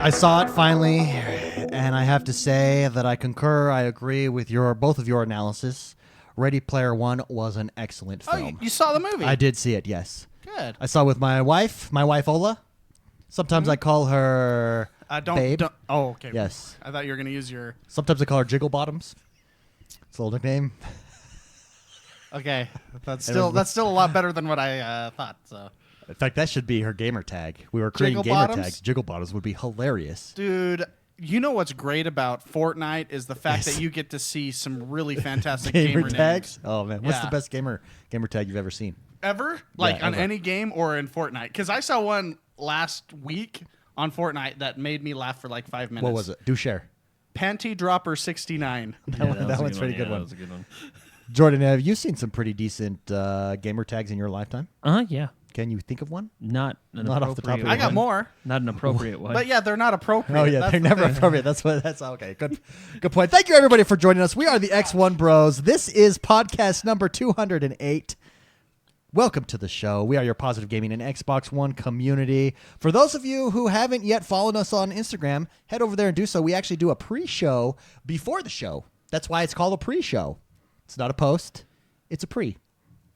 I saw it finally, and I have to say that I concur. I agree with both of your analysis. Ready Player One was an excellent film. Oh, you saw the movie? I did see it, yes. Good. I saw it with my wife Ola. Sometimes I call her Babe. Oh, okay. Yes. I thought you were going to use your... Sometimes I call her Jiggle Bottoms. It's a little nickname. Okay. That's still a lot better than what I thought, so... In fact, that should be her gamer tag. We were creating gamer tags. Jiggle Bottoms would be hilarious. Dude, you know what's great about Fortnite is the fact that you get to see some really fantastic gamer tags. names. Oh man, what's the best gamer tag you've ever seen? Ever? On any game or in Fortnite? Because I saw one last week on Fortnite that made me laugh for like 5 minutes. What was it? Do share. Panty Dropper 69. That one's pretty good one. That was a good one. Jordan, have you seen some pretty decent gamer tags in your lifetime? Yeah. Can you think of one? Not off the top of your I got more. Not an appropriate one. But yeah, they're not appropriate. Oh yeah, they're never appropriate. That's okay. Good point. Thank you everybody for joining us. We are the XoneBros. This is podcast number 208. Welcome to the show. We are your positive gaming and Xbox One community. For those of you who haven't yet followed us on Instagram, head over there and do so. We actually do a pre-show before the show. That's why it's called a pre-show. It's not a post. It's a pre.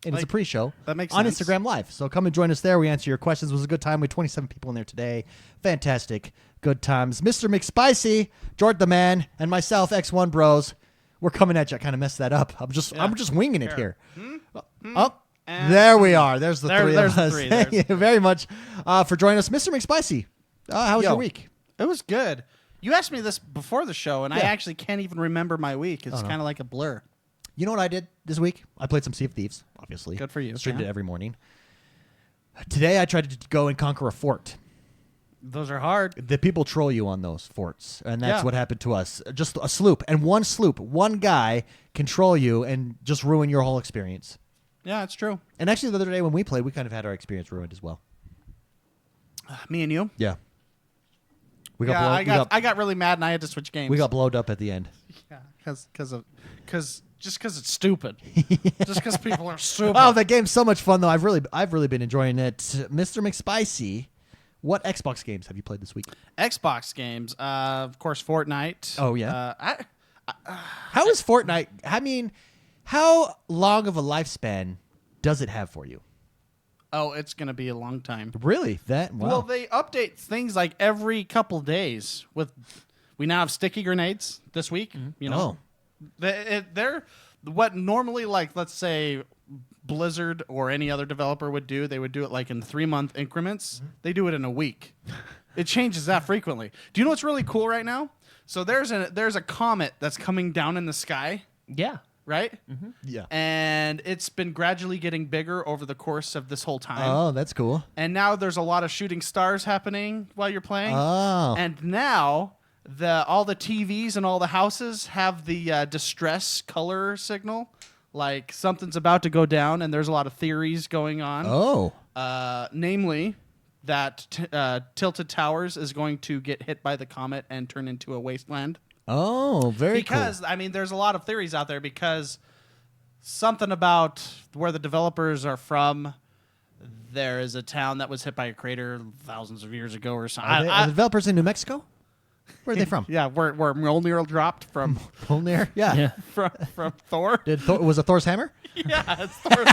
And it's a pre-show that makes on sense. Instagram Live. So come and join us there. We answer your questions. It was a good time. We had 27 people in there today. Fantastic. Good times. Mr. McSpicy, George the Man, and myself, XoneBros, we're coming at you. I kind of messed that up. I'm just winging it here. There we are. There's the three of us. Thank you very much for joining us. Mr. McSpicy, how was your week? It was good. You asked me this before the show, and I actually can't even remember my week. It's kind of like a blur. You know what I did this week? I played some Sea of Thieves, obviously. Good for you. Streamed it every morning. Today I tried to go and conquer a fort. Those are hard. The people troll you on those forts, and that's what happened to us. Just a sloop, and one guy can troll you and just ruin your whole experience. Yeah, it's true. And actually, the other day when we played, we kind of had our experience ruined as well. Me and you? Yeah. I got really mad and I had to switch games. We got blowed up at the end. Yeah, because it's stupid. Just because people are stupid. Oh, that game's so much fun though. I've really been enjoying it. Mr. McSpicy, what Xbox games have you played this week? Xbox games, of course, Fortnite. Oh yeah. How is Fortnite? I mean, how long of a lifespan does it have for you? Oh, it's gonna be a long time. Really? Wow. Well, they update things like every couple days. We now have sticky grenades this week. Mm-hmm. You know, they're what normally, like, let's say Blizzard or any other developer would do. They would do it like in 3-month increments. Mm-hmm. They do it in a week. It changes that frequently. Do you know what's really cool right now? So there's a comet that's coming down in the sky. Yeah. Right? Mm-hmm. Yeah. And it's been gradually getting bigger over the course of this whole time. Oh, that's cool. And now there's a lot of shooting stars happening while you're playing. Oh. And now all the TVs and all the houses have the distress color signal. Like something's about to go down, and there's a lot of theories going on. Oh. Namely, that Tilted Towers is going to get hit by the comet and turn into a wasteland. Oh, very cool. Because, I mean, there's a lot of theories out there because something about where the developers are from, there is a town that was hit by a crater thousands of years ago or something. Are the developers in New Mexico? Where are they from? Yeah, where Mjolnir dropped from. Mjolnir? Yeah. From Thor. Was it Thor's hammer? Yeah, it's Thor.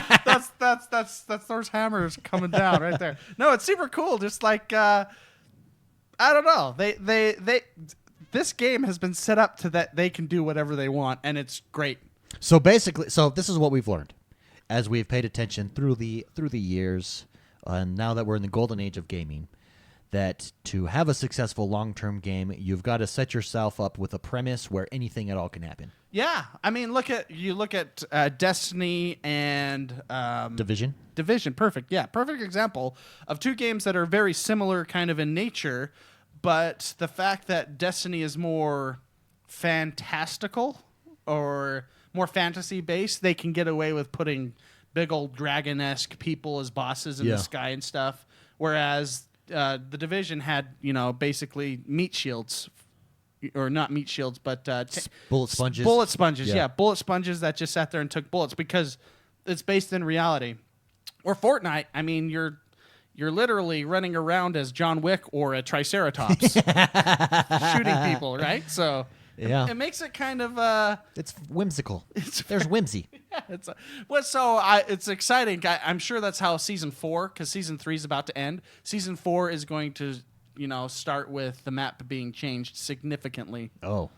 that's Thor's hammer is coming down right there. No, it's super cool. Just like I don't know. This game has been set up to that they can do whatever they want, and it's great. So basically, this is what we've learned as we've paid attention through the years, and now that we're in the golden age of gaming, that to have a successful long-term game, you've got to set yourself up with a premise where anything at all can happen. Yeah, I mean, look at Destiny and Division. Division, perfect. Yeah, perfect example of two games that are very similar kind of in nature. But the fact that Destiny is more fantastical or more fantasy-based, they can get away with putting big old dragon-esque people as bosses in the sky and stuff. Whereas the Division had, basically meat shields. Or not meat shields, but bullet sponges. Bullet sponges, yeah. Bullet sponges that just sat there and took bullets because it's based in reality. Or Fortnite, I mean, you're literally running around as John Wick or a Triceratops shooting people, right? So Yeah. it makes it kind of It's whimsical. There's whimsy. it's it's exciting. I'm sure that's how season 4, because season 3 is about to end. Season 4 is going to start with the map being changed significantly. Oh.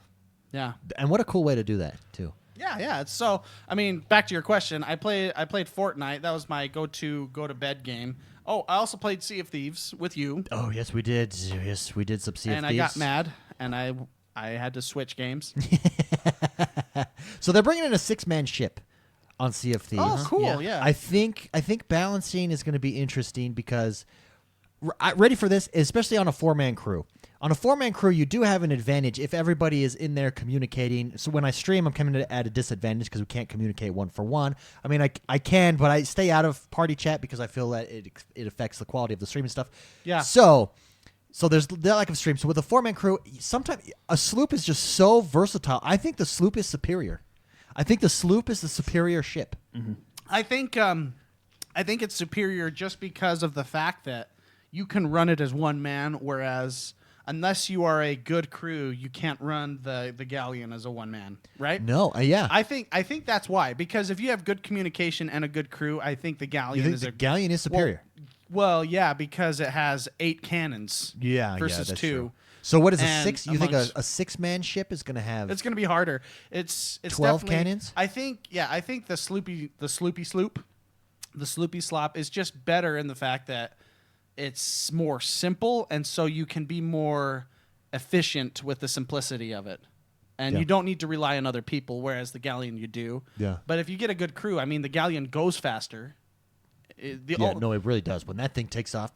Yeah. And what a cool way to do that, too. Yeah. It's so, I mean, back to your question. I played Fortnite. That was my go to bed game. Oh, I also played Sea of Thieves with you. Oh, yes, we did. Yes, we did some Sea of And Thieves. I got mad, and I had to switch games. So they're bringing in a 6-man ship on Sea of Thieves. Oh, cool! Yeah. I think balancing is going to be interesting because ready for this, especially on a 4-man crew. On a 4-man crew, you do have an advantage if everybody is in there communicating. So when I stream, I'm coming at a disadvantage because we can't communicate one for one. I mean, I can, but I stay out of party chat because I feel that it affects the quality of the stream and stuff. Yeah. So there's that lack of stream. So with a 4-man crew, sometimes a sloop is just so versatile. I think the sloop is superior. I think the sloop is the superior ship. Mm-hmm. I think it's superior just because of the fact that you can run it as one man, whereas unless you are a good crew, you can't run the galleon as a one man, right? No, yeah. I think that's why. Because if you have good communication and a good crew, I think the galleon You think the galleon is superior? Well, yeah, because it has 8 cannons. Versus that's 2. True. So what is a And 6? You think a 6-man ship is going to have? It's going to be harder. It's 12 definitely- cannons? I think the sloopy slop is just better in the fact that it's more simple, and so you can be more efficient with the simplicity of it. And Yeah. you don't need to rely on other people, whereas the galleon you do. Yeah. But if you get a good crew, I mean, the galleon goes faster. No, it really does. When that thing takes off,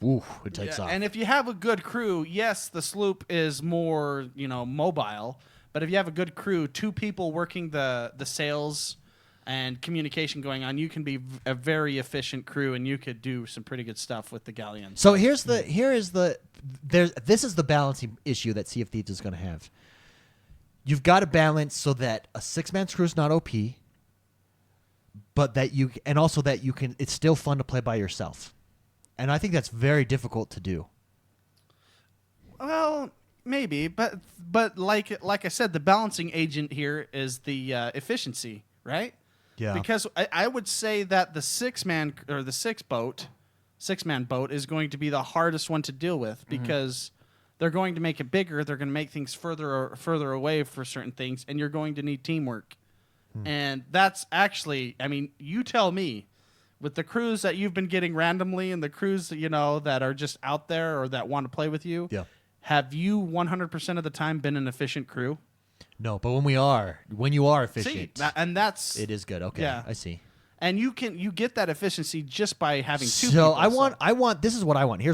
it takes off. And if you have a good crew, yes, the sloop is more, mobile. But if you have a good crew, 2 people working the sails and communication going on, you can be a very efficient crew, and you could do some pretty good stuff with the galleon. So this is the balancing issue that Sea of Thieves is going to have. You've got to balance so that a 6-man crew is not OP, but that you can. It's still fun to play by yourself, and I think that's very difficult to do. Well, maybe, but like I said, the balancing agent here is the efficiency, right? Yeah. Because I would say that the 6-man or the 6-man boat is going to be the hardest one to deal with because they're going to make it bigger. They're going to make things further away for certain things, and you're going to need teamwork. And that's actually, I mean, you tell me, with the crews that you've been getting randomly and the crews that are just out there or that want to play with you, have you 100% of the time been an efficient crew? No, but when you are efficient, it is good. Okay, Yeah. I see. And you get that efficiency just by having 2 So people. I want. This is what I want. So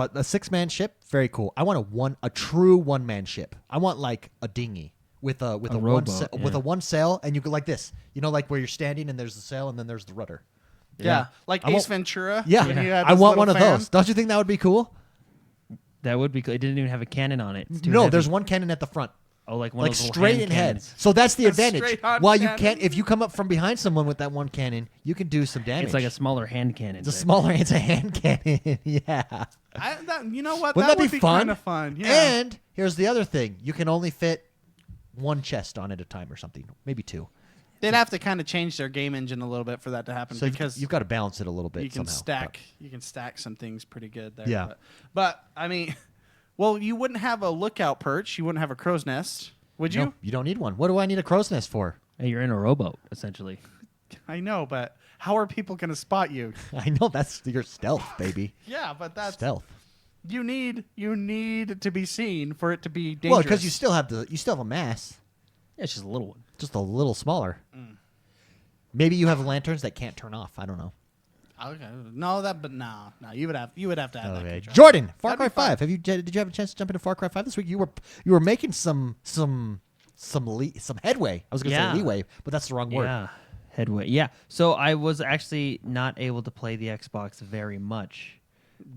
a 6-man ship, very cool. I want a true 1-man ship. I want like a dinghy with a one sail, and you go like this. Like where you're standing and there's the sail and then there's the rudder. Yeah, like Ace Ventura. Yeah, when you had I this want little one of fan. those. Don't you think that would be cool? That would be cool. It didn't even have a cannon on it. It's too No, heavy. there's one cannon at the front. Oh, like one Like of those little straight hand in head. cannons. So that's the A advantage. straight-on While you cannon? can't, if you come up from behind someone with that one cannon, you can do some damage. It's like a smaller hand cannon. It's a hand cannon. Yeah. You know what? Wouldn't that would be kind of fun. Yeah. And here's the other thing: you can only fit 1 chest on at a time, or something, maybe 2. They'd have to kind of change their game engine a little bit for that to happen So because you've got to balance it a little bit. you can somehow. stack some things pretty good there. Yeah. But I mean, well, you wouldn't have a lookout perch. You wouldn't have a crow's nest, would you? No, you don't need one. What do I need a crow's nest for? Hey, you're in a rowboat, essentially. I know, but how are people going to spot you? I know that's your stealth, baby. Yeah, but that's Stealth. You need to be seen for it to be dangerous. Well, because you still have a mass, Yeah, it's just a little one. just a little smaller. Maybe you have lanterns that can't turn off. I don't know. Okay. No, you would have to have that Okay. control. Jordan, Far That'd Cry be fun. 5. Did you have a chance to jump into Far Cry 5 this week? You were making some headway. I was going to Yeah. say leeway, but that's the wrong word. Yeah, headway. Yeah. So I was actually not able to play the Xbox very much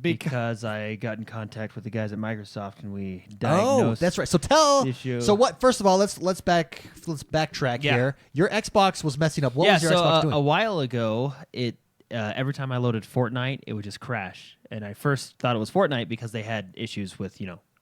because I got in contact with the guys at Microsoft and we Oh, diagnosed. that's right. So tell. the issue. So what? First of all, let's backtrack Yeah. here. Your Xbox was messing up. What yeah. was your So Xbox doing? a while ago, it every time I loaded Fortnite, it would just crash. And I first thought it was Fortnite because they had issues with,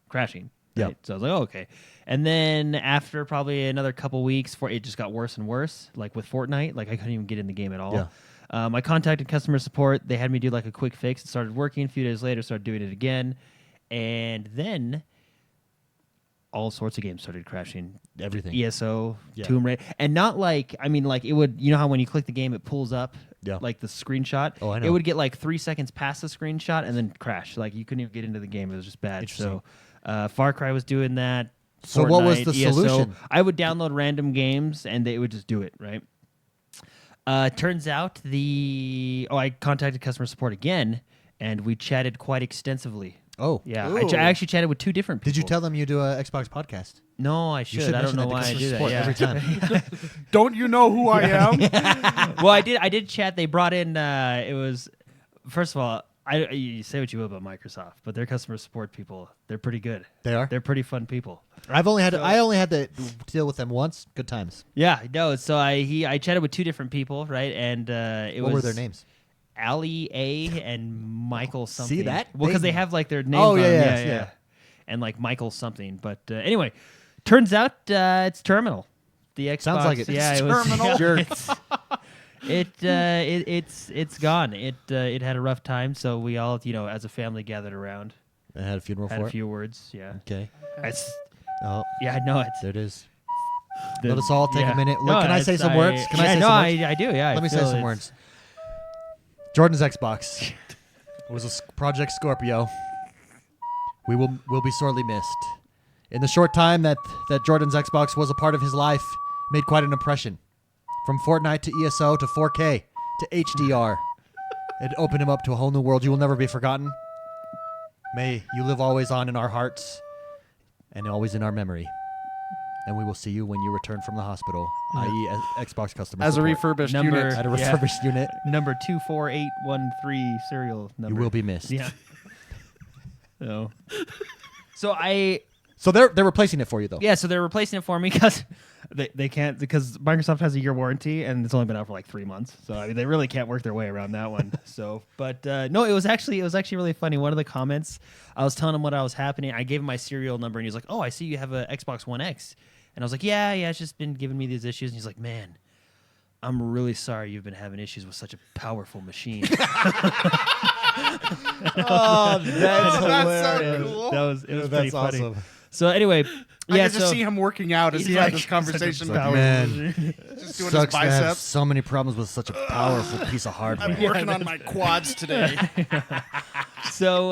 crashing. Right? Yep. So I was like, oh, okay. And then after probably another couple weeks, it just got worse and worse. Like with Fortnite, like I couldn't even get in the game at all. Yeah. I contacted customer support. They had me do like a quick fix. It started working. A few days later, started doing it again. And then all sorts of games started crashing. Everything. ESO, Yeah. Tomb Raider. And not like, it would, how when you click the game, it pulls up like the screenshot? Oh, I know. It would get like 3 seconds past the screenshot and then crash. Like you couldn't even get into the game. It was just bad. Interesting. So Far Cry was doing that. So what was Fortnite, the ESO. solution? I would download random games and they would just do it, right? Turns out I contacted customer support again and we chatted quite extensively. Oh. Yeah, Ooh. I actually chatted with 2 different people. Did you tell them you do a Xbox podcast? No, I should. I don't know why I do that. Yeah. Every time. Don't you know who I am? Well, I did chat. They brought in. It was first of all. You say what you will about Microsoft, but their customer support people, they're pretty good. They are? They're pretty fun people. I only had to deal with them once. Good times. Yeah, no. So I chatted with 2 different people, right? And What were their names? Ali A and Michael something. See that? Well, because they have like their names. Oh, on, yeah. And like Michael something. But anyway, turns out it's Terminal. The Xbox. Sounds like it. Yeah, It's it was Terminal. It's gone. It had a rough time, so we all as a family gathered around, I had a funeral had for a it. few words. Yeah, Okay. Oh, I know it. there it is. Let us all take a minute. Look, No, can I say some words? Can I say no, some words? I do. Yeah, Let me say feel some it's- words. Jordan's Xbox was a Project Scorpio. We will be sorely missed. In the short time that Jordan's Xbox was a part of his life, made quite an impression. From Fortnite to ESO to 4K to HDR. It opened him up to a whole new world. You will never be forgotten. May you live always on in our hearts and always in our memory. And we will see you when you return from the hospital, i.e. Xbox customer As a support. refurbished Number- unit. At a Yeah. refurbished unit. Number 24813 serial number. You will be missed. Yeah. So So they're replacing it for you though. so they're replacing it for me because they can't, because Microsoft has a year warranty and it's only been out for like 3 months. So they really can't work their way around that one. So, but no, it was actually really funny. One of the comments, I was telling him what was happening. I gave him my serial number and he's like, "Oh, I see you have a Xbox One X." And I was like, yeah, it's just been giving me these issues. And he's like, "Man, I'm really sorry you've been having issues with such a powerful machine." Oh, that's so hilarious. cool. It was pretty That's funny. awesome. So anyway, I yeah, can just see him working out as he had this conversation. such a Like, man, Just doing his sucks to have biceps. so many problems with such a powerful piece of hardware. I'm working on my quads today. So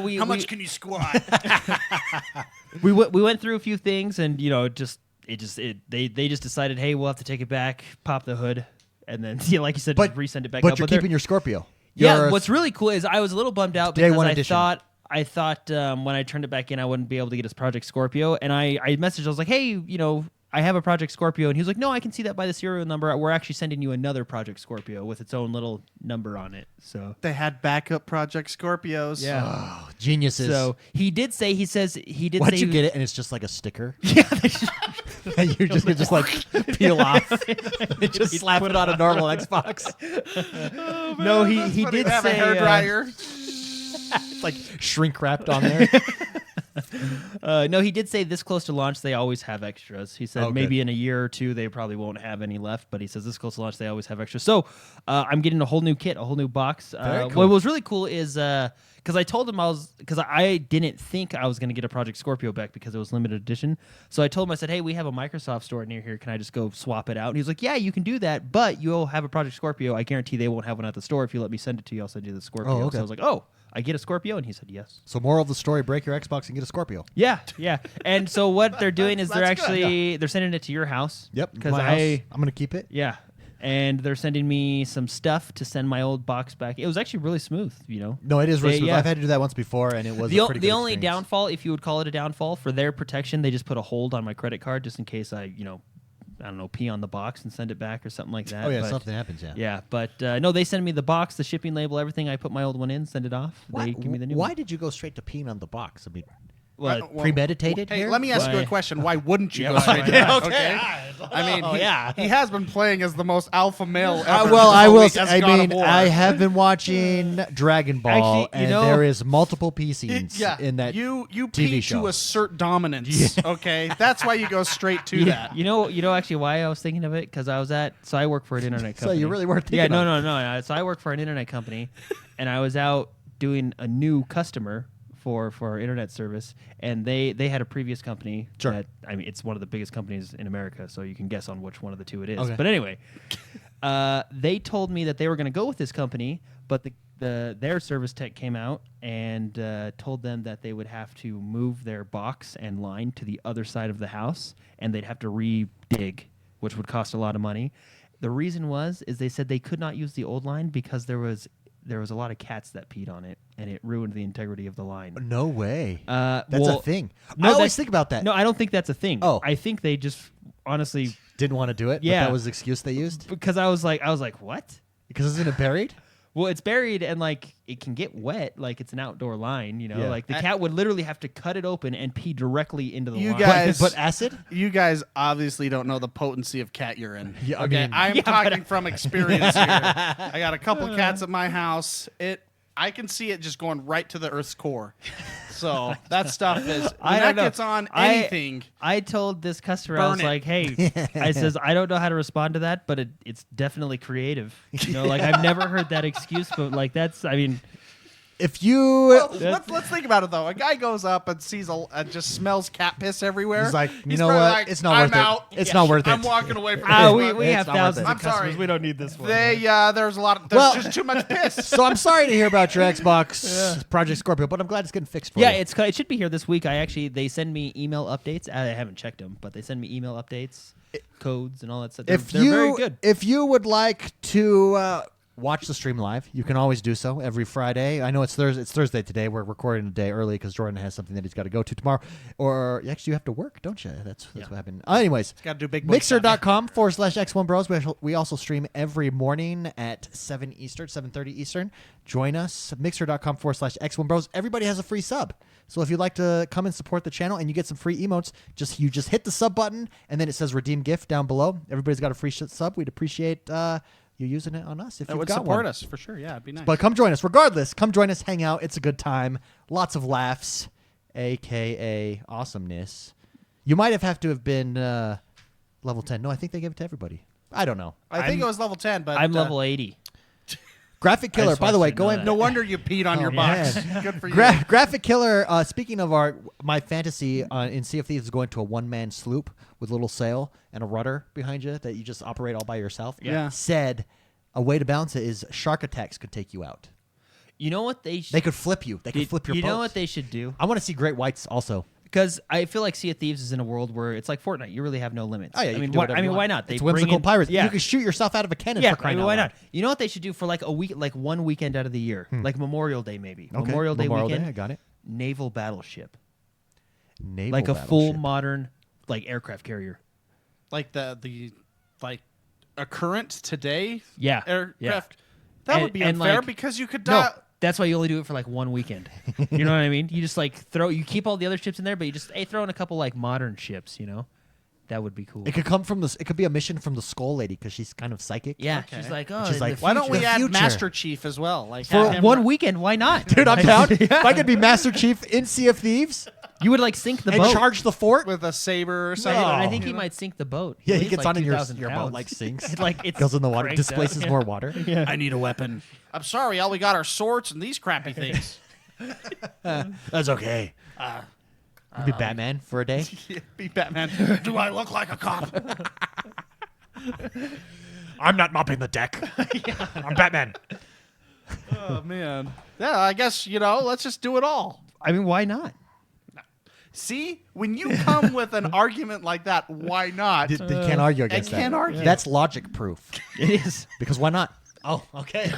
we How much can you squat? we went through a few things, and they just decided, hey, we'll have to take it back, pop the hood, and then like you said, just resend it back but up. you're they're- keeping your Scorpio. Yeah, Your- what's really cool is I was a little bummed out Day because one I edition. thought when I turned it back in, I wouldn't be able to get his Project Scorpio, and I messaged. I was like, hey, I have a Project Scorpio, and he was like, no, I can see that by the serial number. We're actually sending you another Project Scorpio with its own little number on it. So They had backup Project Scorpios. yeah. Oh, geniuses. So he did say Why'd say you get it? And it's just like a sticker. Yeah, And you just like peel off. and just slap it on a normal Xbox. no, he Funny did to have say a hair dryer. It's like shrink wrapped on there. no, he did say this close to launch they always have extras. He said Oh, maybe good. in a year or two they probably won't have any left, but he says this close to launch they always have extras. So I'm getting a whole new kit, a whole new box. Very cool. What was really cool is because I told him because I didn't think I was going to get a Project Scorpio back because it was limited edition. So I told him, I said, hey, we have a Microsoft store near here. Can I just go swap it out? And he's like, yeah, you can do that, but you'll have a Project Scorpio. I guarantee they won't have one at the store. If you let me send it to you, I'll send you the Scorpio. Oh, okay. So I was like, oh, I get a Scorpio? And he said, yes. So moral of the story, break your Xbox and get a Scorpio. Yeah. And so what they're doing is they're That's good. actually they're sending it to your house. Yep. Because my house. I'm going to keep it. yeah. And they're sending me some stuff to send my old box back. It was actually really smooth, No, it is really smooth. yeah. I've had to do that once before, and it was The, a pretty the good only experience. downfall, if you would call it a downfall, for their protection, they just put a hold on my credit card just in case I don't know, pee on the box and send it back or something like that. Oh, yeah, But- something happens, yeah. Yeah, but no, they send me the box, the shipping label, everything. I put my old one in, send it off. They give me the new Why one. did you go straight to peeing on the box? I mean, What? Premeditated Hey, here? let me ask you a Why? question. Why wouldn't you Yeah, go why straight not? there? Okay. I mean, he has been playing as the most alpha male ever. Well, I this will. week Say, as I God of mean, War. I have been watching Dragon Ball, Actually, you and know- there is multiple P scenes Yeah, in that. you TV pee show. to assert dominance. Okay, that's why you go straight to that. You know, actually, why I was thinking of it because I work for an internet So company. you really weren't thinking Yeah, of it. no. So I work for an internet company, and I was out doing a new customer for our internet service, and they had a previous company. Sure. That, I mean, it's one of the biggest companies in America, so you can guess on which one of the two it is. Okay. But anyway, they told me that they were going to go with this company, but their service tech came out and told them that they would have to move their box and line to the other side of the house, and they'd have to re-dig, which would cost a lot of money. The reason is they said they could not use the old line because there was a lot of cats that peed on it, and it ruined the integrity of the line. No way. That's Well, a thing. no, I always that- think about that. No, I don't think that's a thing. Oh. I think they just honestly Didn't want to do it. Yeah. But that was the excuse they used because I was like, what? because isn't it buried? Well, it's buried and like it can get wet, like it's an outdoor line, you know. Yeah. Like the cat would literally have to cut it open and pee directly into the You line. guys- But acid? You guys obviously don't know the potency of cat urine. Yeah, I okay, mean- I'm Yeah, talking from experience here. I got a couple cats at my house. I can see it just going right to the Earth's core. So that stuff is when I that don't know. gets on anything. I told this customer, I Burn was it. like, hey, I says, I don't know how to respond to that, but it's definitely creative. You know, like I've never heard that excuse, but like I mean, If you Well, let's think about it though. A guy goes up and sees just smells cat piss everywhere. He's like, you He's know probably what? like, It's not I'm worth it. out. It's not worth it. I'm walking away from we this. have not worth thousands it. of I'm sorry. customers. We don't need this one. There's a lot. There's Well- just too much piss. So I'm sorry to hear about your Xbox Project Scorpio, but I'm glad it's getting fixed for Yeah, you. it should be here this week. They send me email updates. I haven't checked them, but they send me email updates, codes, and all that stuff. They're very good. If you would like to watch the stream live, you can always do so every Friday. I know it's Thursday. It's Thursday today. We're recording a day early because Jordan has something that he's got to go to tomorrow. Or actually, you have to work, don't you? That's what happened. Anyways, Gotta do big boy stuff. Mixer.com/X1Bros. We also stream every morning at 7 Eastern, 7:30 Eastern. Join us. Mixer.com/X1Bros. Everybody has a free sub. So if you'd like to come and support the channel and you get some free emotes, you just hit the sub button and then it says redeem gift down below. Everybody's got a free sub. We'd appreciate you using it on us if That you've would got support one. us for sure. Yeah, it'd be nice. But come join us. Regardless, come join us, hang out. It's a good time. Lots of laughs, a.k.a. awesomeness. You might have to have been level 10. No, I think they gave it to everybody. I don't know. I think it was level 10, but I'm level 80. Graphic Killer, just by the want way, you to go know in. that. no wonder you peed on your box. man. Good for you. Graphic Killer, speaking of my fantasy in Sea of Thieves is going to a one-man sloop with a little sail and a rudder behind you that you just operate all by yourself. Yeah. Said a way to balance it is shark attacks could take you out. You know what they They could flip you. They could flip your You boat. know what they should do? I want to see great whites also. Because I feel like Sea of Thieves is in a world where it's like Fortnite. You really have no limits. Oh yeah, you I can mean, do whatever you want. why not? It's bring whimsical in- pirates. Yeah, You can shoot yourself out of a cannon yeah. for crying I mean, out why loud. not? You know what they should do for like a week, like one weekend out of the year, like Memorial Day maybe. Okay. Memorial Day weekend. I got it. Naval battleship, Naval like a full battleship. modern like aircraft carrier. Like the like a current today Yeah, aircraft. yeah. That And- would be and, unfair like- because you could No, die. that's why you only do it for like one weekend. You know what I mean? You just like you keep all the other ships in there, but you just throw in a couple like modern ships. You know, that would be cool. It could come from this. It could be a mission from the Skull Lady because she's kind of psychic. Yeah, Okay. she's like, oh, She's in like, the Why don't we The add future. Master Chief as well? Like for have him one run- weekend, why not? Dude, I'm down. If I could be Master Chief in Sea of Thieves You would like sink the and boat. charge the fort. with a saber or Yeah, something. but I Oh. think he might sink the boat. Yeah, It he weighs gets like on and your 2,000 boat pounds. like sinks. It, like it Goes in the water, cranks displaces out. more water. Yeah. I need a weapon. I'm sorry, all we got are swords and these crappy things. That's okay. You'd be Batman for a day. Be Batman. Do I look like a cop? I'm not mopping the deck. I'm Batman. Oh man. Yeah, I guess let's just do it all. I mean, why not? See, when you come with an argument like that, why not? They can't argue against that. can't argue. That's logic proof. It is. Because why not? Oh, okay.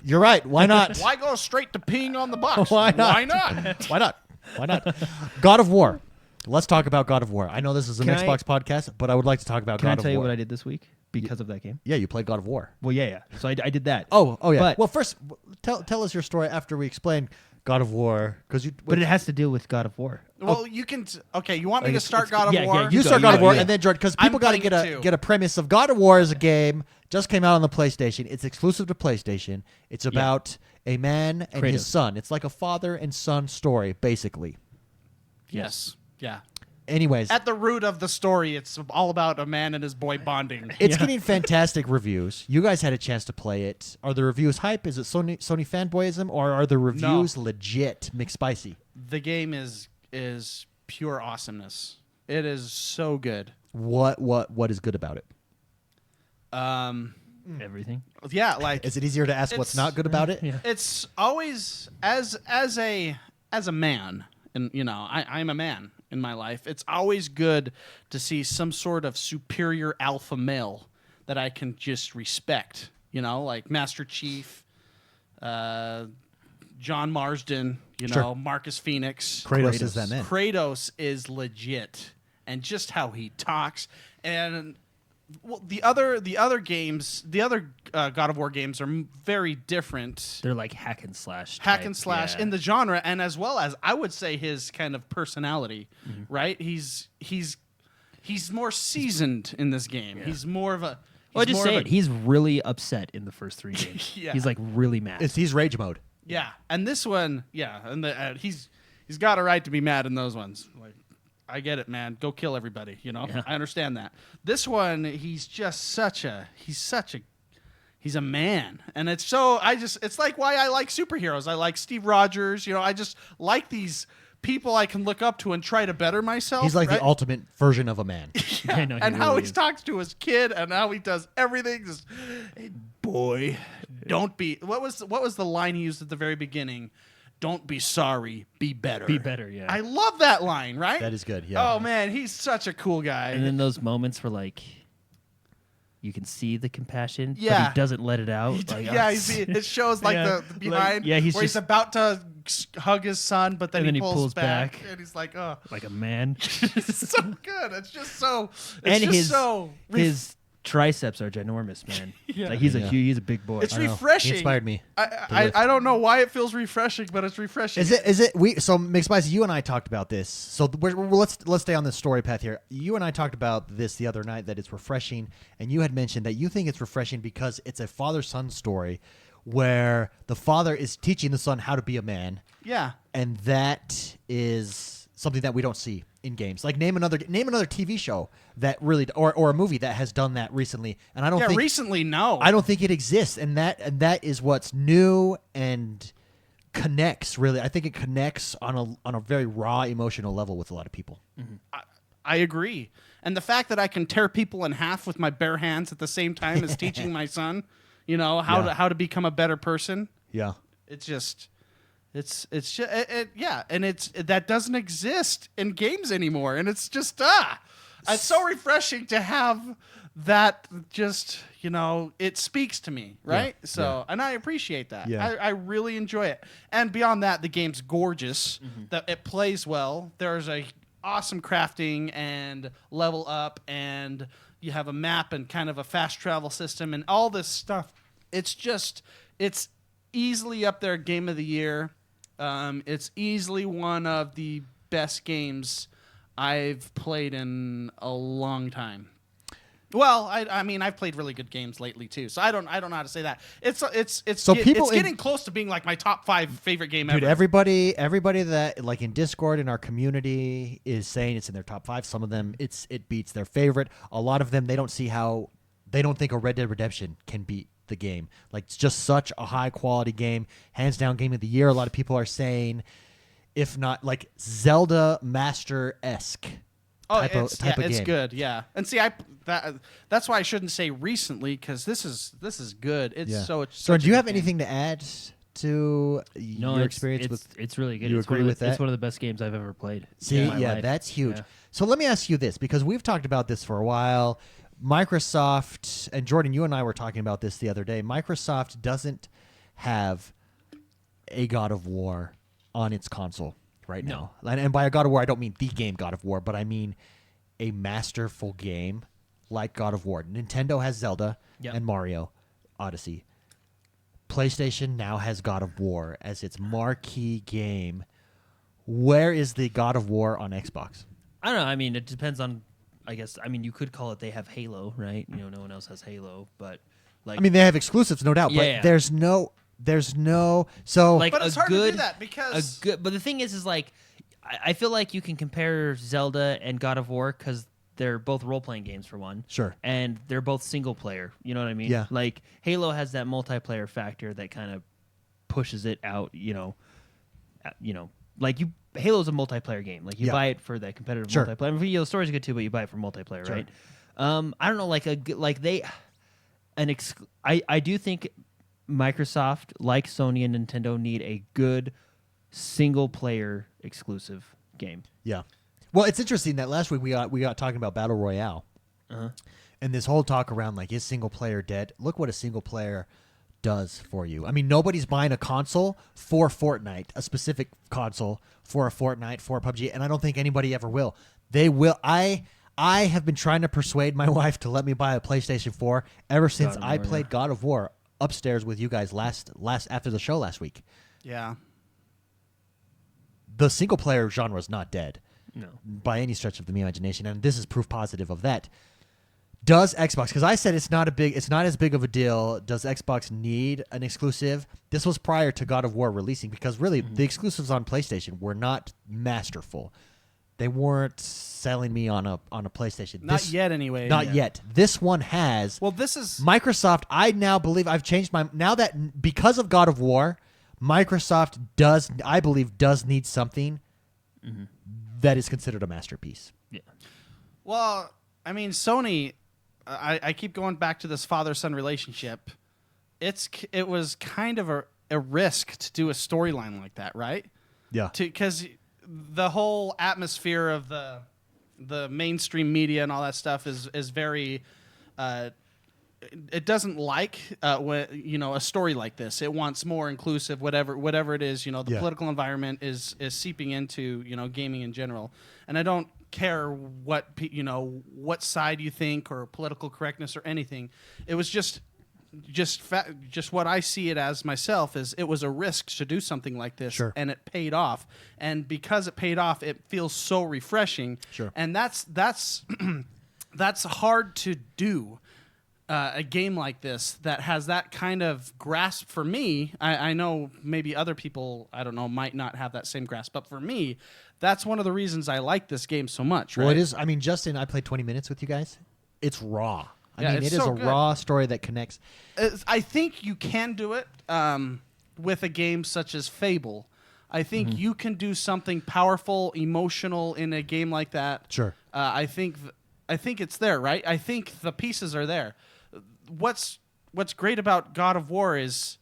You're right. Why not? Why go straight to peeing on the box? Why not? Why not? Why not? Why not? God of War. Let's talk about God of War. I know this is an Can I- Xbox podcast, but I would like to talk about Can I God of tell you War. what I did this week because of that game? Yeah, you played God of War. Well, yeah. So I did that. Oh yeah. But- well, first, tell us your story after we explain God of War, because you. But it has to deal with God of War. Well, you can. Okay, you want me Like, to it's- start it's- God of yeah, War? yeah, You go, start you God of go, War, yeah. and then Jordan, because I'm people got to playing it too. get a premise of God of War as a game. Just came out on the PlayStation. It's exclusive to PlayStation. It's about a man and his Kratos. son. It's like a father and son story, basically. Yes. Yeah. Anyways, At the root of the story, it's all about a man and his boy bonding. it's getting fantastic reviews. You guys had a chance to play it. Are the reviews hype? Is it Sony fanboyism, or are the reviews legit McSpicy? The game is pure awesomeness. It is so good. What is good about it? Everything. Yeah, like Is it easier to ask what's It's- not good about it? Yeah. it's always as a man, and I'm a man in my life. It's always good to see some sort of superior alpha male that I can just respect. Like Master Chief, John Marsden, Sure. Marcus Phoenix. Kratos is that man. Kratos is legit, and just how he talks, and the other games, the other God of War games are very different. They're like hack and slash. Hack type, and slash yeah. in the genre, and as well as I would say his kind of personality, right? He's more seasoned in this game. Yeah. He's more of a. Well, he's just more say of it. a- He's really upset in the first 3 games. Yeah. He's like really mad. He's rage mode. Yeah, and this one, and he's got a right to be mad in those ones. Like, I get it, man. Go kill everybody. Yeah. I understand that. This one, he's a man, and it's like why I like superheroes. I like Steve Rogers. I just like these people I can look up to and try to better myself. He's like right? the ultimate version of a man. I know, he And how really he is. talks to his kid, and how he does everything. Just, hey, boy, don't be. What was the line he used at the very beginning? Don't be sorry, be better. Be better, yeah. I love that line. Right? That is good, yeah. Oh man, he's such a cool guy. And then those moments where like you can see the compassion, but Yeah. he doesn't let it out. Like, yeah, oh, it shows like Yeah, the behind. like, yeah, he's where he's just- about to hug his son, but then, And then he he pulls pulls back, back. and he's like, "Oh, like a man. it's so good." It's just so. It's And just his so. his triceps are ginormous, man. Yeah. Like he's Yeah. he's a big boy. It's I know. refreshing. He inspired me. I don't know why it feels refreshing, but it's refreshing. Is it we? So McSpicy, you and I talked about this. So let's stay on this story path here. You and I talked about this the other night, that it's refreshing, and you had mentioned that you think it's refreshing because it's a father-son story where the father is teaching the son how to be a man, Yeah. and that is something that we don't see in games. Like name another TV show that really or a movie that has done that recently, and I don't think Recently, no. I don't think it exists, and that is what's new and connects. Really, I think it connects on a very raw emotional level with a lot of people. I agree. And the fact that I can tear people in half with my bare hands at the same time as teaching my son, how to become a better person. Yeah, It's just, it's just, yeah, and that doesn't exist in games anymore, and it's just it's so refreshing to have that. Just it speaks to me, right? Yeah, So, and I appreciate that. Yeah. I really enjoy it. And beyond that, the game's gorgeous. That it plays well. There's a awesome crafting and level up, and you have a map and kind of a fast travel system and all this stuff. It's easily up there, game of the year. It's easily one of the best games I've played in a long time. Well, I mean, I've played really good games lately too, so I don't know how to say that. So people it's getting close to being like my top 5 favorite game dude. ever. Everybody that like in Discord in our community is saying it's in their top 5. Some of them it beats their favorite. A lot of them they don't think a Red Dead Redemption can beat the game. Like it's just such a high quality game, hands down game of the year. A lot of people are saying, if not like Zelda Master-esque. Type of it's game. good, yeah. And see, that's why I shouldn't say recently, because this is good. It's Yeah. so. So, do you have anything to add to No, your it's- experience with? it's really good. You It's agree one of with the, that? It's one of the best games I've ever played. See, in my yeah, life. that's huge. Yeah. So let me ask you this, because we've talked about this for a while. Microsoft, and Jordan, you and I were talking about this the other day. Microsoft doesn't have a God of War on its console right now. And by a God of War, I don't mean the game God of War, but I mean a masterful game like God of War. Nintendo has Zelda Yep. and Mario Odyssey. PlayStation now has God of War as its marquee game. Where is the God of War on Xbox? I don't know. I mean, it depends on. I guess. I mean, you could call it they have Halo, right? You know, no one else has Halo, but like. I mean, they have exclusives, no doubt, but Yeah. there's no. So Like But a it's hard good, to do that because But the thing is like, I feel like you can compare Zelda and God of War because they're both role playing games for one. Sure. And they're both single player. You know what I mean? Yeah. Like Halo has that multiplayer factor that kind of pushes it out. Like Halo's a multiplayer game. Like you Yeah. buy it for that competitive Sure. multiplayer. I mean, the story's good too, but you buy it for multiplayer, Sure. right? I don't know. I do think Microsoft, like Sony and Nintendo, need a good single-player exclusive game. Yeah. Well, it's interesting that last week we got talking about Battle Royale. Uh-huh. And this whole talk around like, is single player dead? Look what a single player does for you. I mean, nobody's buying a console for Fortnite, a specific console for a Fortnite, for a PUBG, and I don't think anybody ever will. They will. I have been trying to persuade my wife to let me buy a PlayStation 4 ever since I played God of War upstairs with you guys last after the show last week. yeah. The single player genre is not dead. No. By any stretch of the imagination, and this is proof positive of that. Does Xbox? Because I said it's not as big of a deal. Does Xbox need an exclusive? This was prior to God of War releasing, because really the exclusives on PlayStation were not masterful. They weren't selling me on a PlayStation. Not yet, anyway. Not yet. This one has. Well, this is Microsoft. I now believe I've changed my now that because of God of War, Microsoft does need something that is considered a masterpiece. Yeah. Well, I mean, Sony. I keep going back to this father-son relationship. It was kind of a risk to do a storyline like that, right? Yeah. Because the whole atmosphere of the mainstream media and all that stuff is very. It doesn't like a story like this. It wants more inclusive, whatever it is. The political environment is seeping into gaming in general, and I don't care what side you think or political correctness or anything. It was just what I see it as myself is it was a risk to do something like this, Sure. and it paid off. And because it paid off, it feels so refreshing. Sure. And that's that's hard to do. A game like this that has that kind of grasp for me. I know maybe other people, I don't know, might not have that same grasp, but for me, that's one of the reasons I like this game so much. Right? Well, it is. I mean, Justin, I played 20 minutes with you guys. It's raw. I mean, it's it is so a good. raw story that connects. I think you can do it with a game such as Fable. I think you can do something powerful, emotional in a game like that. Sure. I think it's there, right? I think the pieces are there. What's great about God of War is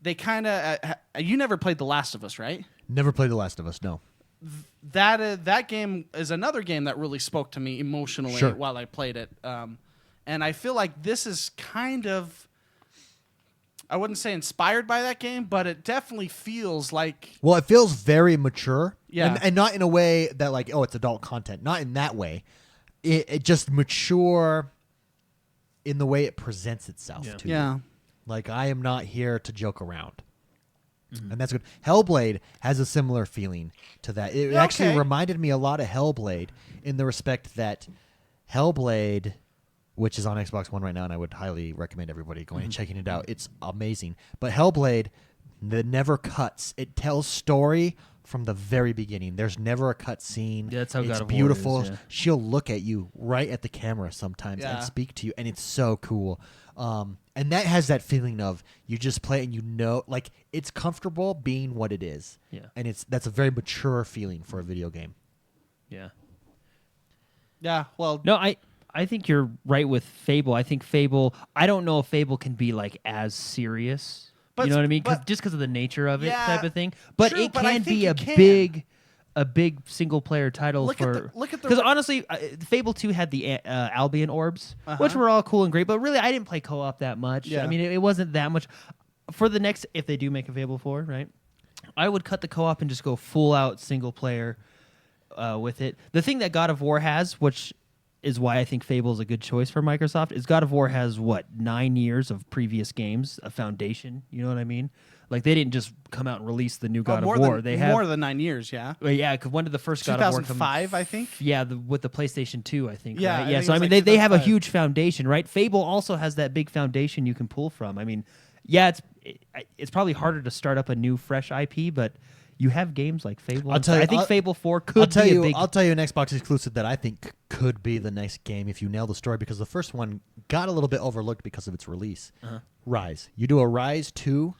they kind of you never played The Last of Us, right? Never played The Last of Us. No. That game is another game that really spoke to me emotionally Sure. while I played it. And I feel like this is kind of, I wouldn't say inspired by that game, but it definitely feels like. Well, it feels very mature. Yeah. And not in a way that like, oh, it's adult content. Not in that way. It just mature in the way it presents itself to you. Like, I am not here to joke around. And that's good. Hellblade has a similar feeling to that. It actually reminded me a lot of Hellblade in the respect that Hellblade, which is on Xbox One right now, and I would highly recommend everybody going and checking it out. It's amazing. But Hellblade, that never cuts. It tells story from the very beginning. There's never a cut scene. Yeah, that's how it's God of War beautiful. is, yeah. She'll look at you right at the camera sometimes and speak to you, and it's so cool. And that has that feeling of you just play and you know, like, it's comfortable being what it is. Yeah. And that's a very mature feeling for a video game. Yeah. Yeah, well, No, I think you're right with Fable. I think Fable. I don't know if Fable can be like as serious. But- you know what I mean? but- Just because of the nature of it, Yeah, type of thing. But true, it but I can think be you a can. big single player title Look at for. the Because honestly, Fable 2 had the Albion orbs, which were all cool and great. But really, I didn't play co-op that much. Yeah. I mean, it wasn't that much. For the next, if they do make a Fable 4, right? I would cut the co-op and just go full out single player with it. The thing that God of War has, which is why I think Fable is a good choice for Microsoft. Is God of War has 9 years of previous games, a foundation. You know what I mean? Like they didn't just come out and release the new God of War. They have more than 9 years. Yeah. Well, yeah, because when did the first God of War come? 2005, I think. Yeah, with the PlayStation 2, I think. Yeah, right? I Yeah. think So it I was mean, like they have a 2005. huge foundation, right? Fable also has that big foundation you can pull from. I mean, yeah, it's probably harder to start up a new, fresh IP, but you have games like Fable. I'll tell you- I think I'll- Fable 4 could be a big. I'll tell you an Xbox exclusive that I think could be the next game if you nail the story, because the first one got a little bit overlooked because of its release. Rise. You do a Rise 2,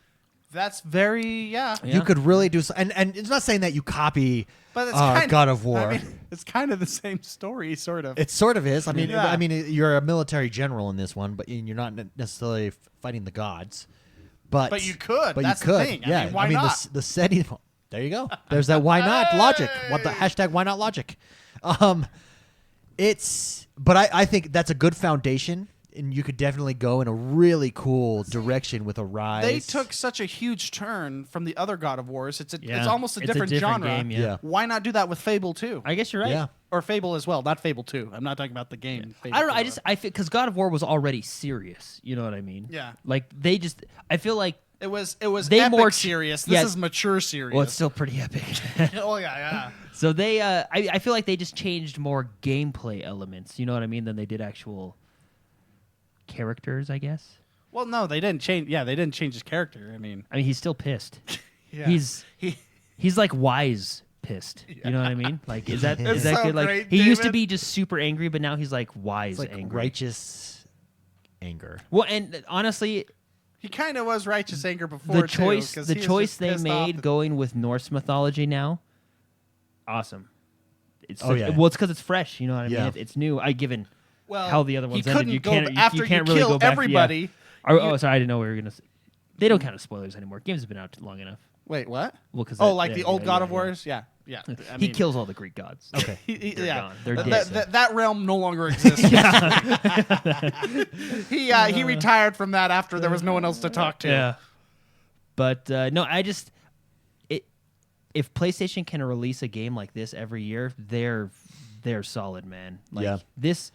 That's very Yeah. you could really do and it's not saying that you copy But it's kind God of War. I mean, it's kind of the same story, sort of. It sort of is. I mean, Yeah. you're a military general in this one, but you're not necessarily fighting the gods. But But you could. But That's you the could. thing. I Yeah. mean, why not? The setting. There you go. There's that why not logic. What the hashtag why not logic? But I think that's a good foundation, and you could definitely go in a really cool direction with a Rise. They took such a huge turn from the other God of Wars. It's Yeah. almost a It's a different different genre. game, Yeah. Why not do that with Fable 2? I guess you're right. Yeah. Or Fable as well, not Fable 2. I'm not talking about the game. Fable I don't know. 2. I because God of War was already serious. You know what I mean? Yeah. Like they just. I feel like. It was They epic more serious. This yeah. is mature serious. Well, it's still pretty epic. Oh yeah. So they, I feel like they just changed more gameplay elements. You know what I mean? Than they did actual characters, I guess. Well, no, they didn't change. Yeah, they didn't change his character. I mean, He's still pissed. yeah. He's he. he's like wise pissed. You know what I mean? Like is that It's is that so good? Like great, he used to David. be just super angry, but now he's like wise It's like angry. righteous anger. Well, and honestly, He kind of was righteous anger before the choice too, 'cause the he was choice just they pissed off made that- going with Norse mythology now, awesome. It's Oh, yeah. well, it's because it's fresh. You know what I mean? Yeah. It's new. Given Well, how the other he ones ended, couldn't you go can't after you can't you really kill go back. Yeah. everybody. Oh, sorry, I didn't know we were gonna. They don't count as spoilers anymore. Games have been out long enough. Wait, what? Well, because The old God of Wars? Yeah. I He mean, kills all the Greek gods. Okay. They're yeah. gone. They're Th- dead. that realm no longer exists. He retired from that after there was no one else to talk to. Yeah. But no, if PlayStation can release a game like this every year, they're solid, man. Like Yeah. this,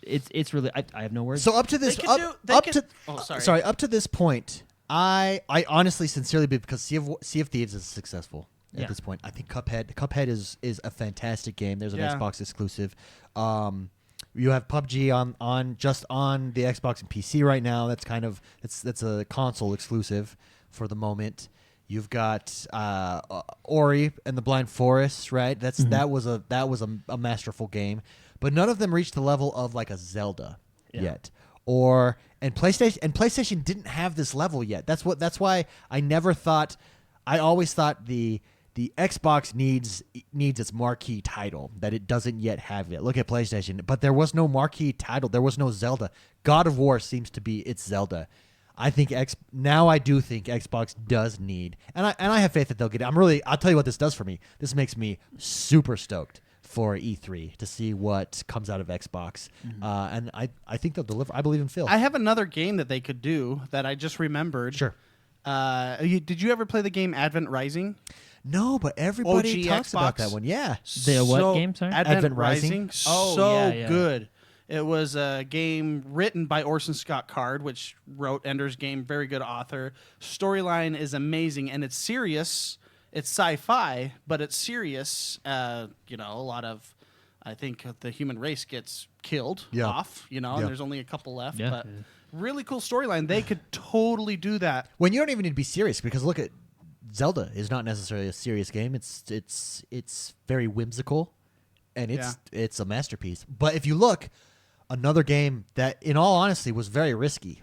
it's really. I have no words. So up to this, They could do- they up could- to Oh, sorry. sorry, up to this point, I honestly, sincerely, because Sea of Thieves is successful at Yeah. this point. I think Cuphead is a fantastic game. There's an Yeah. Xbox exclusive. You have PUBG on just on the Xbox and PC right now. That's kind of that's a console exclusive for the moment. You've got Ori and the Blind Forest, right? That was a masterful game, but none of them reached the level of like a Zelda yet. And PlayStation didn't have this level yet. That's why I never thought. I always thought the Xbox needs its marquee title that it doesn't yet have yet. Look at PlayStation, but there was no marquee title. There was no Zelda. God of War seems to be its Zelda. I think I do think Xbox does need, and I have faith that they'll get it. I'll tell you what this does for me. This makes me super stoked for E3 to see what comes out of Xbox, and I think they'll deliver. I believe in Phil. I have another game that they could do that I just remembered. Sure. Did you ever play the game Advent Rising? No, but everybody OG talks about Xbox? that one. Yeah. The what game, sorry? Advent Rising? Rising. Oh, so yeah. good. It was a game written by Orson Scott Card, which wrote Ender's Game. Very good author. Storyline is amazing, and it's serious. It's sci-fi, but it's serious. A lot of, I think, the human race gets killed off. And there's only a couple left. Yeah. But really cool storyline. They could totally do that. When you don't even need to be serious, because look at Zelda is not necessarily a serious game. It's very whimsical, and it's a masterpiece. But if you look, another game that, in all honesty, was very risky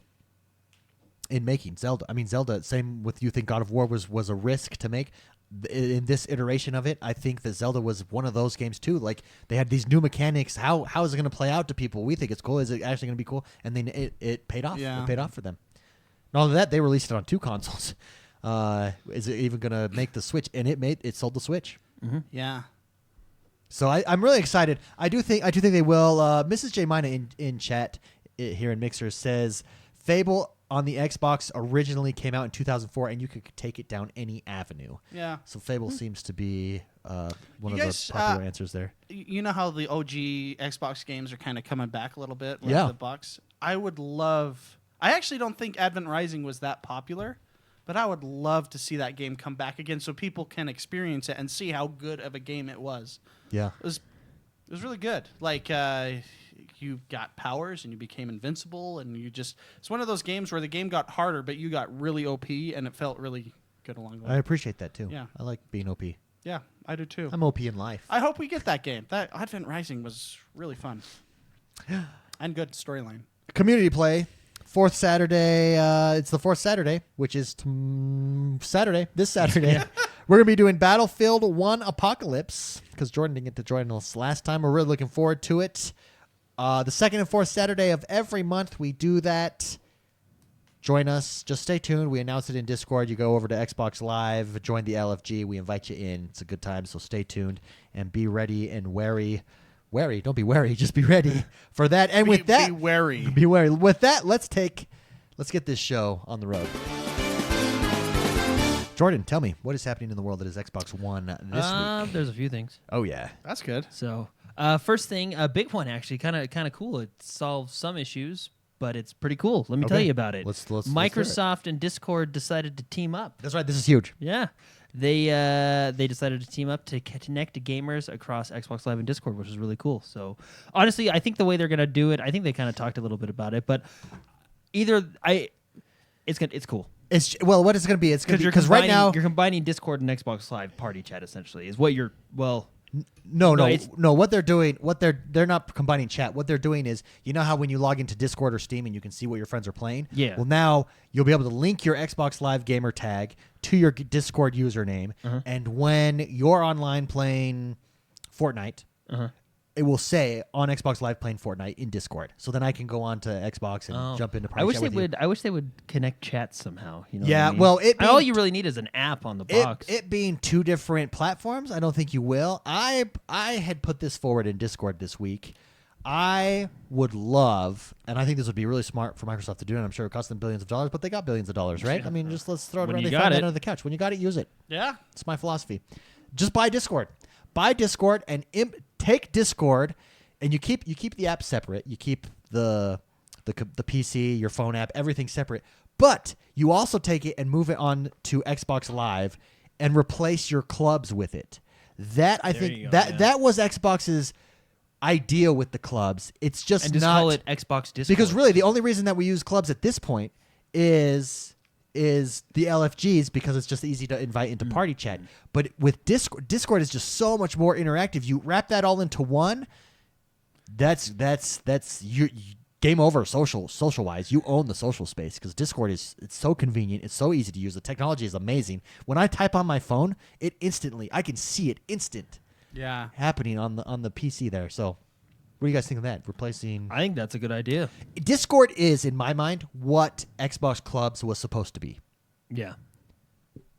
in making Zelda. I mean, Zelda. Same with you think God of War was a risk to make. In this iteration of it, I think that Zelda was one of those games too. Like they had these new mechanics. How is it going to play out to people? We think it's cool. Is it actually going to be cool? And then it paid off. Yeah. It paid off for them. Not only that, they released it on 2 consoles. Is it even going to make the Switch? And it sold the Switch. Yeah. So I'm really excited. I do think they will. Mrs. J Mina in chat here in Mixer says Fable on the Xbox originally came out in 2004, and you could take it down any avenue. Yeah. So Fable seems to be one You of guys, the popular answers there. You know how the OG Xbox games are kind of coming back a little bit with Yeah. the box? I would love... I actually don't think Advent Rising was that popular, but I would love to see that game come back again so people can experience it and see how good of a game it was. Yeah. It was really good. Like, you got powers and you became invincible, and you just... It's one of those games where the game got harder, but you got really OP, and it felt really good along the way. I appreciate that, too. Yeah. I like being OP. Yeah, I do too. I'm OP in life. I hope we get that game. That Advent Rising was really fun. And good storyline. Community play. Fourth Saturday. It's the fourth Saturday, which is Saturday. This Saturday. We're going to be doing Battlefield 1 Apocalypse because Jordan didn't get to join us last time. We're really looking forward to it. The second and fourth Saturday of every month, we do that. Join us. Just stay tuned. We announce it in Discord. You go over to Xbox Live, join the LFG. We invite you in. It's a good time, so stay tuned and be ready and wary. Wary. Don't be wary. Just be ready for that. And with that, be wary. Be wary. With that, let's get this show on the road. Jordan, tell me, what is happening in the world that is Xbox One this week? There's a few things. Oh, yeah. That's good. So, first thing, a big one actually, kind of cool. It solves some issues, but it's pretty cool. Let me tell Okay. you about it. Let's hear it. Microsoft and Discord decided to team up. That's right. This is huge. Yeah. They decided to team up to connect to gamers across Xbox Live and Discord, which is really cool. So, honestly, I think the way they're going to do it, I think they kind of talked a little bit about it, but it's cool. What it's going to be? It's going to be because right now you're combining Discord and Xbox Live party chat essentially is what you're No. it's- What they're doing, they're not combining chat. What they're doing is, you know how when you log into Discord or Steam and you can see what your friends are playing? Yeah. Well, now you'll be able to link your Xbox Live gamer tag to your Discord username, and when you're online playing Fortnite, it will say on Xbox Live playing Fortnite in Discord. So then I can go on to Xbox and jump into party I wish chat they with you. would. I wish they would connect chat somehow. You know Yeah, what I mean? well, all you really need is an app on the box. It being two different platforms, I don't think you will. I had put this forward in Discord this week. I would love, and I think this would be really smart for Microsoft to do, and I'm sure it cost them billions of dollars, but they got billions of dollars, right? I mean, just let's throw it When around. you They got found that it. under the couch. When you got it, use it. Yeah. It's my philosophy. Just buy Discord. Buy Discord and take Discord, and you keep the app separate. You keep the PC, your phone app, everything separate. But you also take it and move it on to Xbox Live and replace your clubs with it. That I There think you go, that yeah. that was Xbox's idea with the clubs. It's just and just not call it Xbox Discord. because really the only reason that we use clubs at this point is the LFGs because it's just easy to invite into party chat. But with Discord is just so much more interactive. You wrap that all into one. That's you game over social wise. You own the social space because Discord it's so convenient. It's so easy to use. The technology is amazing. When I type on my phone, I can see it instant Yeah. happening on the PC there. So what do you guys think of that? Replacing I think that's a good idea. Discord is, in my mind, what Xbox Clubs was supposed to be. Yeah.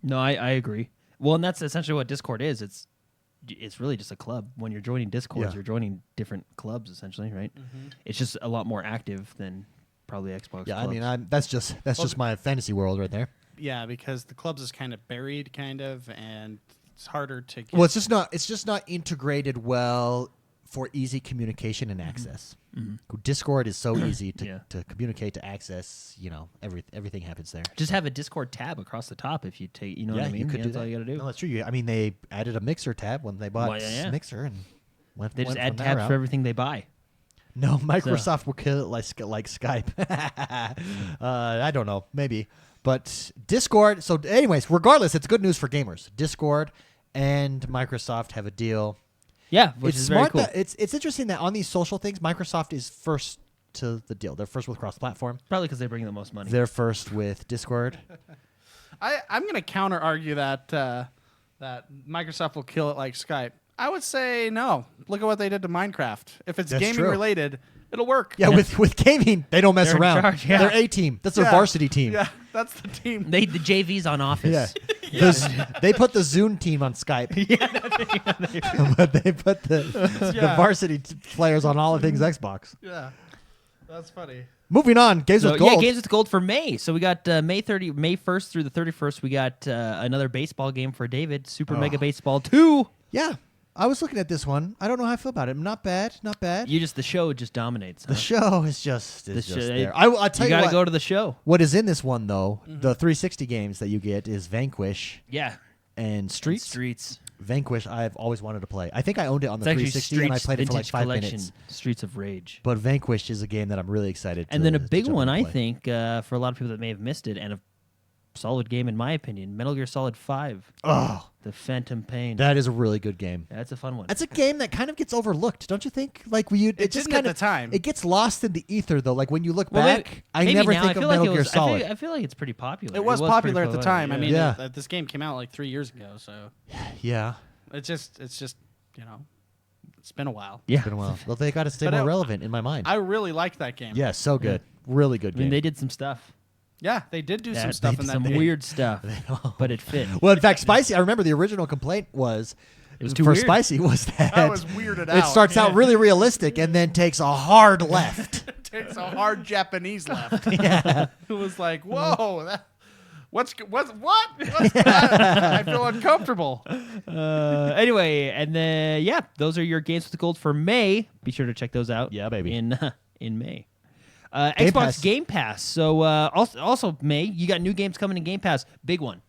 No, I agree. Well, and that's essentially what Discord is. It's really just a club. When you're joining Discords, Yeah. you're joining different clubs essentially, right? It's just a lot more active than probably Xbox. Yeah, clubs. I mean, that's just my fantasy world right there. Yeah, because the clubs is kind of buried, and it's harder to get. Well, it's just not integrated well for easy communication and access. Discord is so easy Yeah. to communicate, to access. You know, everything happens there. Just have a Discord tab across the top if you take. You know what I mean? you could do That's that. all you got to do. No, that's true. I mean, they added a Mixer tab when they bought Well, yeah. Mixer, and They just went add from that tabs route. for everything they buy. No, Microsoft will kill it like Skype. I don't know, maybe. But Discord, so anyways, regardless, it's good news for gamers. Discord and Microsoft have a deal. Yeah, which It's is smart very cool. that it's interesting that on these social things, Microsoft is first to the deal. They're first with cross-platform. Probably because they bring the most money. They're first with Discord. I'm going to counter argue that that Microsoft will kill it like Skype. I would say no. Look at what they did to Minecraft. If it's That's gaming true. related, it'll work. Yeah, with gaming, they don't mess They're in around. charge, yeah. They're A team. That's their Yeah. varsity team. Yeah, that's the team. the JV's on Office. Yeah. They put the Zune team on Skype. But they put the Yeah. varsity players on all of things Xbox. Yeah, that's funny. Moving on, games So, with gold. Yeah, games with gold for May. So we got May 1st through the 31st. We got another baseball game for David, Super Mega Baseball 2. Yeah, I was looking at this one. I don't know how I feel about it. Not bad, not bad. The show just dominates. Huh? The show is just there. show- I'll tell You you got to what. go to the show. What is in this one though? The 360 games that you get is Vanquish Yeah. and Streets. Streets. Vanquish, I've always wanted to play. I think I owned it on the It's actually 360 and I Streets played it for like Vintage 5 Collection, minutes. Streets of Rage. But Vanquish is a game that I'm really excited. And then a to big jump one, in and I play. think, for a lot of people that may have missed it, and a solid game in my opinion, Metal Gear Solid 5. Oh, The Phantom Pain. that is a really good game. That's a fun one. That's a game that kind of gets overlooked, don't you think? Like it just didn't kind at of the time. It gets lost in the ether though. Like when you look Well, back, I maybe never now. think I of feel like Metal it Gear was, Solid. I feel like it's pretty popular. It was pretty popular at the time. I mean, Yeah. this game came out like 3 years ago, so Yeah, it's just it's been a while. yeah. it's been a while. Well, they got to stay But more I- relevant in my mind. I really liked that game. Yeah, so good. Really good I mean, game. they did some stuff. Yeah, they did do Yeah, some they stuff did in that some game. weird stuff, but it fit. Well, in fact, Spicy. I remember the original complaint was It was too for weird. Spicy was that I was weirded it out. starts out really realistic and then takes a hard left. Takes a hard Japanese left. Yeah. It was like, whoa, what? I feel uncomfortable. Anyway, and then those are your games with the gold for May. Be sure to check those out. Yeah, baby. In May. Game Xbox Pass. Game Pass. So also May, you got new games coming in Game Pass. Big one.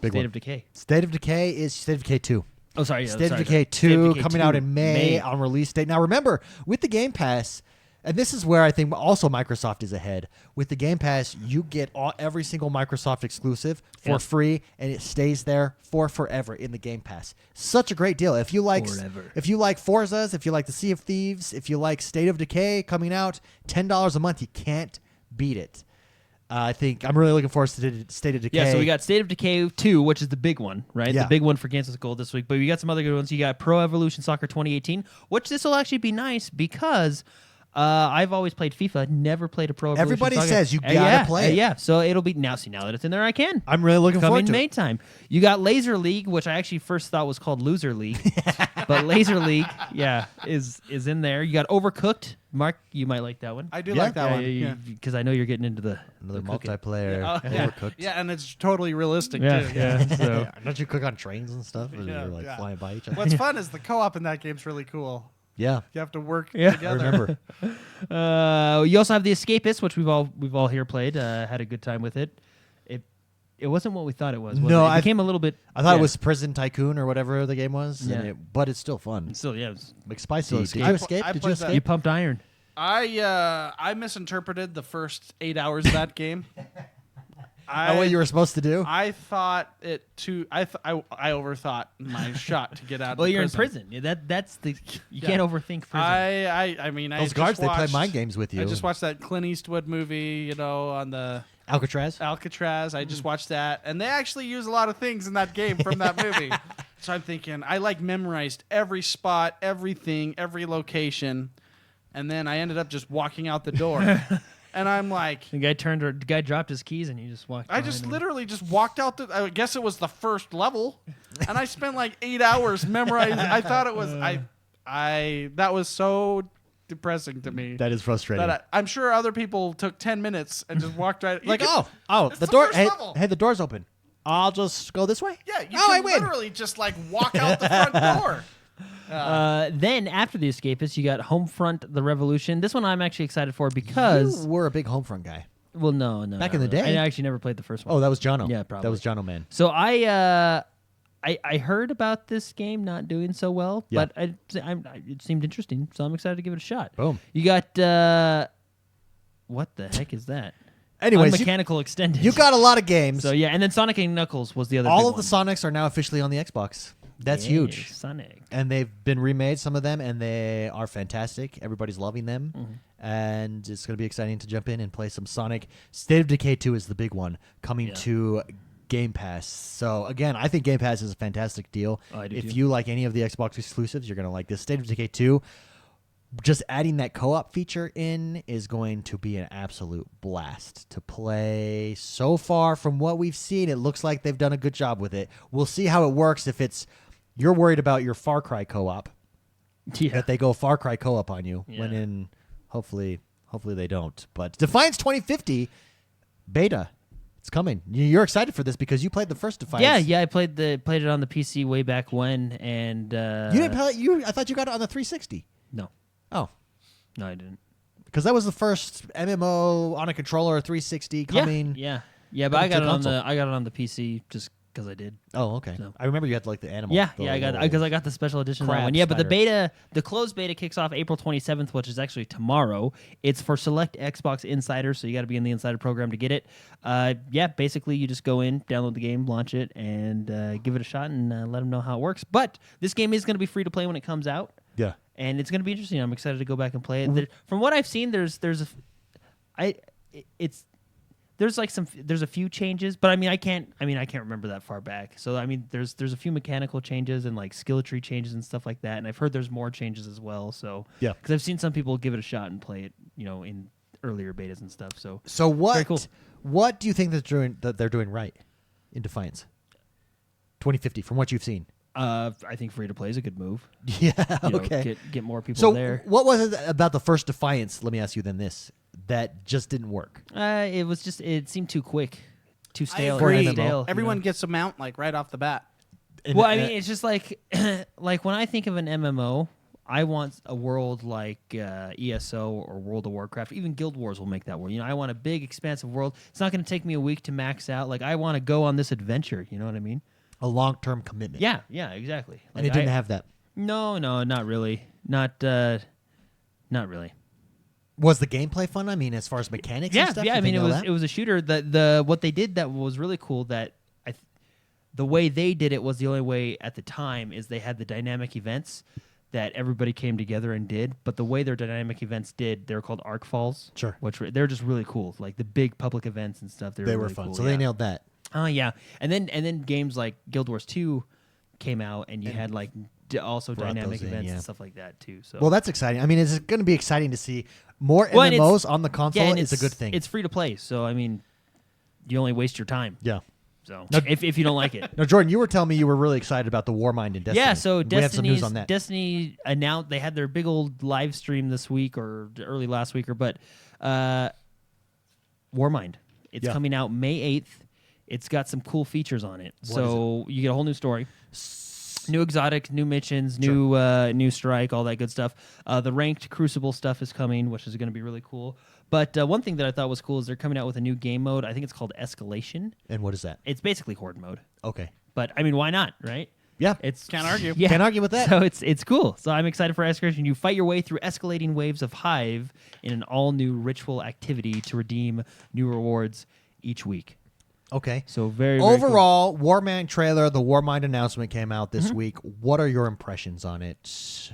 Big State one. of Decay. State of Decay is State of Decay 2. Oh, sorry. State sorry, of Decay sorry. 2 State of Decay coming 2, out in May on release date. Now remember, with the Game Pass, and this is where I think also Microsoft is ahead. With the Game Pass, you get every single Microsoft exclusive for free, and it stays there for forever in the Game Pass. Such a great deal. If you like Forzas, if you like the Sea of Thieves, if you like State of Decay coming out, $10 a month, you can't beat it. I think I'm really looking forward to State of Decay. Yeah, so we got State of Decay 2, which is the big one, right? Yeah. The big one for Games with Gold this week. But we got some other good ones. You got Pro Evolution Soccer 2018, which this will actually be nice because I've always played FIFA, never played a Pro Evolution Everybody Soccer. says you gotta play it. Yeah, so it'll be now that it's in there, I can. I'm really looking forward Coming to May it. time. You got Laser League, which I actually first thought was called Loser League. But Laser League, is in there. You got Overcooked. Mark, you might like that one. I do Yeah. like that one. Yeah. Because I know you're getting into the Another cooking. multiplayer Yeah. Overcooked. Yeah, and it's totally realistic too. Yeah. So Don't you cook on trains and stuff? Or Yeah, you're like yeah. flying by each other? What's fun is the co-op in that game's really cool. Yeah, You have to work Yeah. together. I remember. you also have the Escapist, which we've all here played. Had a good time with it. It wasn't what we thought it was. No, it became a little bit. I thought yeah. it was Prison Tycoon or whatever the game was, Yeah. but it's still fun. Still, yeah. It was, McSpicy, Still did escape. you I escape? Did you played that. you escape? pumped iron. I misinterpreted the first 8 hours of that game. What you were supposed to do? I thought it too. I overthought my shot to get out. Well, of you're prison. in prison. Yeah, that's the. You can't overthink prison. I mean, I Those just guards, they play watched- mind games with you. I just watched that Clint Eastwood movie, on the Alcatraz. Alcatraz. I just watched that, and they actually use a lot of things in that game from that movie. So I'm thinking, I memorized every spot, everything, every location, and then I ended up just walking out the door, and I'm like. the guy dropped his keys and you just walked. I behind just him. literally just walked out I guess it was the first level, and I spent like 8 hours memorizing. I thought it was that was so depressing to me. That is frustrating. That I'm sure other people took 10 minutes and just walked right. Like, you could- the the door. first Hey, level. hey, the door's open. I'll just go this way. yeah, you I can win. literally just like walk out the front door. Then after the Escapist, you got Homefront: The Revolution. This one I'm actually excited for because You were a big Homefront guy. well, no, Back not in the really. day? I actually never played the first one. Oh, that was Jono. Yeah, probably. That was Jono, man. So I heard about this game not doing so well, Yeah. but it seemed interesting, so I'm excited to give it a shot. Boom. You got what the heck is that? Anyways, Mechanical Extended. you got a lot of games. so yeah, and then Sonic and Knuckles was the other. All big of the one. Sonics are now officially on the Xbox. That's Yay, huge. Sonic. And they've been remade, some of them, and they are fantastic. Everybody's loving them. Mm-hmm. And it's going to be exciting to jump in and play some Sonic. State of Decay 2 is the big one coming to Game Pass. So, again, I think Game Pass is a fantastic deal. Oh, I do if too. you like any of the Xbox exclusives, you're going to like this. State of Decay 2, just adding that co-op feature in is going to be an absolute blast to play. So far, from what we've seen, it looks like they've done a good job with it. We'll see how it works if it's... You're worried about your Far Cry co-op. Yeah. That they go Far Cry co-op on you Yeah. when in hopefully Hopefully they don't. But Defiance 2050 beta, it's coming. You're excited for this because you played the first Defiance. Yeah. I played it on the PC way back when, and You didn't play it. I thought you got it on the 360. No, Oh, no, I didn't. because that was the first MMO on a controller 360 coming. Yeah. But coming I got to it on console. the PC just because I did. Oh, okay. So. I remember you had like the animal. Yeah, the I got little- because I got the special edition of that crab one. Yeah, but spider. the closed beta kicks off April 27th, which is actually tomorrow. It's for select Xbox insiders, so you got to be in the insider program to get it. Basically you just go in, download the game, launch it, and give it a shot and let them know how it works. But this game is going to be free to play when it comes out, Yeah. and it's going to be interesting. I'm excited to go back and play it. From what I've seen, there's a few changes, but I can't remember that far back. So there's a few mechanical changes and like skill tree changes and stuff like that. And I've heard there's more changes as well. So Yeah. because I've seen some people give it a shot and play it, in earlier betas and stuff. So So what? Very cool. What do you think that they're doing right in Defiance 2050? From what you've seen. I think free to play is a good move. Yeah. You know, Okay. get more people So there. what was it about the first Defiance? Let me ask you then this that just didn't work. It seemed too quick, too stale. agree. too For an MMO. stale, you Everyone know? gets a mount like right off the bat. And, Well, it's just like like when I think of an MMO, I want a world like ESO or World of Warcraft. Even Guild Wars will make that world. I want a big, expansive world. It's not going to take me a week to max out. Like I want to go on this adventure. You know what I mean? a long-term commitment. Yeah, exactly. And it didn't have that. No, not really. Not really. Was the gameplay fun? I mean, as far as mechanics and stuff? Yeah. Did they nail that? It was a shooter. The what they did that was really cool. That the way they did it was the only way at the time. Is they had the dynamic events that everybody came together and did. But the way their dynamic events did, they were called arc falls. Sure. Which they're just really cool. Like the big public events and stuff. They They were really fun. cool, So yeah. they nailed that. Oh yeah, and then games like Guild Wars 2 came out, and you had like also brought dynamic those in, events yeah. and stuff like that too. So Well, that's exciting. I mean, it's going to be exciting to see more Well, and MMOs it's- on the console. and It's a good thing. It's free to play, so you only waste your time. Yeah. So No- if you don't like it. Now, Jordan, you were telling me you were really excited about the Warmind in Destiny. Yeah, so we have some news on that. Destiny announced they had their big old live stream this week or early last week, but Warmind. It's Yeah. coming out May 8th. It's got some cool features on it. So you get a whole new story. New exotic, new missions, new strike, all that good stuff. The ranked Crucible stuff is coming, which is going to be really cool. But one thing that I thought was cool is they're coming out with a new game mode. I think it's called Escalation. And what is that? It's basically Horde mode. Okay. But why not, right? Yeah. It's Can't argue. Yeah. Can't argue with that. So it's cool. So I'm excited for Escalation. You fight your way through escalating waves of Hive in an all-new ritual activity to redeem new rewards each week. Okay. So very cool. Overall, Warmind trailer, the Warmind announcement came out this Mm-hmm. week. What are your impressions on it?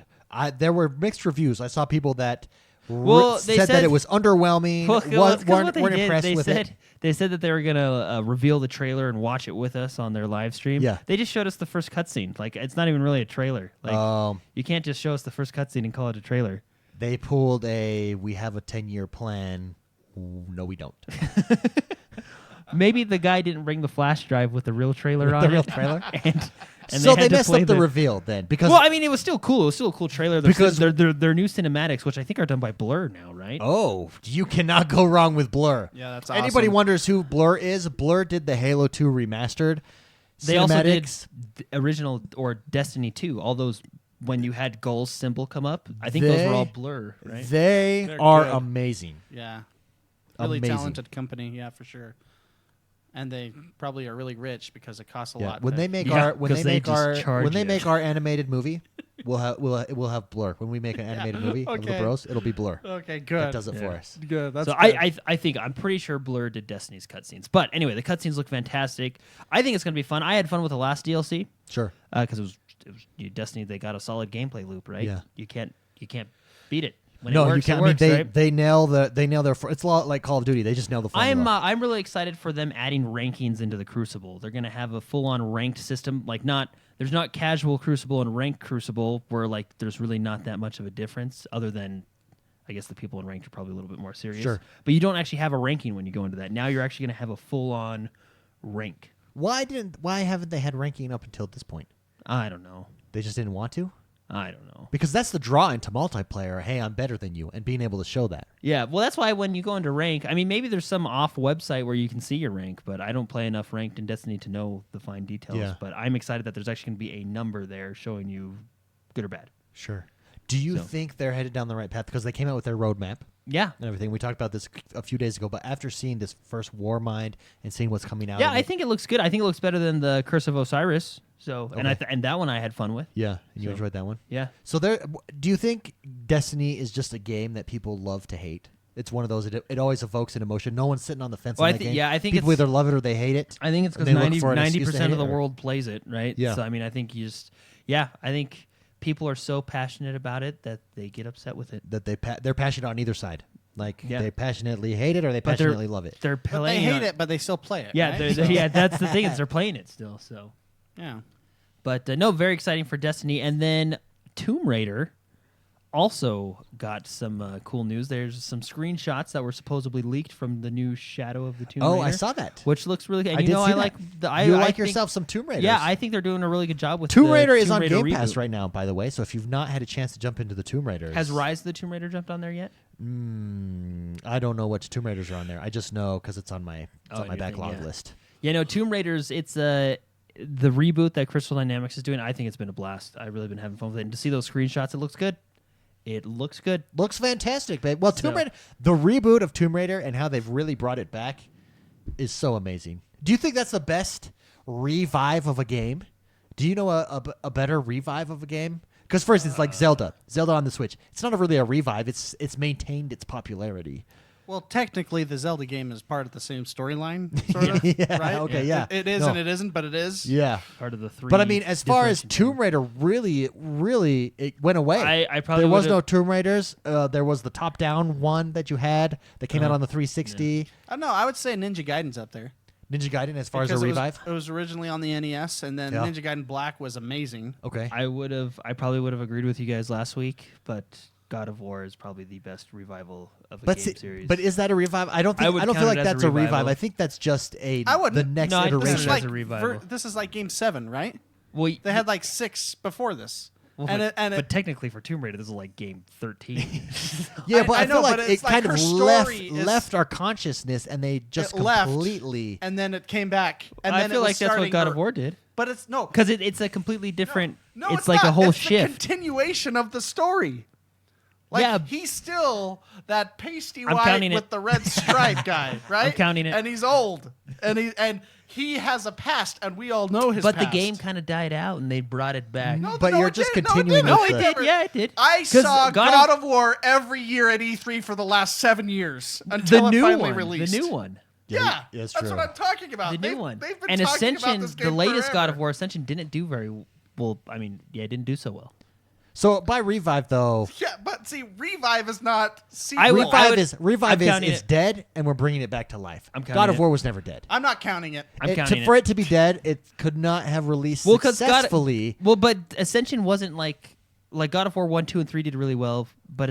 There were mixed reviews. I saw people that They said that said- it was underwhelming, Well, that's 'cause weren't what they weren't did, impressed they with said, it. They said that they were gonna reveal the trailer and watch it with us on their live stream. Yeah. They just showed us the first cutscene. Like it's not even really a trailer. Like you can't just show us the first cutscene and call it a trailer. They pulled we have a 10-year plan. No, we don't. Maybe the guy didn't bring the flash drive with the real trailer on the it. real trailer? and So had they to messed play up the reveal then. Because Well, it was still cool. It was still a cool trailer. Because- They're new cinematics, which I think are done by Blur now, right? Oh, you cannot go wrong with Blur. Yeah, that's Anybody awesome. wonders who Blur is? Blur did the Halo 2 remastered. They also did cinematics. the original or Destiny 2. All those when you had Gull's symbol come up. I think those were all Blur, right? They They're are good. amazing. Yeah. Really Amazing. talented company, yeah, for sure. And they probably are really rich because it costs a lot. When to- they make Yeah, our when 'cause they they make just our charge when they you. make our animated movie, we'll have Blur. When we make an animated movie of the okay. Bros, it'll be Blur. Okay, good. That does it for Yeah. us. Good. That's So good. I think I'm pretty sure Blur did Destiny's cutscenes. But anyway, the cutscenes look fantastic. I think it's gonna be fun. I had fun with the last DLC Sure. because it was Destiny. They got a solid gameplay loop, right? Yeah. You can't beat it. When No, it works, you can't. It works, I mean, right? they nail their. It's a lot like Call of Duty. They just nail the formula. I'm really excited for them adding rankings into the Crucible. They're gonna have a full on ranked system. Like there's not casual Crucible and ranked Crucible where like there's really not that much of a difference other than I guess the people in ranked are probably a little bit more serious. Sure. But you don't actually have a ranking when you go into that. Now you're actually gonna have a full on rank. Why haven't they had ranking up until this point? I don't know. They just didn't want to. I don't know. Because that's the draw into multiplayer. Hey, I'm better than you, and being able to show that. Yeah, well, that's why when you go into rank, I mean, maybe there's some off website where you can see your rank, but I don't play enough ranked in Destiny to know the fine details. Yeah. But I'm excited that there's actually going to be a number there showing you good or bad. Sure. Do you think they're headed down the right path? Because they came out with their roadmap Yeah. and everything. We talked about this a few days ago, but after seeing this first Warmind and seeing what's coming out, Yeah, of I it- think it looks good. I think it looks better than the Curse of Osiris. So, and Okay. and that one I had fun with. yeah, and you So- enjoyed that one. Yeah. So do you think Destiny is just a game that people love to hate? It's one of those. It always evokes an emotion. No one's sitting on the fence. Well, on I that thi- game. yeah, I think people it's- either love it or they hate it. I think it's And because they look for an excuse to 90% hate of the it, or- world plays it, right? Yeah. So, I mean, I think you just, I think people are so passionate about it that they get upset with it. That they're passionate on either side. Like Yeah. they passionately hate it or they But they're- passionately love it. They're But they playing hate on- it, but they still play it. Yeah, right? yeah, that's the thing is they're playing it still. So, Yeah. but no, very exciting for Destiny. And then Tomb Raider also got some cool news. There's some screenshots that were supposedly leaked from the new Shadow of the Tomb Raider. Oh, I saw that. which looks really good. And I you did know, see I that. like the. You I like think- yourself some Tomb Raiders. Yeah, I think they're doing a really good job with Tomb the Raider is Tomb on Raider Game Pass reboot. right now, by the way. So if you've not had a chance to jump into the Tomb Raiders, Has Rise of the Tomb Raider jumped on there yet? I don't know which Tomb Raiders are on there. I just know because it's on my Oh, my your thing, backlog yeah. list. Yeah, no, Tomb Raiders. It's the reboot that Crystal Dynamics is doing. I think it's been a blast. I've really been having fun with it. And to see those screenshots, it looks good. It looks good. Looks fantastic, babe. Well, Tomb So- Raider, the reboot of Tomb Raider and how they've really brought it back is so amazing. Do you think that's the best revive of a game? Do you know a better revive of a game? Because, for instance, like Zelda on the Switch, it's not really a revive. It's maintained its popularity. Well, technically, the Zelda game is part of the same storyline, sort of. Yeah, right? okay, yeah. It is No. and it isn't, but it is. Yeah. Part of the three. But I mean, as far as different- Tomb Raider, really, it went away. I probably there was would've- no Tomb Raiders. There was the top-down one that you had that came out on the 360. I don't know. I would say Ninja Gaiden's up there. Ninja Gaiden, as far as Because a revive. It was originally on the NES, and then Yeah. Ninja Gaiden Black was amazing. Okay. I probably would have agreed with you guys last week, but God of War is probably the best revival of a But game series. but is that a revive? I don't think. I would I don't count feel it like as a that's a revive. revival. I think that's just I the wouldn't. next No, I think This Iteration. is iteration. as like a revival. this is like Game 7, right? well, They had like 6 before this. well, but technically for Tomb Raider, this is like game 13. Yeah, but I, know, feel but like it's it like kind her of story is- left our consciousness, and they just It left, completely. and then it came back. And I then feel it was like that's what starting God her- of War did. But it's no. Because it's a completely different. No, it's like not. a whole it's shift. The continuation of the story. Like, Yeah. he's still that pasty I'm white counting with it. the red stripe guy, right? I'm counting it. And he's old, and he has a past, and we all know his. But past. the game kind of died out, and they brought it back. No, But no, you're it just didn't. continuing No, with it the- didn't. It did, yeah, it did. I 'Cause saw God God of- of War every year at E3 for the last 7 years until The it new finally one. released. The new one. Yeah, it's that's true. what I'm talking about. The new They've- one. They've been And talking about Ascension, this the game latest God forever. of War Ascension didn't do very well. I mean, yeah, it didn't do so well. So by revive though, Yeah, but see, Revive is not sequel. I would- revive I'm counting is it. dead, and we're bringing it back to life. I'm God counting of it. War was never dead. I'm not counting it. I'm counting For it. it to be dead, it could not have released Well, because successfully. but Ascension wasn't like God of War 1, 2, and 3 did really well. But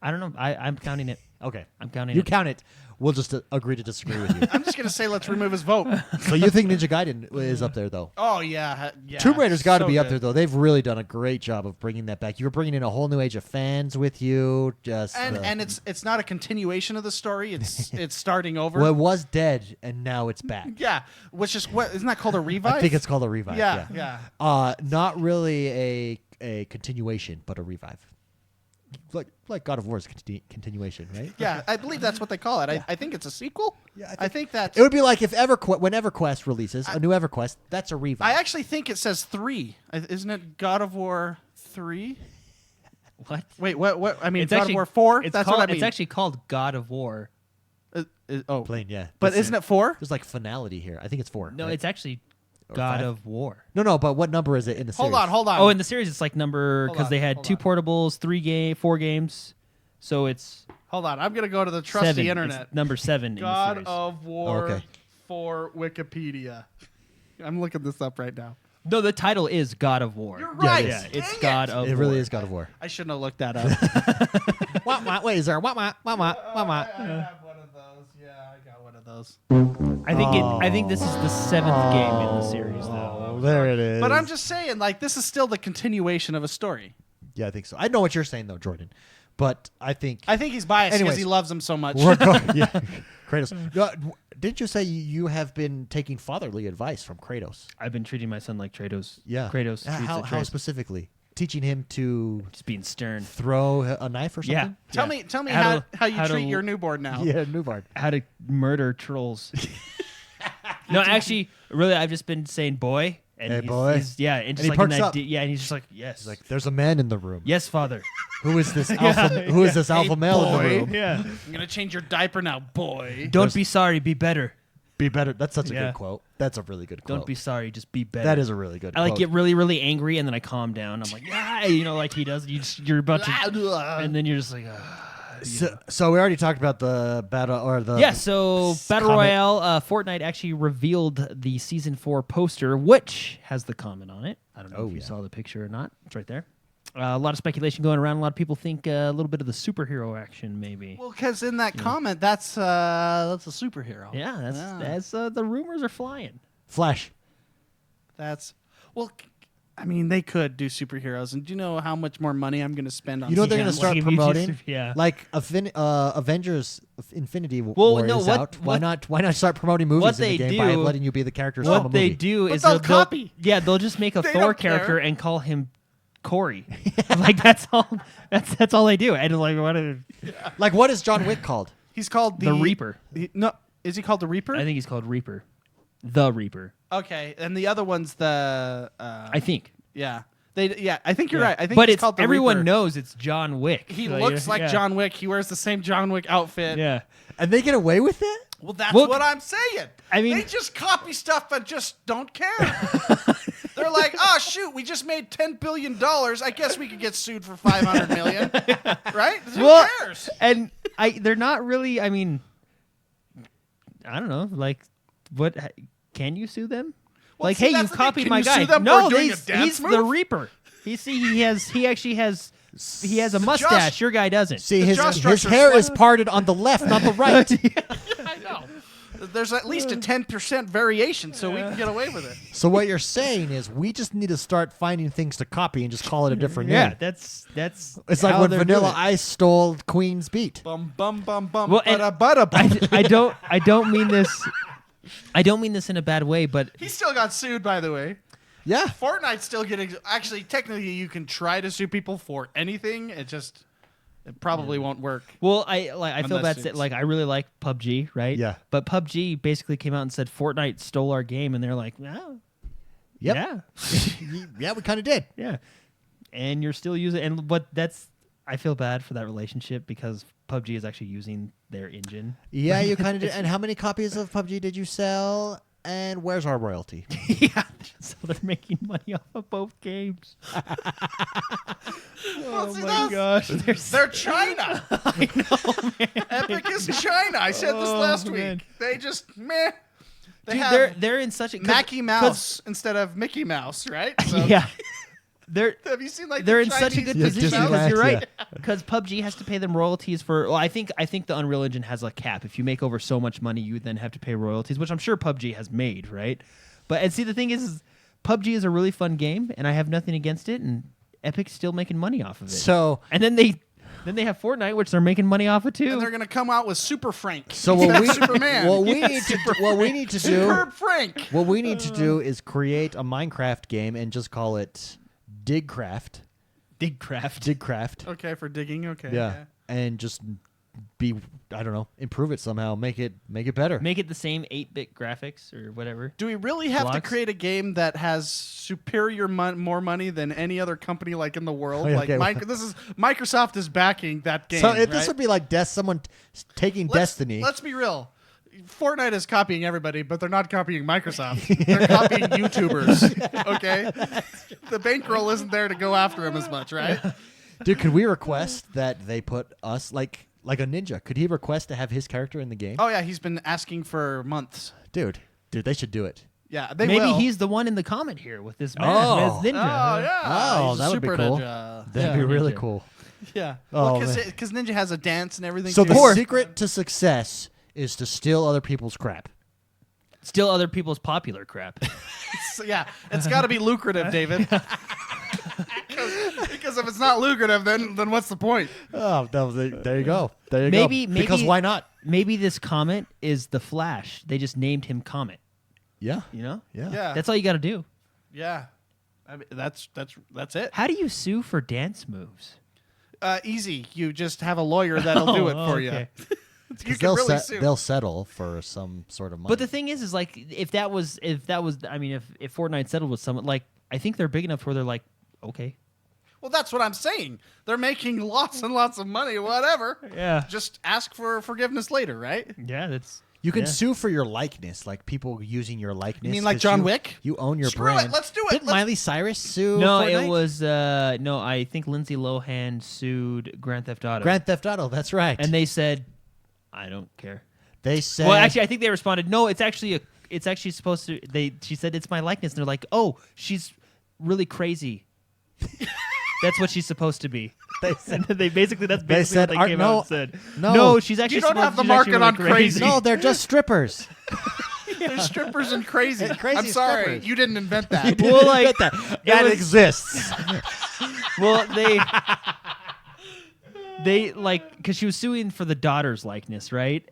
I don't know. I'm counting it. Okay, I'm counting you it. count it. We'll just agree to disagree with you. I'm just gonna say let's remove his vote. So you think Ninja Gaiden is up there though? Oh yeah. Tomb Raider's got to so be up good. there though. They've really done a great job of bringing that back. You're bringing in a whole new age of fans with you. Just And it's not a continuation of the story. It's starting over. well, it was dead and now it's back. Yeah, which is what isn't that called a revive? I think it's called a revive. Yeah. Not really a continuation, but a revive. Like God of War's continuation, right? Yeah, I believe that's what they call it. I think it's a sequel. Yeah, I think that's. It would be like if when EverQuest releases a new EverQuest, that's a revive. I actually think it says 3. Isn't it God of War 3? What? Wait, what? I mean, It's God actually of War 4. It's That's called, what I mean. It's actually called God of War. Oh, Plain, yeah. but That's isn't it 4? There's like finality here. I think it's 4. No, right? it's actually Or God 5? of War. No, but what number is it in the series? Hold on. Oh, in the series, it's like number Hold because on, they had hold 2 on. portables, 4 games, so it's Hold on. I'm gonna go to the trusty 7. internet. It's number 7 in the God series. of War okay. for Wikipedia. I'm looking this up right now. No, the title is God of War. You're Yeah, right. it is. It's Dang God of It War. really is God of War. I shouldn't have looked that up. Wait, is there a wah? I have one of those. Yeah, I got one of those. I think this is the 7th game in the series, though. there it is. But I'm just saying, like, this is still the continuation of a story. Yeah, I think so. I know what you're saying though, Jordan, but I think he's biased because Anyways. he loves him so much. we're going. Yeah, Kratos. Didn't you say you have been taking fatherly advice from Kratos? I've been treating my son like Kratos. Yeah, Kratos treats How Atreus. specifically? Teaching him to Just being stern. throw a knife or something? Yeah. Tell me How how to- you how to- treat your newborn now. Yeah, newborn. How to murder trolls. No, actually, really, I've just been saying boy. And Hey, he's, boy. and just he like perks in that up. yeah, and he's just like, yes. He's like, there's a man in the room. yes, father. Who is this alpha? Who is this alpha male in the boy. room? Yeah. I'm gonna change your diaper now, boy. Don't be sorry, be better. Be better. That's such a Yeah. good quote. That's a really good quote. Don't be sorry, just be better. That is a really good I like quote. get really, really angry, and then I calm down. I'm like, yeah, like he does. You're about to, and then you're just like, So we already talked about the battle or the yeah. So Battle comment. Royale, Fortnite actually revealed the season 4 poster, which has the comment on it. I don't know if you saw the picture or not. It's right there. A lot of speculation going around. A lot of people think a little bit of the superhero action, maybe. Well, because in that comment, that's a superhero. Yeah, that's the rumors are flying. Flash. That's well. I mean, they could do superheroes, and do you know how much more money I'm going to spend on? You know they're going to CGI? start Like, promoting, yeah. like Avengers Infinity Well, War no, is what- out. Why not start promoting movies what in the they game by do- letting you be the characters from a What they movie? do But is they'll copy. Yeah, they'll just make a They Thor don't character care. and call him Corey. Like that's all. That's all they do. And like what? Like what is John Wick called? He's called The Reaper. No, is he called the Reaper? I think he's called Reaper. The Reaper. Okay, and the other one's the. I think. Yeah, I think you're right. I think but it's called the everyone Reaper. knows it's John Wick. He So, looks like yeah. John Wick. He wears the same John Wick outfit. Yeah. And they get away with it? Well, that's Well, what I'm saying. I mean- they just copy stuff but just don't care. They're like, oh shoot, we just made $10 billion. I guess we could get sued for $500 million, right? Who cares? And they're not really. I mean, I don't know. Like, what? Can you sue them? Well, like, see, hey, that's you the thing. copied Can my you guy. sue them No, for doing a he's dance the move? Reaper. He actually has a mustache. Josh- Your guy doesn't. See, The his jaw structure's hair is slightly- parted on the left, not the right. I know. There's at least a 10% variation, so we can get away with it. So what you're saying is we just need to start finding things to copy and just call it a different Yeah, name. that's It's like how when they're Vanilla doing it. Ice stole Queen's Beat. Bum bum bum bum. Well, and bada bum. I don't mean this. I don't mean this in a bad way, but He still got sued, by the way. Yeah. Fortnite's still getting. Actually, technically, you can try to sue people for anything. It probably won't work. well, I feel Unless that's it. it's- Like I really like PUBG, right? Yeah. But PUBG basically came out and said Fortnite stole our game, and they're like, oh, Yep. yeah, Yeah, we kind of did. yeah. And you're still using, I feel bad for that relationship because PUBG is actually using their engine. Yeah, you kind of did. And how many copies of PUBG did you sell? And where's our royalty? Yeah, so they're making money off of both games. Well, see, my gosh, They're China. I know, man. Epic is China. I said this Oh, last man. week. They just meh. They Dude, have they're in such a Mackie Mouse instead of Mickey Mouse, right? So, yeah, they're Have you seen like they're the in such a Chinese good Yeah, position Disneyland, because you're right. yeah. Because PUBG has to pay them royalties for. Well, I think the Unreal Engine has a cap. If you make over so much money, you then have to pay royalties, which I'm sure PUBG has made, right? But and see, the thing is PUBG is a really fun game, and I have nothing against it. And Epic's still making money off of it. So and then they have Fortnite, which they're making money off of too. And they're gonna come out with Super Frank. So what we Superman. what we need to do, what we need to do Superb Frank. what we need to do is create a Minecraft game and just call it Digcraft. Digcraft. Digcraft. Okay, for digging. Okay. Yeah. And just be I don't know, improve it somehow, make it better. Make it the same 8-bit graphics or whatever. Do we really have to Blocks? create a game that has superior more money than any other company like in the world? Oh, yeah, like okay. Microsoft is backing that game. So if right? this would be like someone taking Destiny. Let's be real. Fortnite is copying everybody, but they're not copying Microsoft. They're copying YouTubers. Okay, the bankroll isn't there to go after them as much, right? Dude, could we request that they put us like a ninja? Could he request to have his character in the game? Oh yeah, he's been asking for months. Dude, they should do it. Yeah, they Maybe will. he's the one in the comment here with this man Oh. as Ninja. Oh yeah. Oh, He's a that would be super cool. ninja. That'd Yeah. be really Ninja. cool. Yeah. Oh, Because Ninja has a dance and everything. So too. the secret to success is to steal other people's crap. Steal other people's popular crap. So, yeah, it's got to be lucrative, David. Because if it's not lucrative, then what's the point? Oh, there you go. There you Maybe go. Because why not? Maybe this Comet is the Flash. They just named him Comet. Yeah. You know? Yeah. Yeah, That's all you got to do. yeah. I mean, that's it. How do you sue for dance moves? Easy. You just have a lawyer that'll do it for you. okay. You Because can really sue. they'll settle for some sort of money. But the thing is like if that was I mean if Fortnite settled with someone like I think they're big enough where they're like okay. Well, that's what I'm saying. They're making lots and lots of money. Whatever. Yeah. Just ask for forgiveness later, right? Yeah, that's you can yeah. sue for your likeness, like people using your likeness. You mean like 'cause John you- Wick? You own your Screw brand. it. Let's do it. Didn't Miley Cyrus sue? No, Fortnite? it was no. I think Lindsay Lohan sued Grand Theft Auto. Grand Theft Auto. That's right. and they said, "I don't care." they said, Well, actually, I think they responded, "No, it's actually supposed to." She said it's my likeness, and they're like, "Oh, she's really crazy." That's what she's supposed to be. They said, That's basically said, what they came out and said. no, she's actually You don't supposed- have the she's actually market on really crazy. no, they're just strippers. There's strippers and crazy. Crazy I'm sorry. strippers. You didn't invent that. Well, like Get that. That was- exists. Well, they like because she was suing for the daughter's likeness, right?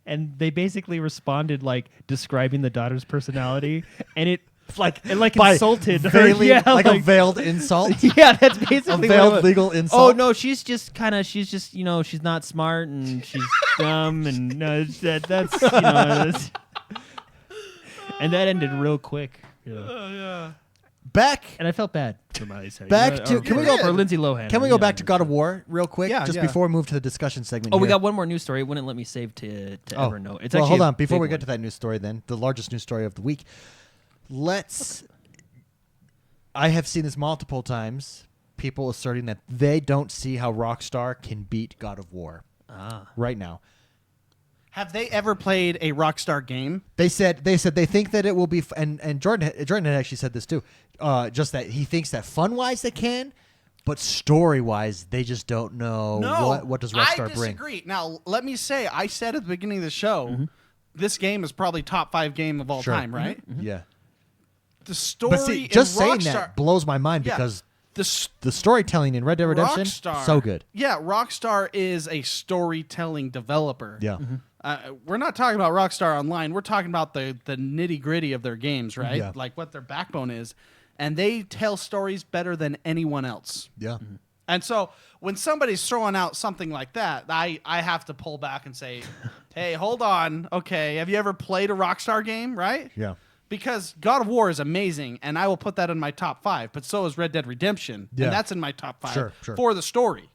And they basically responded like describing the daughter's personality, and it By insulted her. veiling- Yeah, like a veiled insult. yeah, that's basically A what it veiled was. legal Oh insult. no, she's just she's not smart and she's dumb and no, that's and that ended real quick. Yeah. Back. And I felt bad for Miley Cyrus. Back to- Or- can we or- go- for Lindsay Lohan? Can we go back to God of War real quick? Yeah, just yeah. before we move to the discussion segment. Oh, we here. got one more news story. It wouldn't let me save to Oh, ever know. It's well, actually hold a on. Before big we get one. to that news story, then the largest news story of the week. I have seen this multiple times. People asserting that they don't see how Rockstar can beat God of War right now. Have they ever played a Rockstar game? They said they think that it will be, and Jordan had actually said this too. Just that he thinks that fun wise they can, but story wise they just don't know what does Rockstar I bring. disagree. Now, let me say, I said at the beginning of the show, this game is probably top 5 game of all Sure. time, right? Yeah, The story but see, in just saying Rockstar, that blows my mind Yeah. because the the storytelling in Red Dead Redemption Rockstar, so good. Yeah, Rockstar is a storytelling developer. Yeah. We're not talking about Rockstar Online. We're talking about the nitty gritty of their games, right? Yeah. Like what their backbone is, and they tell stories better than anyone else. Yeah. And so when somebody's throwing out something like that, I have to pull back and say, hey, hold on. Okay, have you ever played a Rockstar game, right? Yeah. Because God of War is amazing, and I will put that in my top 5, but so is Red Dead Redemption. Yeah. And that's in my top 5 Sure. for the story.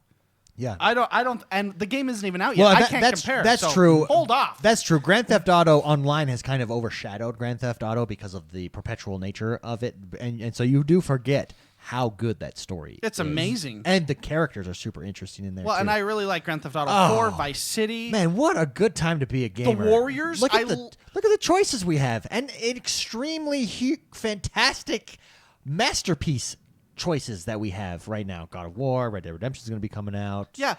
Yeah. I don't, and the game isn't even out yet. Well, I can't compare. That's so true. Hold off. That's true. Grand Theft Auto Online has kind of overshadowed Grand Theft Auto because of the perpetual nature of it, and so you do forget how good that story It's is. amazing. And the characters are super interesting in there. Well, too. and I really like Grand Theft Auto Oh, 4, Vice City. Man, what a good time to be a gamer. Warriors, Look at I look at the choices we have, and extremely fantastic masterpiece choices that we have right now. God of War, Red Dead Redemption is going to be coming out. Yeah,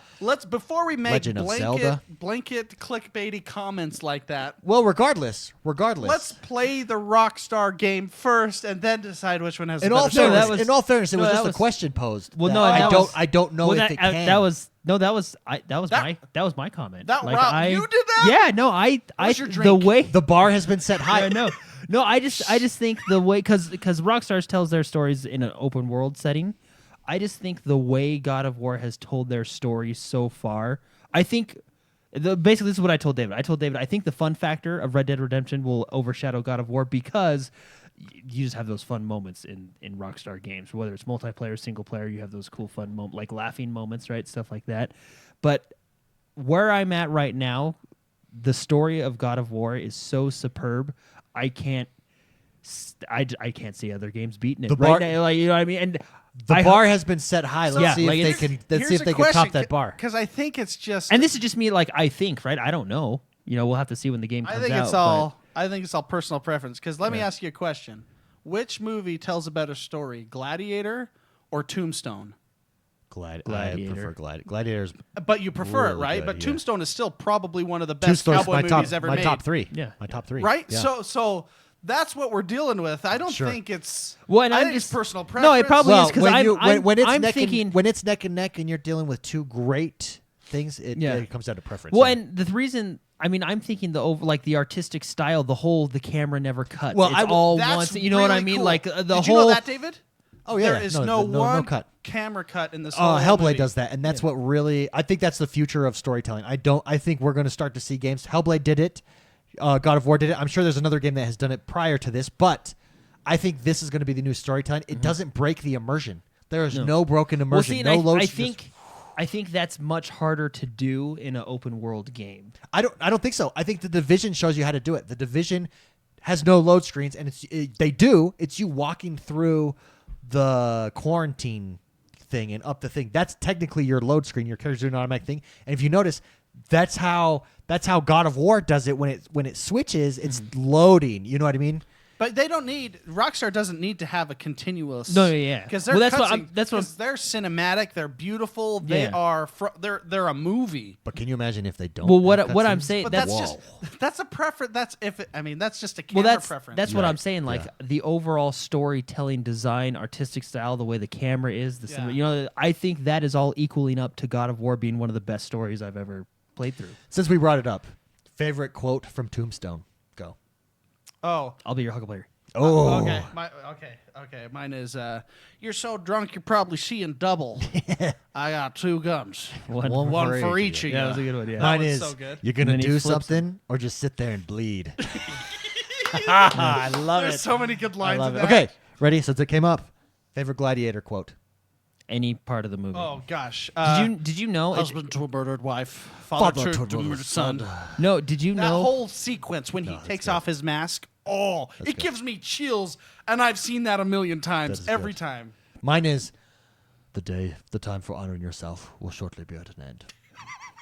before we make Legend of Zelda. blanket clickbaity comments like that, Well, regardless, let's play the Rockstar game first and then decide which one has in the all better fairness, story. was- it no, was that just a was- question posed. Well, that no, I that don't, was- I don't know well, if it can. that was That- my comment. That Like, Rob, you did that? Yeah, no, I your the drink? way the bar has been set high. no, I just think the way because Rockstar tells their stories in an open world setting. I just think the way God of War has told their story so far, I think basically this is what I told David. I told David I think the fun factor of Red Dead Redemption will overshadow God of War because you just have those fun moments in Rockstar games, whether it's multiplayer, single player. You have those cool fun moments, like laughing moments, right? Stuff like that. But where I'm at right now, the story of God of War is so superb. I can't see other games beating it. The right bar- now, like, you know what I mean? And The bar has been set high. Let's Yeah, see like if they it's- can. Let's see Here's if they a can top question, that bar. because I think it's just. and this is just me, like I think, right? I don't know. You know, we'll have to see when the game comes I think out. it's all. I think it's all personal preference. Because let me ask you a question: which movie tells a better story, Gladiator or Tombstone? I Gladiator. prefer Gladiator's But you prefer it, Really right? good, But yeah. Tombstone is still probably one of the best Tombstone's cowboy movies ever my made. top 3. Yeah. My top 3. Right? Yeah. So that's what we're dealing with. I don't Sure. think it's. Well, and I I'm think it's just- personal preference. No, it probably is because when it's I'm neck thinking. and, when it's neck and neck and you're dealing with two great things, it comes down to preference. Well, yeah. and the reason, I mean, I'm thinking the artistic style, the camera never cuts. Well, it's all That's once. You know what I really mean? cool. Like the Did whole. you know that, David? Oh yeah, There is no one cut. camera cut in this. Oh, whole Hellblade movie. does that, and that's what really. I think that's the future of storytelling. I think we're going to start to see games. Hellblade did it. God of War did it. I'm sure there's another game that has done it prior to this, but I think this is going to be the new storytelling. It doesn't break the immersion. There is no broken Well, immersion. see, no load. I think that's much harder to do in an open world game. I don't think so. I think the Division shows you how to do it. The Division has no load screens, and they do. It's you walking through the quarantine thing and up the thing. That's technically your load screen. Your character's doing an automatic thing. And if you notice, that's how God of War does it. When it switches, it's loading. You know what I mean? But they don't need. Rockstar doesn't need to have a continuous. No, yeah. Because they're Well, that's what cutscene- I'm- that's what 'cause they're cinematic. They're beautiful. They Yeah. are. They're a movie. But can you imagine if they don't? Well, have what I'm cutscenes? saying But that's that's just. That's a preference. That's if. That's just a well, camera preference. that's what Right. I'm saying. Like the overall storytelling, design, artistic style, the way the camera is, I think that is all equaling up to God of War being one of the best stories I've ever played through. Since we brought it up, favorite quote from Tombstone. Go. Oh. I'll be your Huckleberry. Oh. Okay. Okay. Mine is. You're so drunk you're probably seeing double. I got 2 guns. One for each of you. Yeah, that was a good one. Yeah. Mine was is so good. you're gonna And then he do flips something or just sit there and bleed. I love There's so many good I lines love in it. that. Okay, ready? Since it came up, favorite Gladiator quote. Any part of the movie. Oh gosh. Did you know? Husband to a murdered wife, father to a murdered son. No. Did you That know? whole sequence when he takes off his mask, it gives me chills, and I've seen that a million times. That is Every good. time. Mine is the time for honoring yourself will shortly be at an end.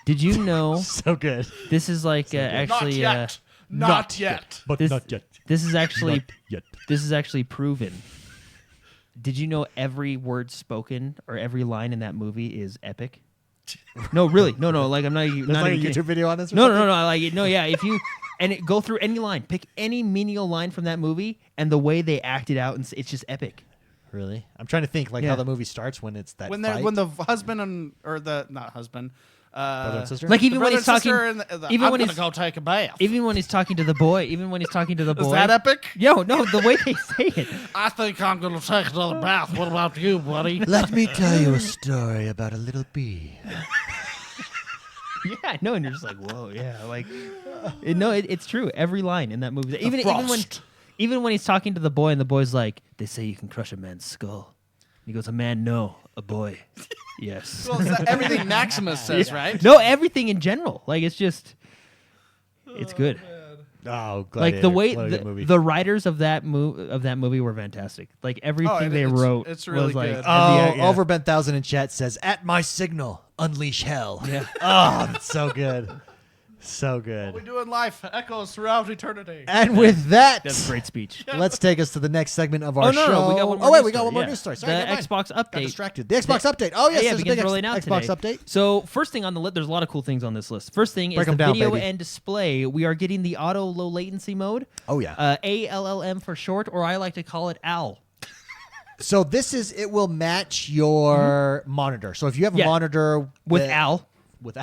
Did you know? So good. This is like actually. Not yet. But This, not yet. this is actually Not yet. this is actually proven. Did you know every word spoken or every line in that movie is epic? No, really, no. Like I'm not. There's not like a even kidding. YouTube video on this. Or No, something? Like no, yeah. If you go through any line, pick any menial line from that movie, and the way they act it out, and it's just epic. Really? I'm trying to think like Yeah. how the movie starts when it's that When fight. the husband and or the not husband, brother and sister. Like the even when brother he's and talking, sister and even I'm when gonna he's go take a bath. even when he's talking to the boy, Is that epic? Yo, no, the way they say it. I think I'm gonna take another bath. What about you, buddy? Let me tell you a story about a little bee. Yeah, I know, and you're just like, whoa, yeah, like, it's true. Every line in that movie, even when he's talking to the boy, and the boy's like, they say you can crush a man's skull. He goes, a man, no, a boy, yes. Well, is that everything Maximus says, right? No, everything in general, like it's just, it's good. Oh, Gladiator. Like the way What a good movie. the writers of that movie were fantastic. Like everything they wrote, it's really was like, good. Oh, yeah. over Ben Thousand in chat says, "At my signal, unleash hell." Yeah. Oh, that's so good, so What we good. do in life echoes throughout eternity. And with that, That's a great speech. let's take us to the next segment of our Oh, no, show. we got one more oh wait, news we got story, one more yeah. news story. Sorry, The never mind. Xbox Got update. distracted. The Xbox update. Oh yes, yeah, there's a begins big rolling out Xbox today. update. So first thing on the list, there's a lot of cool things on this list. First thing Break is the 'em down, video baby. and display. We are getting the auto low latency mode. Oh yeah. ALLM for short, or I like to call it AL. So it will match your monitor. So if you have a Yeah. monitor With that- AL. with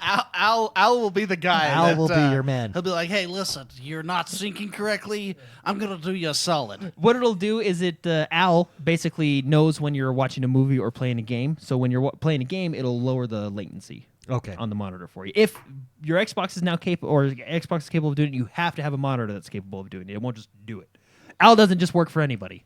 Al, Al will be the guy. Al that, will be your man. He'll be like, "Hey, listen, you're not syncing correctly. I'm gonna do you a solid." What it'll do is AL basically knows when you're watching a movie or playing a game. So when you're playing a game, it'll lower the latency. Okay. On the monitor for you. If your Xbox is now capable, or Xbox is capable of doing it, you have to have a monitor that's capable of doing it. It won't just do it. AL doesn't just work for anybody.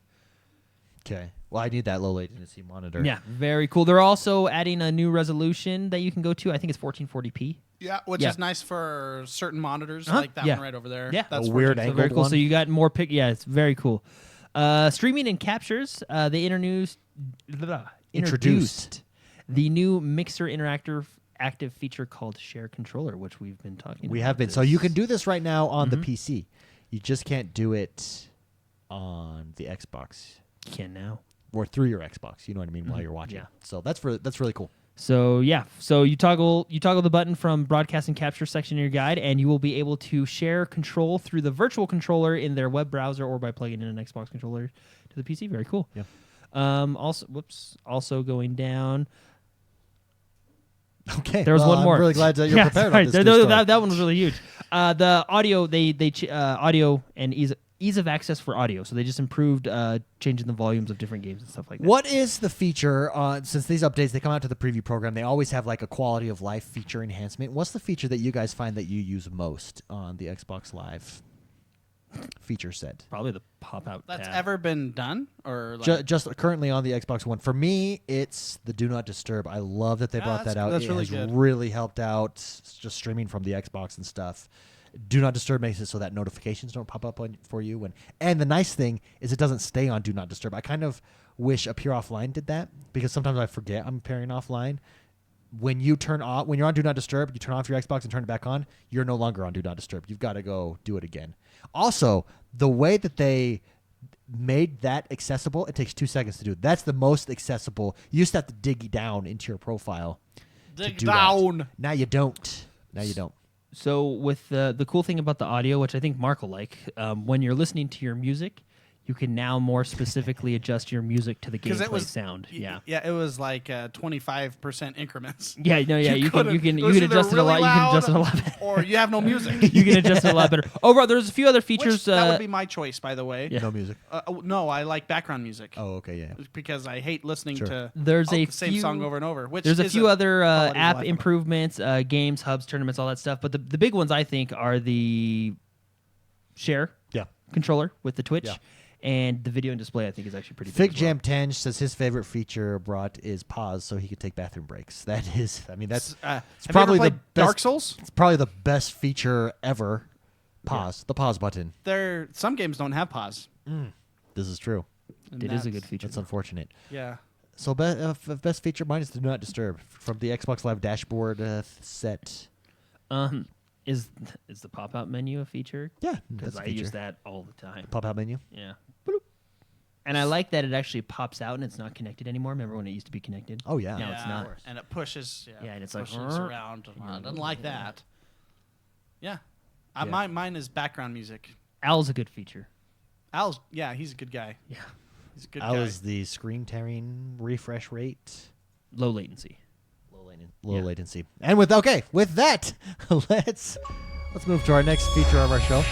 Okay. Well, I need that low latency monitor. Yeah, very cool. They're also adding a new resolution that you can go to. I think it's 1440p. Yeah, which Yeah. is nice for certain monitors, Uh-huh. like that Yeah. one right over there. Yeah. that's A weird 1440. angle. Very cool. one? So you got more pick. Yeah, it's very cool. Streaming and captures. They introduced the new Mixer active feature called Share Controller, which we've been talking. We about have been. this. So you can do this right now on the Mhm. PC. You just can't do it on the Xbox. You can now. or through your Xbox. You know what I mean while you're watching. Yeah. So that's really cool. So yeah, so you toggle the button from broadcast and capture section in your guide, and you will be able to share control through the virtual controller in their web browser or by plugging in an Xbox controller to the PC. Very cool. Yeah. Also going down. Okay. There was one more. I'm really glad that you're prepared sorry. on this. Good story. That one was really huge. The audio, audio and ease of access for audio. So they just improved changing the volumes of different games and stuff like that. What is the feature, since these updates, they come out to the preview program, they always have like a quality of life feature enhancement. What's the feature that you guys find that you use most on the Xbox Live feature set? Probably the pop-out That's tab. ever been done? Or like, Just currently on the Xbox One. For me, it's the Do Not Disturb. I love that they brought that out. That's it really has good. really helped out just streaming from the Xbox and stuff. Do Not Disturb makes it so that notifications don't pop up for you. And the nice thing is it doesn't stay on Do Not Disturb. I kind of wish Appear Offline did that because sometimes I forget I'm appearing offline. When you're on Do Not Disturb, you turn off your Xbox and turn it back on, you're no longer on Do Not Disturb. You've got to go do it again. Also, the way that they made that accessible, it takes 2 seconds to do. That's the most accessible. You used to have to dig down into your profile. dig do down. That. Now you don't. So with the cool thing about the audio, which I think Mark will like, when you're listening to your music, you can now more specifically adjust your music to the gameplay sound. Yeah. Yeah, it was like 25% increments. Yeah, no, yeah, you can was either adjust it a really lot. You can adjust it a loud lot better. Or you have no music. You can adjust it a lot better. Oh, bro, there's a few other features. Which, that would be my choice, by the way. Yeah. No music. No, I like background music. Oh, okay, yeah. Because I hate listening to There's the a same few- song over and over. Which There's a is few other quality of app life. improvements, games, hubs, tournaments, all that stuff. But the big ones, I think, are the share Yeah. controller with the Twitch. Yeah. And the video and display, I think, is actually pretty big. Fig as well. Jam Tange says his favorite feature brought is pause, so he could take bathroom breaks. That is, I mean, that's have probably you ever the played best, Dark Souls? It's probably the best feature ever. Pause, the pause button. Some games don't have pause. This is true. And It is a that's- good feature. That's unfortunate. Yeah. So best feature mine is Do Not Disturb from the Xbox Live dashboard set. Is the pop-out menu a feature? Yeah, Because that's a I feature. use that all the time. Pop-out menu. Yeah. Bloop. And I like that it actually pops out and it's not connected anymore. Remember when it used to be connected? Oh yeah. No, it's not. And it pushes. Yeah, Yeah, and it's like, pushes around. I don't like that. Yeah. Yeah. Mine is background music. Al's a good feature. Al's, yeah, he's a good guy. Yeah. He's a good How guy. is the screen tearing refresh rate? Low latency. Low latency. And with that, let's move to our next feature of our show.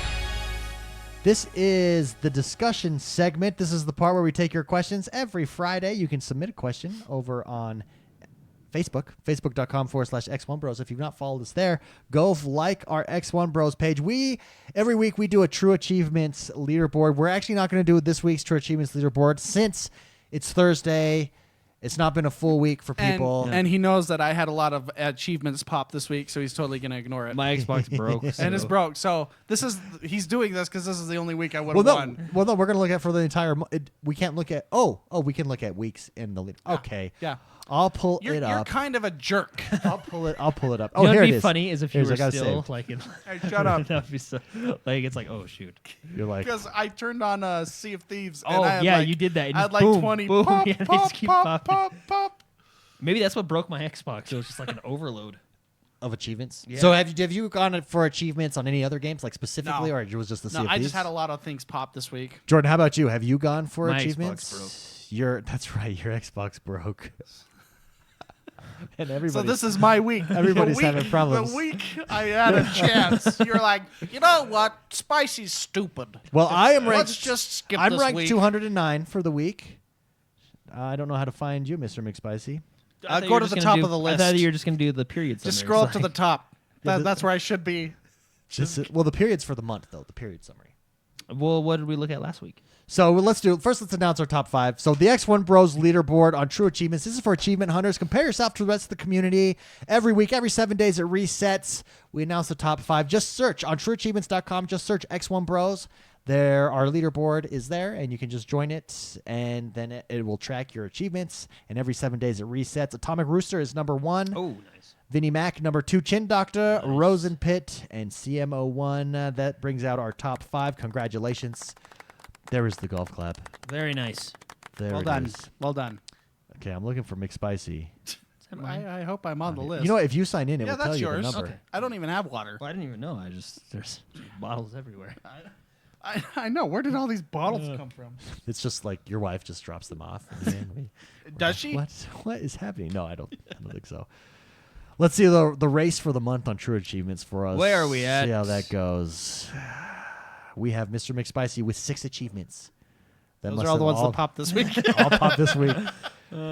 This is the discussion segment. This is the part where we take your questions. Every Friday, you can submit a question over on Facebook, facebook.com/X1Bros. If you've not followed us there, go like our X1Bros page. Every week we do a True Achievements leaderboard. We're actually not going to do this week's True Achievements leaderboard since it's Thursday. It's not been a full week for people. And he knows that I had a lot of achievements pop this week, so he's totally going to ignore it. My Xbox broke. and it's so- broke. So he's doing this because this is the only week I would have Well, won. no, we're going to look at for the entire we can't look at we can look at weeks in the lead. Okay. Yeah. I'll pull You're it up. kind of a jerk. I'll pull it up. You Oh, know here what'd it be is. funny is if you Here's, I were got it still saved. like in, Hey, shut up. that would be so like it's like, oh shoot. You're like, Because I turned on Sea of Thieves. And Oh, I had yeah, like, you did that. It I had just like boom, 20 boom. pop, Yeah, they pop, just keep pop, popping. pop, pop. Maybe that's what broke my Xbox. It was just like an overload. of achievements. Yeah. So have you gone for achievements on any other games, like specifically, No. or it was just the Sea No, of I Thieves? just had a lot of things pop this week. Jordan, how about you? Have you gone for My Xbox achievements? That's right. Your Xbox broke. And everybody. So this is my week. Everybody's The week- having problems. The week I had a chance, you're like, you know what? Spicy's stupid. Well, I am ranked. Let's just skip I'm this ranked week. 209 for the week. I don't know how to find you, Mr. McSpicy. I thought you go were to just the gonna top of the I list. thought you were just going to do the period summary. Just scroll up to the top. Yeah, That's where I should be. Well, the period's for the month, though. The period summary. Well, what did we look at last week? So let's announce our top 5. So the X1Bros leaderboard on True Achievements. This is for achievement hunters. Compare yourself to the rest of the community. Every week, every 7 days, it resets. We announce the top 5. Just search on trueachievements.com. Just search X1Bros. Our leaderboard is there, and you can just join it, and then it will track your achievements. And every 7 days, it resets. Atomic Rooster is number 1. Oh, nice. Vinnie Mac, number 2, Chin Doctor, Rosen Pit, and CMO1. That brings out our top 5. Congratulations. There is the golf clap. Very nice. There Well it done. is. Well done. Okay, I'm looking for McSpicy. I hope I'm on the list. You know what? If you sign in, it yeah, will tell that's you yours. the number. Okay. I don't even have water. Well, I didn't even know. There's bottles everywhere. I know. Where did all these bottles come from? It's just like your wife just drops them off. And Does she? What is happening? No, I don't think so. Let's see the race for the month on True Achievements for us. Where are we at? See how that goes. We have Mr. McSpicy with 6 achievements. That Those must are all the have ones that popped this week. all popped this week.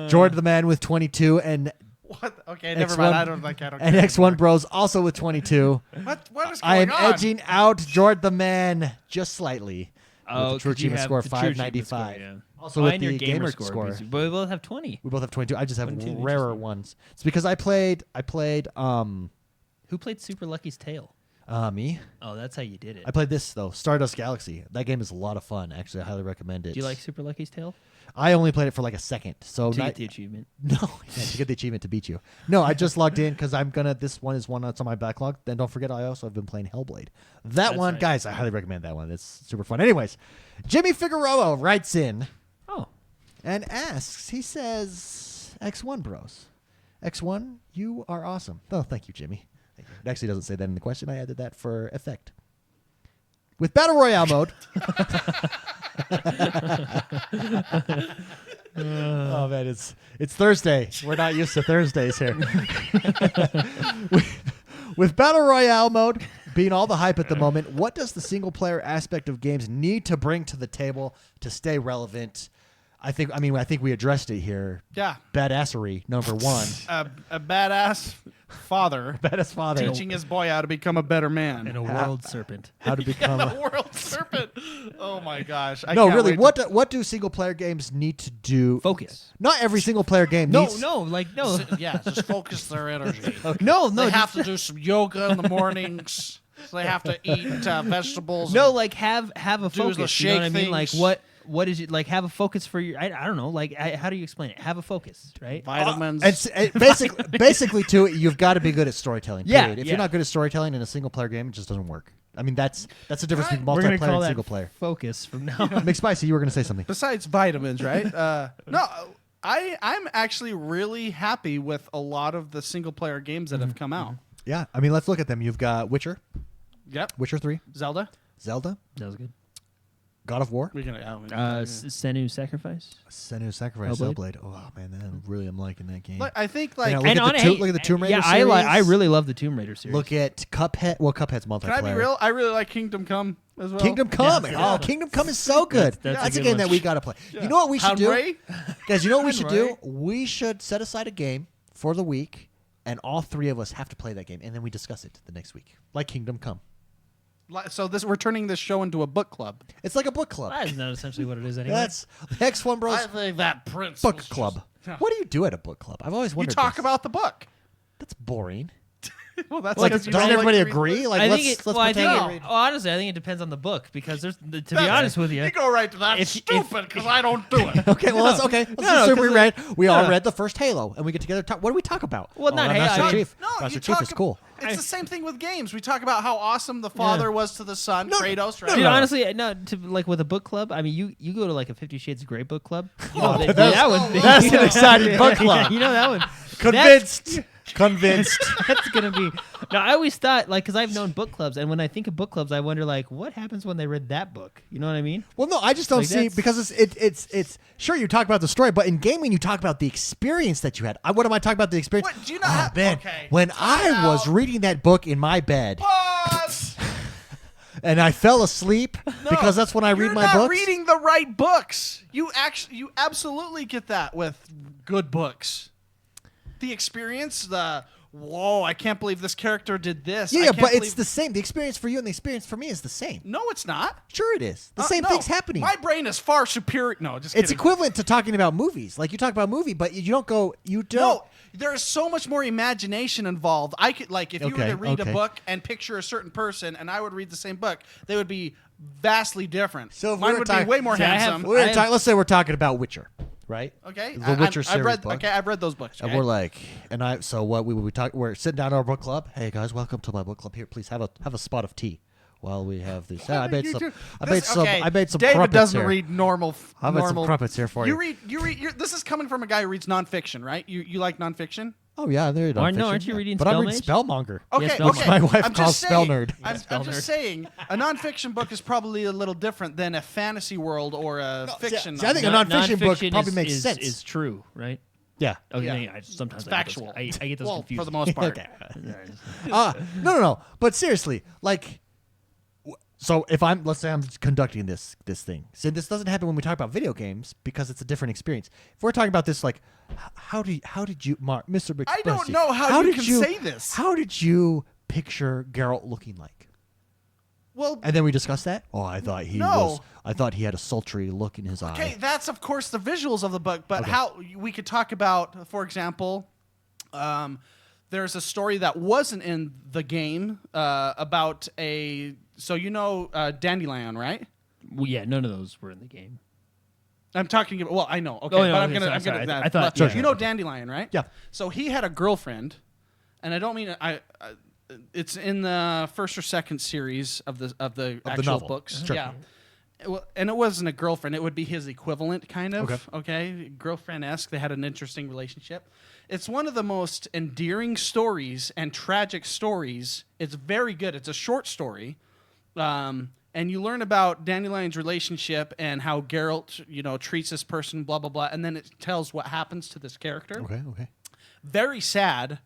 Jordan the Man with 22 and What? Okay, never X1 mind. I don't care. and X1 Bros also with 22. What is I going am on? edging out Jordan the Man just slightly. With the True 'cause you Achievement have score the True Achievement 595. score, yeah. Also Mine with your the gamer score. But we both have 20. We both have 22. I just have 22, rarer interesting. ones. It's because I played Who played Super Lucky's Tale? me. Oh, that's how you did it. I played this though, Stardust Galaxy. That game is a lot of fun. Actually, I highly recommend it. Do you like Super Lucky's Tale? I only played it for like a second. So To not, get the achievement. no, yeah, to get the achievement to beat you. No, I just logged in because I'm gonna. This one is one that's on my backlog. Then don't forget, I also have been playing Hellblade. That That's one, right. guys, I highly recommend that one. It's super fun. Anyways, Jimmy Figueroa writes in Oh. and asks. He says, "X1 Bros, X1, you are awesome." Oh, thank you, Jimmy. Thank you. It actually doesn't say that in the question. I added that for effect. With Battle Royale mode. Oh man, it's Thursday. We're not used to Thursdays here. with Battle Royale mode being all the hype at the moment, what does the single player aspect of games need to bring to the table to stay relevant? I think we addressed it here. Yeah. Badassery, number one. A badass father Badass father. teaching his boy how to become a better man. And a world serpent. How to become a world serpent. Oh my gosh. I No, can't really, wait to- what do single player games need to do? Focus. Not every single player game No, needs no, like no. Yeah, just focus their energy. No, They no. have to do some yoga in the mornings. So they have to eat vegetables. No, like have a Do the focus. You know what shake I mean? Like things. what is it? Like have a focus for your. I don't know. Like how do you explain it? Have a focus, right? Vitamins. Basically, too, you've got to be good at storytelling. Yeah, Period. If yeah. you're not good at storytelling in a single player game, it just doesn't work. I mean, that's the difference between We're gonna multiplayer call and that single player. focus from now on. McSpicy, you were going to say something. Besides vitamins, right? No, I'm actually really happy with a lot of the single player games that have come out. Yeah, I mean, let's look at them. You've got Witcher, Yep. Witcher 3, Zelda. Zelda, That was good. God of War, We're gonna. Senu's Sacrifice. Senua's Sacrifice, Hellblade. Hellblade. Oh man, I'm liking that game. I think like. Yeah, look at the Tomb Raider Yeah, series. I really love the Tomb Raider series. Look at Cuphead. Well, Cuphead's multiplayer. Can I be real? I really like Kingdom Come as well. Kingdom Come. Yeah. Oh, Kingdom Come is so good. That's a That's a good game one. that we got to play. You know what we should do? Henry? Guys, you know what we should do? Henry? We should set aside a game for the week, and all three of us have to play that game, and then we discuss it the next week, like Kingdom Come. So we're turning this show into a book club. It's like a book club. That is not essentially what it is anyway. That's X1 Bros think that Prince book club. What do you do at a book club? I've always You wondered. talk this. about the book. That's boring. Well, that's Like, because you doesn't don't everybody like to read agree? Like, I let's think it, let's well, I pretend think we it, read- well, honestly, I think it depends on the book because to be books. honest with you, You go right to that. If- Stupid, because I don't do it. Okay, well, let's No, assume we 'cause read. We all no. read the first Halo, and we get together. What do we talk about? Well, not Halo, Master I mean- Chief. No, Master you Chief talk is cool. It's the same thing with games. We talk about how awesome the father was to the son, Kratos, right? Dude, no. honestly, no. To like with a book club, I mean, you go to like a 50 Shades of Grey book club. You know, that's an exciting book club. You know that one. Convinced. Convinced. That's gonna be. No, I always thought like because I've known book clubs, and when I think of book clubs, I wonder like what happens when they read that book. You know what I mean? Well, no, I just don't Like, see that's- because it's sure you talk about the story, but in gaming you talk about the experience that you had. What am I talking about? The experience? What, do you not oh, have- man, okay, when time I was out. reading that book in my bed Pause. and I fell asleep because that's when I read You're my not books. reading the right books. You absolutely get that with good books. The experience, whoa, I can't believe this character did this. I Yeah, can't but believe- it's the same. The experience for you and the experience for me is the same. No, it's not. Sure, it is. The same No. thing's happening. My brain is far superior. No, just It's kidding. equivalent to talking about movies. Like you talk about movie, but you don't go. You don't. No, there is so much more imagination involved. I could if you were Okay, to read okay. a book and picture a certain person, and I would read the same book, they would be vastly different. So if we mine were would talking- be way more See, I have- handsome. We're let's say we're talking about Witcher, right? Okay, The Witcher I've series read. book. Okay, I've read those books. And okay? we're like, so what we talk? We're sitting down at our book club. Hey guys, welcome to my book club. Here, please have a spot of tea. while we have this. What I are made you some. doing? I made some. Okay, I made some. David crumpets doesn't here. read normal. I made some normal. crumpets here for you. This is coming from a guy who reads nonfiction, right? You like nonfiction? Oh yeah, there you go. No, aren't you reading But I'm reading Spellmage? Spellmonger. Okay, Spellmage. okay. My wife I'm calls just saying, Spell Nerd. I'm just saying, a nonfiction book is probably a little different than a fantasy world or a fiction. see, I think novel. a nonfiction book Nonfiction probably is, makes is, sense. Is true, right? Yeah. Okay, Yeah. sometimes It's factual. I get those well, confused. for the most part. Okay. No. But seriously, like, so if let's say I'm conducting this thing. See, this doesn't happen when we talk about video games because it's a different experience. If we're talking about this, like, how did you, Mr. McSpursy, I don't know how you did can say this. How did you picture Geralt looking like? Well, And then we discussed that. Oh, I thought he was. I thought he had a sultry look in his okay, eye. that's of course the visuals of the book, but Okay. how we could talk about, for example, there's a story that wasn't in the game about a. So Dandelion, right? Well, yeah, none of those were in the game. I'm talking about. Well, I know. Okay, Oh, no, but I'm okay, gonna. sorry, I'm gonna. sorry. That, I thought- but yeah, you know okay. Dandelion, right? Yeah. So he had a girlfriend, and I don't mean it's in the first or second series of the actual novel. books. Sure. Yeah. Well, and it wasn't a girlfriend; it would be his equivalent, kind of. Okay. Okay, girlfriend-esque. They had an interesting relationship. It's one of the most endearing stories and tragic stories. It's very good. It's a short story. And you learn about Dandelion's relationship and how Geralt, treats this person, blah, blah, blah. And then it tells what happens to this character. Okay. Very sad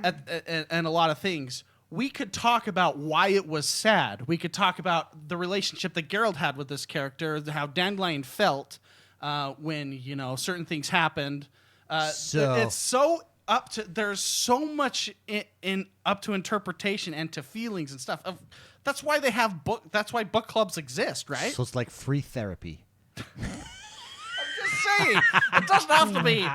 and a lot of things. We could talk about why it was sad. We could talk about the relationship that Geralt had with this character, how Dandelion felt when, certain things happened. So- It's so there's so much in up to interpretation and to feelings and stuff. That's why they have that's why book clubs exist, right? So it's like free therapy. Just saying, it doesn't have to be.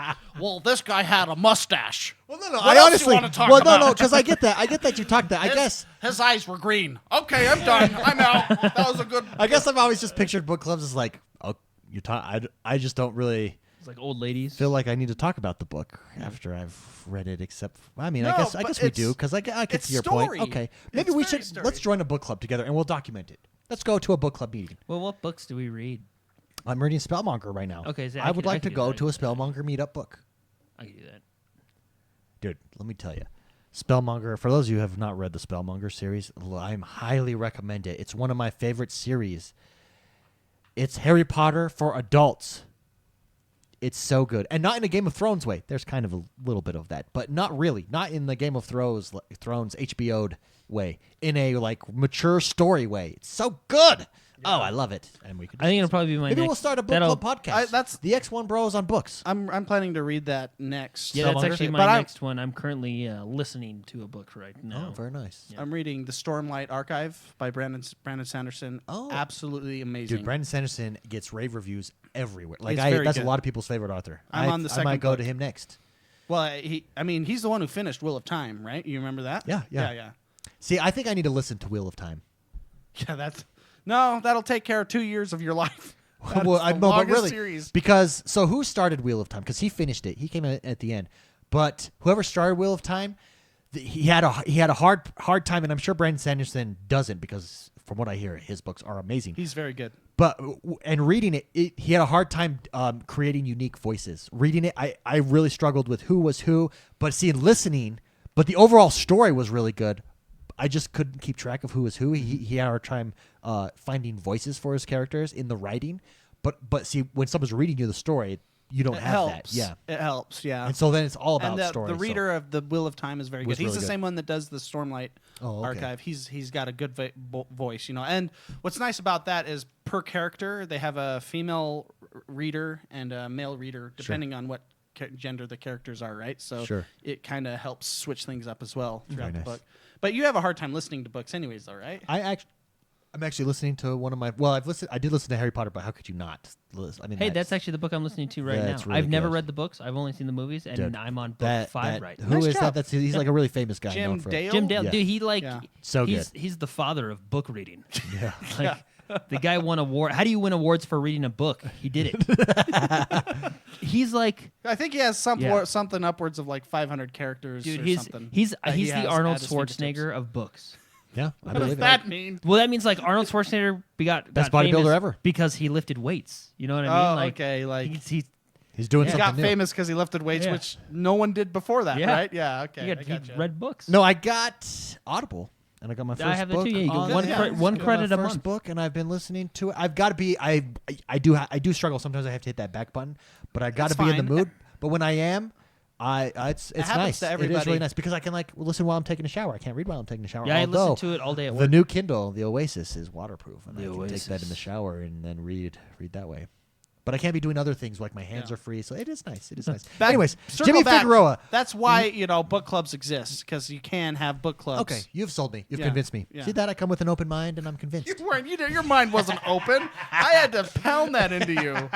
Well, this guy had a mustache. Well, no. What I else honestly. you want to talk No, about? because I get that. I get that you talked that. I guess. His eyes were green. Okay, I'm done. I'm out. That was a good. I guess I've always just pictured book clubs as like, oh, you talk. I just don't really It's like old ladies. feel like I need to talk about the book after I've read it. Except, I mean, No, I guess but we do because I can it's see your story. point. Okay, maybe It's we very should story. let's join a book club together and we'll document it. Let's go to a book club meeting. Well, what books do we read? I'm reading Spellmonger right now. Okay, so I would like to can do go that. to a Spellmonger meetup book. I can do that. Dude, let me tell you. Spellmonger, for those of you who have not read the Spellmonger series, I highly recommend it. It's one of my favorite series. It's Harry Potter for adults. It's so good. And not in a Game of Thrones way. There's kind of a little bit of that, but not really. Not in the Game of Thrones HBO'd way. In a like mature story way. It's so good. Oh, I love it. And we could I think it'll probably be my maybe next. we'll start a book that'll- club podcast. that's- the XoneBros on books. I'm planning to read that next. Yeah, that's Spellmonger? actually But my I'm- next one. I'm currently listening to a book right now. Oh, very nice. I'm reading the Stormlight Archive by Brandon Sanderson. Oh. absolutely amazing. Dude, Brandon Sanderson gets rave reviews everywhere. Like It's very that's good. a lot of people's favorite author. I'm on the I second might go book. to him next. Well, he's the one who finished Wheel of Time, right? You remember that? Yeah. See, I think I need to listen to Wheel of Time. Yeah, that'll take care of 2 years of your life. That's well, I the know, but longest really, series. because who started Wheel of Time? Because he finished it. He came in at the end. But whoever started Wheel of Time, he had a hard time, and I'm sure Brandon Sanderson doesn't because from what I hear, his books are amazing. He's very good. But and reading it, he had a hard time creating unique voices. Reading it, I really struggled with who was who. But listening, but the overall story was really good. I just couldn't keep track of who was who. He had a hard time finding voices for his characters in the writing. But see, when someone's reading you the story, you don't It have helps. that. Yeah. It helps, yeah. And so then it's all about and the, story. the reader of the Wheel of Time is very good. Was He's really the good. same one that does the Stormlight Oh, okay. Archive. He's got a good voice, And what's nice about that is per character they have a female reader and a male reader, depending on what gender the characters are, right? So Sure. it kind of helps switch things up as well throughout the nice. book. But you have a hard time listening to books, anyways, though, right? I'm actually listening to one of my. Well, I did listen to Harry Potter, but how could you not? I mean, Hey, that's actually the book I'm listening to right now. That's really I've never good. read the books. I've only seen the movies, and Dude, I'm on book 5 right now. Who Nice is job. that? That's he's like a really famous guy. Jim known for- Dale. Jim Dale, Yeah. dude, Yeah. So he's the father of book reading. Yeah. Like, the guy won award. How do you win awards for reading a book? He did it. He's like, I think he has Yeah. something upwards of like 500 characters dude, or he's something. he's that he he's has the Arnold at his fingertips. Schwarzenegger of books. Yeah, I What does believe it. that mean? Well, that means like Arnold Schwarzenegger Best got bodybuilder famous ever. because he lifted weights. You know what I mean? Oh, Like, okay. Like He's doing he something got new. famous because he lifted weights, Yeah. which no one did before that, Yeah. right? Yeah. Okay. he I gotcha. read books. No, I got Audible, and I got my first I have that book. too. Yeah, you get on one it. cre- one Got credit my a first month. book, and I've been listening to it. I've got to be. I do struggle sometimes. I have to hit that back button, but I got to That's be in the fine. mood. But when I am, it's happens nice. to It is everybody. really nice because I can listen while I'm taking a shower. I can't read while I'm taking a shower. Yeah, I although listen to it all day at the work. new Kindle, the Oasis, is waterproof, and The I can take that in the Oasis. shower and then read that way. But I can't be doing other things like my hands Yeah. are free, so it is nice. It is nice. Back- Anyways, circle Jimmy back. Figueroa. That's why book clubs exist, because you can have book clubs. Okay, you've sold me. You've Yeah. convinced me. Yeah. See that? I come with an open mind, and I'm convinced. You weren't. Your mind wasn't open. I had to pound that into you.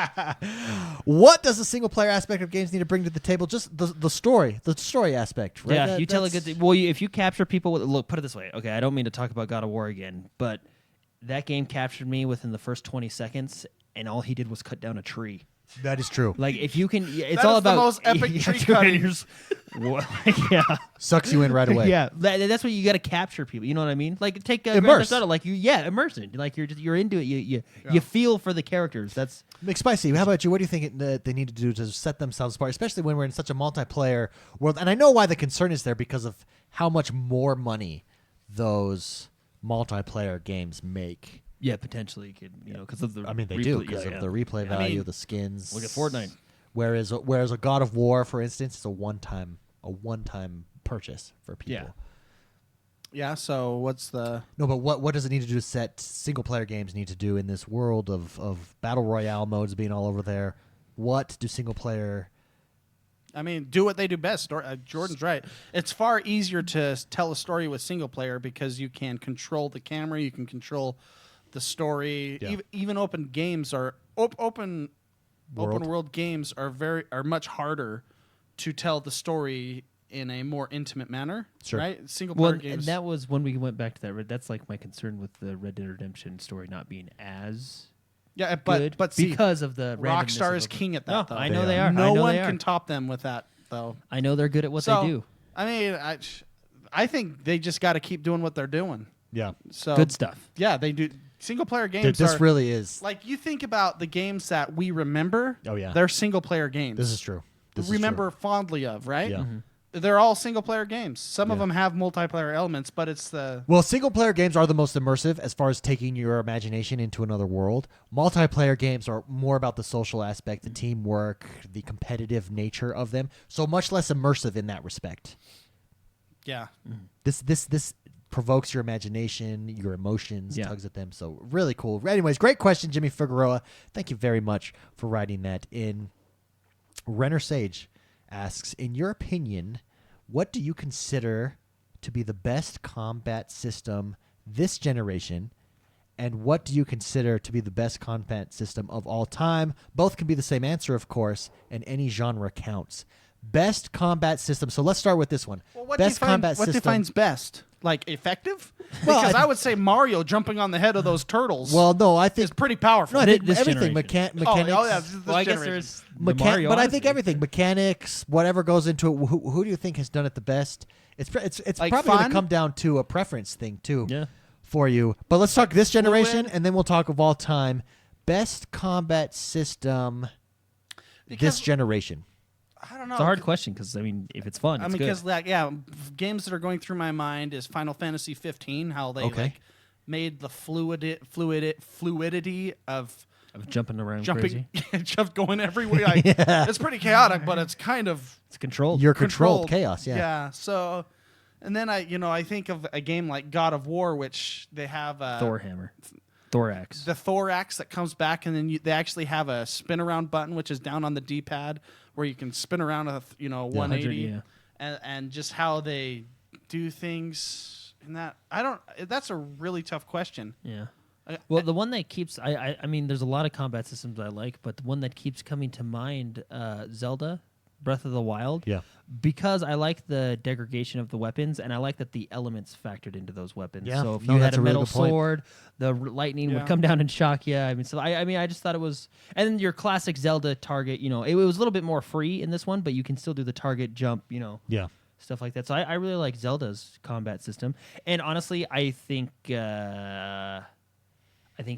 What does the single player aspect of games need to bring to the table? Just the story aspect, right? Yeah, you tell a good thing. Well, if you capture people with look, put it this way. Okay, I don't mean to talk about God of War again, but that game captured me within the first 20 seconds, and all he did was cut down a tree. That is true. Like if you can, it's That all is the about most epic tree dude, cutting. you're just- What? Yeah, Sucks you in right away. yeah. That's what you got to capture people. You know what I mean? Like take Grand Immerse. Theft Auto, like immersion. Like you're into it. You feel for the characters. That's McSpicy, how about you? What do you think they need to do to set themselves apart, especially when we're in such a multiplayer world? And I know why the concern is there because of how much more money those multiplayer games make. yeah, potentially could because of the. I mean, they do replay- because yeah, of the replay I value, mean, the skins. Look at Fortnite. Whereas a God of War, for instance, is a one-time purchase for people. Yeah. Yeah. So what's the? No, but what does it need to do to set single player games need to do in this world of battle royale modes being all over there? What do single player? I mean, do what they do best. Jordan's right. It's far easier to tell a story with single player because you can control the camera, you can control the story. Yeah. Even open games are open World. world games are much harder to tell the story in a more intimate manner. Sure. Right? Single player Well, and games. that was when we went back to that. That's like my concern with the Red Dead Redemption story not being as yeah, good, but see, because of the randomness Rockstar of is the- king at that. No, though. I know They they are. are. No I know one they are. can top them with that, though. I know they're good at what So, they do. I mean, I think they just got to keep doing what they're doing. Yeah, So Good stuff. Yeah, they do. Single player games this are really is. like you think about the games that we remember. Oh, yeah. they're single player games. This is true. This is remember fondly of, right? Yeah. They're all single player games. Some of Yeah. them have multiplayer elements, but it's the Well, single-player games are the most immersive as far as taking your imagination into another world. Multiplayer games are more about the social aspect, the teamwork, the competitive nature of them. So much less immersive in that respect. yeah. This provokes your imagination, your emotions, Yeah. tugs at them. So really cool. Anyways, great question, Jimmy Figueroa. Thank you very much for writing that in. Renner Sage asks, in your opinion, what do you consider to be the best combat system this generation, and what do you consider to be the best combat system of all time? Both can be the same answer, of course, and any genre counts. Best combat system. So let's start with this one. Well, what best combat what system. defines best? Like effective? Well, Because I- I would say Mario jumping on the head of those turtles. Well, no, I think is pretty powerful. no, I think This everything generation. mechanics. Oh, yeah, this Well, I guess generation. there's the Mario But I think Odyssey. everything, mechanics, whatever goes into it. Who do you think has done it the best? It's Like probably going fun? to come down to a preference thing too. Yeah. For you, but let's talk this generation, fluid? and then we'll talk of all time. Best combat system this Because- generation. I don't know. It's a hard question because if it's fun, I it's mean, good. because games that are going through my mind is Final Fantasy 15. How they Okay. made the fluidity of Of jumping around jumping, crazy. just going everywhere. Like, It's pretty chaotic, but it's kind of It's controlled. You're controlled chaos. Yeah. Yeah. So, and then I think of a game like God of War, which they have Thor hammer, Thorax. the thorax that comes back, and then they actually have a spin around button, which is down on the D-pad, where you can spin around a 180, yeah. and just how they do things in that. That's a really tough question. Yeah. I- Well, the one that keeps I mean, there's a lot of combat systems I like, but the one that keeps coming to mind, Zelda, Breath of the Wild. Yeah. Because I like the degradation of the weapons, and I like that the elements factored into those weapons. Yeah. So if No, you had that's a a really metal good point. sword, the lightning Yeah. would come down and shock you. I mean, I just thought it was, and then your classic Zelda target. It was a little bit more free in this one, but you can still do the target jump. Yeah. stuff like that. So I really like Zelda's combat system, and honestly, I think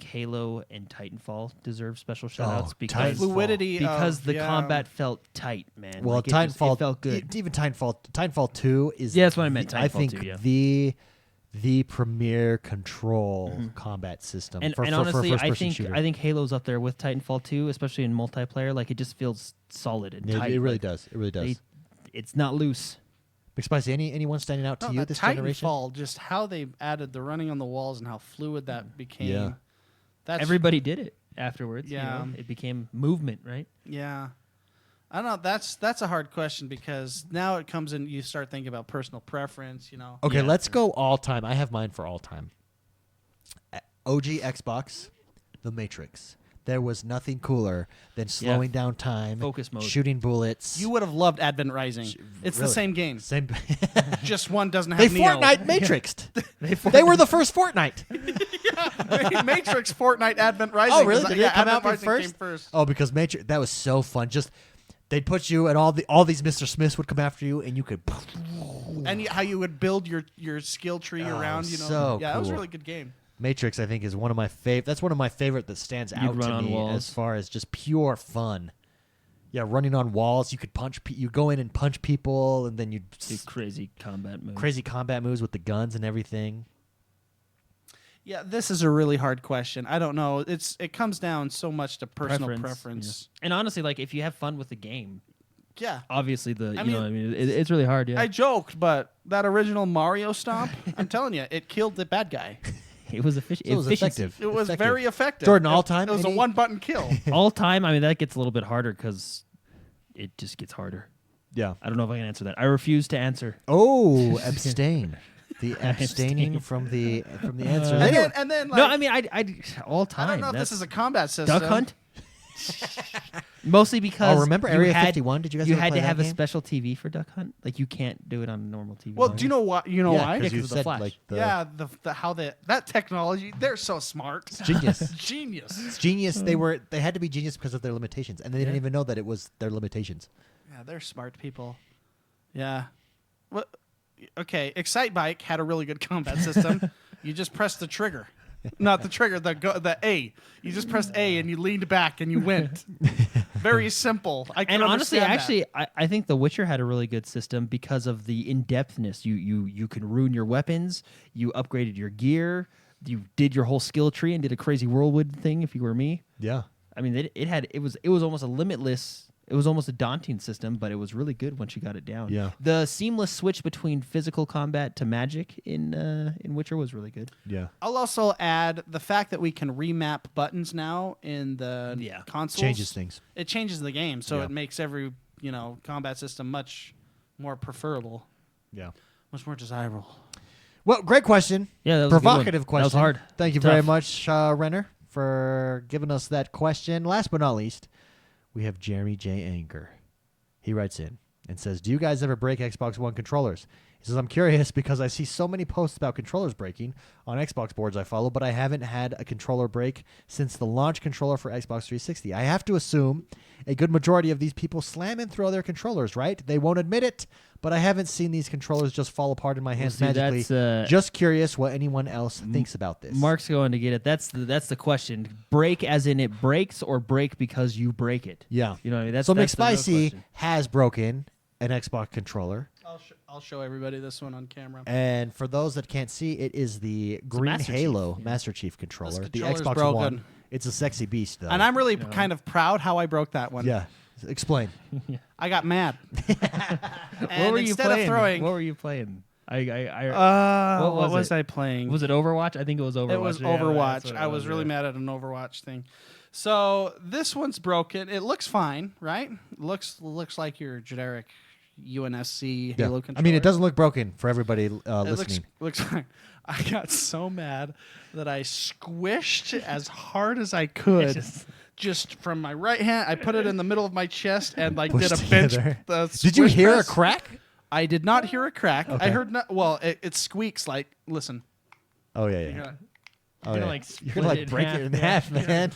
Halo and Titanfall deserve special shout-outs because fluidity the combat felt tight, man. Well, like Titanfall it felt good. Even Titanfall 2 is That's what I meant. I Titanfall think 2, yeah. the premier control combat system. And for honestly, first-person shooter. I think Halo's up there with Titanfall 2, especially in multiplayer. Like it just feels solid and tight. It really like, does. It really does. It's not loose. McSpicy, anyone standing out to you this generation? Titanfall, just how they added the running on the walls and how fluid that became. Yeah. Everybody did it afterwards. Yeah. You know? It became movement, right? Yeah. I don't know. That's a hard question because now it comes in. You start thinking about personal preference. Okay, Yeah. let's go all time. I have mine for all time. OG Xbox, The Matrix. There was nothing cooler than slowing down time, Focus mode. shooting bullets. You would have loved Advent Rising. It's the Really? same game. Same. Just one doesn't have They Neo. Fortnite Matrixed. They were the first Fortnite. Matrix, Fortnite, Advent Rising. Oh, really? 'cause, Did it come Advent out Rising first? came first. Oh, because Matrix, that was so fun. Just they'd put you, and all these Mr. Smiths would come after you, and you could. And how you would build your skill tree around. so Yeah, that was a cool. really good game. Matrix, I think, is one of my favorite. That's one of my favorite that stands You'd out run to on me walls. as far as just pure fun. Yeah, running on walls. You could punch. You go in and punch people, and then you Do crazy combat moves. crazy combat moves with the guns and everything. Yeah, this is a really hard question. I don't know. It comes down so much to personal preference. Yeah. And honestly, like if you have fun with the game, Yeah. obviously mean, it's really hard. Yeah, I joked, but that original Mario stomp, I'm telling you, it killed the bad guy. it was efficient. So it was effective. It was Effective. very effective. Jordan, all time? It was Any- a one-button kill. All time. I mean, that gets a little bit harder because it just gets harder. Yeah. I don't know if I can answer that. I refuse to answer. Oh, abstain. The Abstain. abstaining from the answer. and then like, No, I mean, I all time. I don't know if That's this is a combat system. Duck Hunt. Mostly because remember you Area had- 51? Did you guys You ever had play to that have a game? special TV for Duck Hunt. Like you can't do it on normal TV. Well, do you know what? You know why? because you because of the said Flash. like the Yeah, how that technology, they're so smart. genius. Genius. It's genius. They had to be genius because of their limitations, and they didn't even know that it was their limitations. Yeah, they're smart people. Yeah. What? Okay, Excitebike had a really good combat system. You just pressed the trigger. Not the trigger, the A. You just pressed A and you leaned back and you went. Very simple. I can And honestly, understand that. I think The Witcher had a really good system because of the in-depthness. You can ruin your weapons. You upgraded your gear. You did your whole skill tree and did a crazy whirlwind thing. If you were me, Yeah. I mean, it was almost a limitless. It was almost a daunting system, but it was really good once you got it down. Yeah. The seamless switch between physical combat to magic in Witcher was really good. Yeah. I'll also add the fact that we can remap buttons now in the consoles. Changes things. It changes the game, so Yeah. it makes every combat system much more preferable, Yeah. much more desirable. Well, great question. Yeah, that was a good one. Provocative question. That was hard. Thank you Tough. very much, Renner, for giving us that question. Last but not least, we have Jeremy J. Anger. He writes in and says, do you guys ever break Xbox One controllers? He says, I'm curious because I see so many posts about controllers breaking on Xbox boards I follow, but I haven't had a controller break since the launch controller for Xbox 360. I have to assume a good majority of these people slam and throw their controllers, right? They won't admit it, but I haven't seen these controllers just fall apart in my hands see, magically. that's, just curious what anyone else thinks about this. Mark's going to get it. That's the question. Break as in it breaks, or break because you break it. Yeah. You know what I mean? That's So that's the real McSpicy question. has broken an Xbox controller. I'll show everybody this one on camera. And for those that can't see, it is the Green Master Chief, Halo yeah. Master Chief controller. This The controller's Xbox broken. One. It's a sexy beast, though. And I'm really kind of proud how I broke that one. Yeah. Explain. I got mad. What were you instead playing? of throwing, What were you playing? what was it? I playing? Was it Overwatch? I think it was Overwatch. It was Yeah, Overwatch. that's what it I was really mad at an Overwatch thing. So this one's broken. It looks fine, right? Looks like your generic UNSC Halo controller. I mean, it doesn't look broken for everybody It listening. looks fine. I got so mad that I squished as hard as I could. Just from my right hand, I put it in the middle of my chest and like Pushed did a bench. together. Did you hear a crack? I did not hear a crack. Okay. I heard it squeaks like. Listen, Oh, yeah, yeah. because Oh, gonna, yeah. like, You're going to split it in break half. it in half, man.